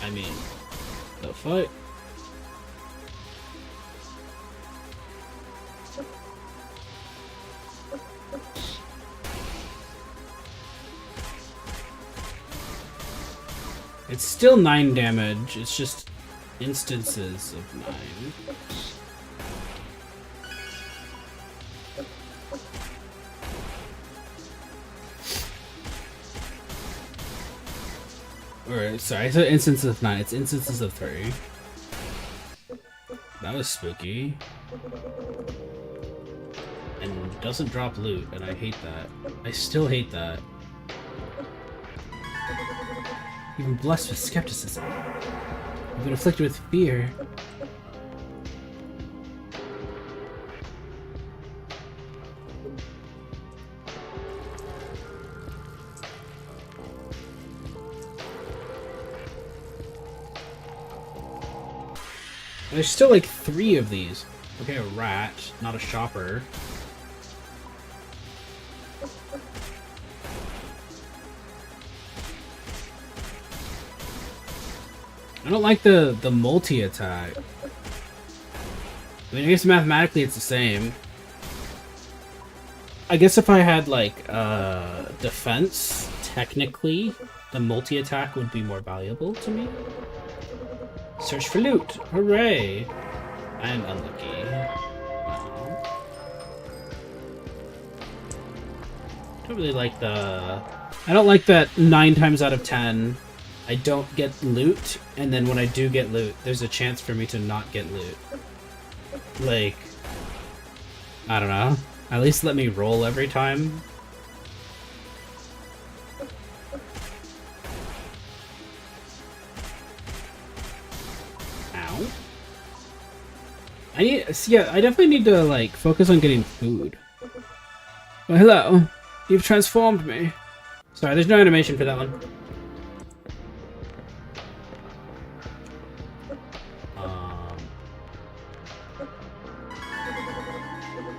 I mean, the fuck? It's still 9 damage, it's just instances of 9. Or, sorry, I said instances of 9, it's instances of 3. That was spooky. And doesn't drop loot, and I hate that. I still hate that. You've been blessed with skepticism. You've been afflicted with fear. There's still like 3 of these. Okay, a rat, not a shopper. I don't like the multi-attack. I mean, I guess mathematically it's the same. I guess if I had, like, defense, technically, the multi-attack would be more valuable to me. Search for loot! Hooray! I'm unlucky. Wow. Don't really like the... I don't like that 9 times out of 10... I don't get loot, and then when I do get loot, there's a chance for me to not get loot. Like, I don't know. At least let me roll every time. Ow. Yeah, I definitely need to, like, focus on getting food. Well, hello. You've transformed me. Sorry, there's no animation for that one.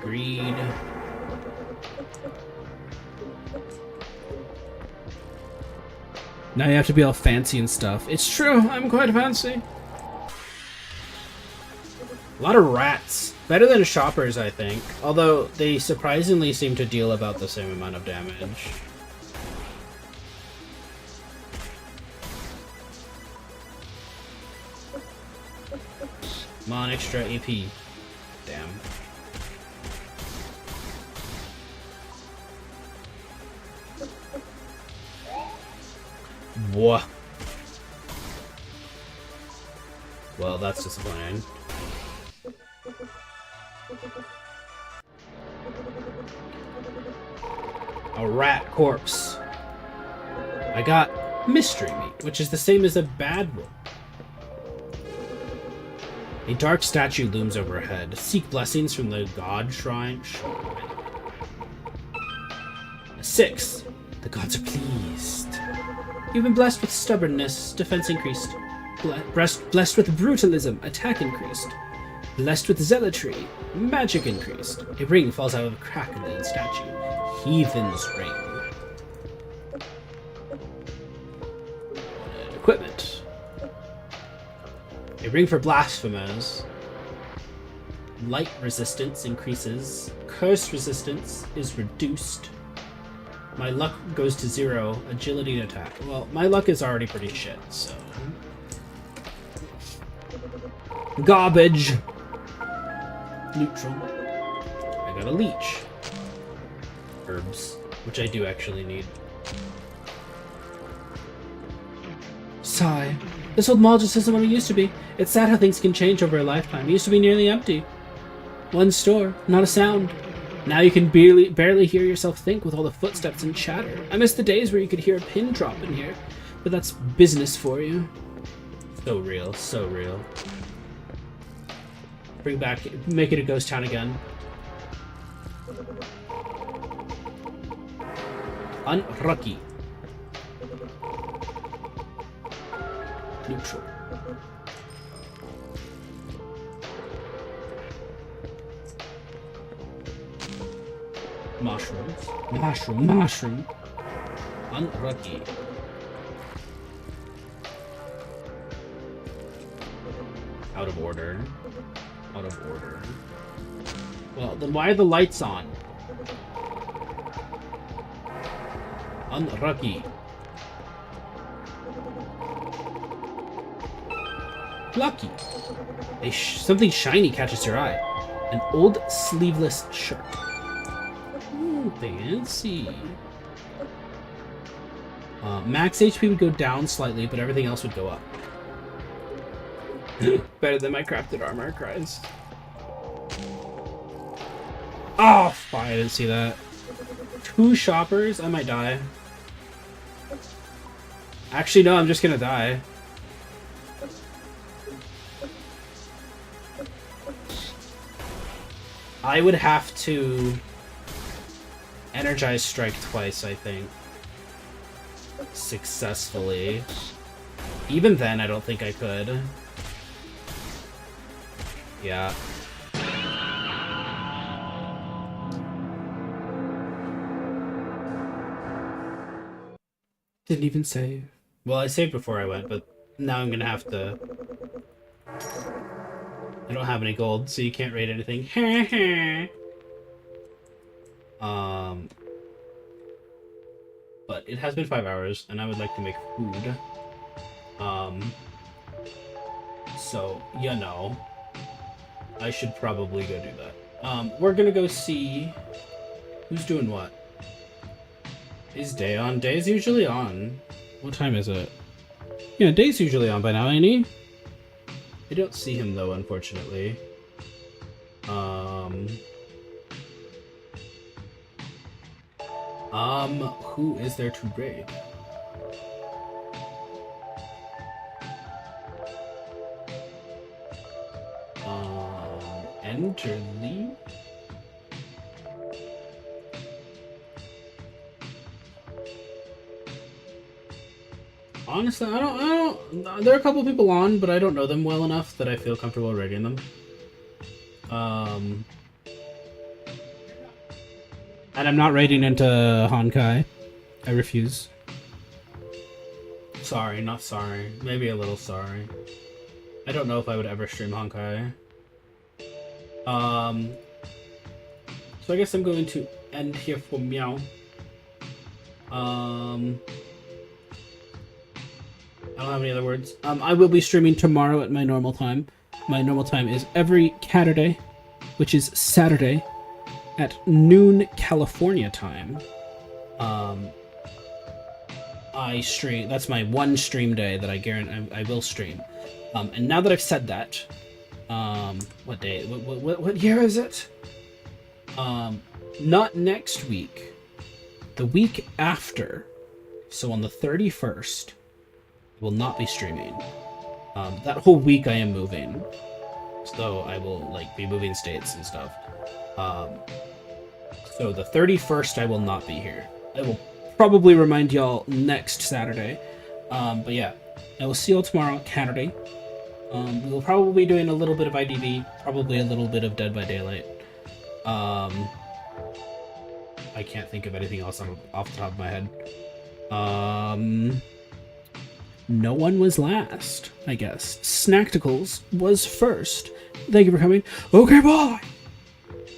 Greed. Now you have to be all fancy and stuff. It's true, I'm quite fancy. A lot of rats. Better than shoppers, I think. Although, they surprisingly seem to deal about the same amount of damage. Come on, extra AP. Damn. Whoa. Well, that's disappointing. A rat corpse. I got mystery meat, which is the same as a bad one. A dark statue looms overhead. Seek blessings from the god shrine. A 6. The gods are pleased. You've been blessed with stubbornness. Defense increased. Blessed with brutalism. Attack increased. Blessed with zealotry. Magic increased. A ring falls out of a crack in the statue. Heathen's ring. Equipment. A ring for blasphemers. Light resistance increases. Curse resistance is reduced. My luck goes to 0. Agility and attack. Well, my luck is already pretty shit, so... Garbage! Neutral. I got a leech. Herbs, which I do actually need. Sigh. This old mall just isn't what it used to be. It's sad how things can change over a lifetime. It used to be nearly empty. One store, not a sound. Now you can barely hear yourself think with all the footsteps and chatter. I miss the days where you could hear a pin drop in here. But that's business for you. So real, so real. Bring back, make it a ghost town again. Unlucky. Neutral. Mushrooms. Mushroom. Unlucky. Out of order. Well, then why are the lights on? Unlucky. Lucky. Something shiny catches your eye. An old sleeveless shirt. Ooh, fancy. Max HP would go down slightly, but everything else would go up. Better than my crafted armor, cries. Oh, fuck, I didn't see that. 2 shoppers? I might die. Actually, no, I'm just gonna die. I would have to energize strike twice, I think. Successfully. Even then, I don't think I could. Yeah. Didn't even save. Well, I saved before I went, but now I'm gonna have to... I don't have any gold, so you can't raid anything. But it has been 5 hours, and I would like to make food. So, you know, I should probably go do that. We're gonna go see who's doing what. Is day on? Day's usually on. What time is it? Yeah, Dave's usually on by now, ain't he? I don't see him though, unfortunately. Who is there to raid? Enter lead? Honestly, I don't. There are a couple people on, but I don't know them well enough that I feel comfortable raiding them. And I'm not raiding into Honkai. I refuse. Sorry, not sorry. Maybe a little sorry. I don't know if I would ever stream Honkai. So I guess I'm going to end here for Meow. I don't have any other words. I will be streaming tomorrow at my normal time. My normal time is every Catterday, which is Saturday, at noon California time. I stream. That's my one stream day that I guarantee I will stream. And now that I've said that, what day? What year is it? Not next week. The week after. So on the 31st, I will not be streaming. That whole week I am moving. So I will like be moving states and stuff. So the 31st I will not be here. I will probably remind y'all next Saturday. But yeah, I will see y'all tomorrow, Saturday. We will probably be doing a little bit of IDV, probably a little bit of Dead by Daylight. I can't think of anything else off the top of my head. No one was last, I guess. Snackticles was first. Thank you for coming. Okay, bye!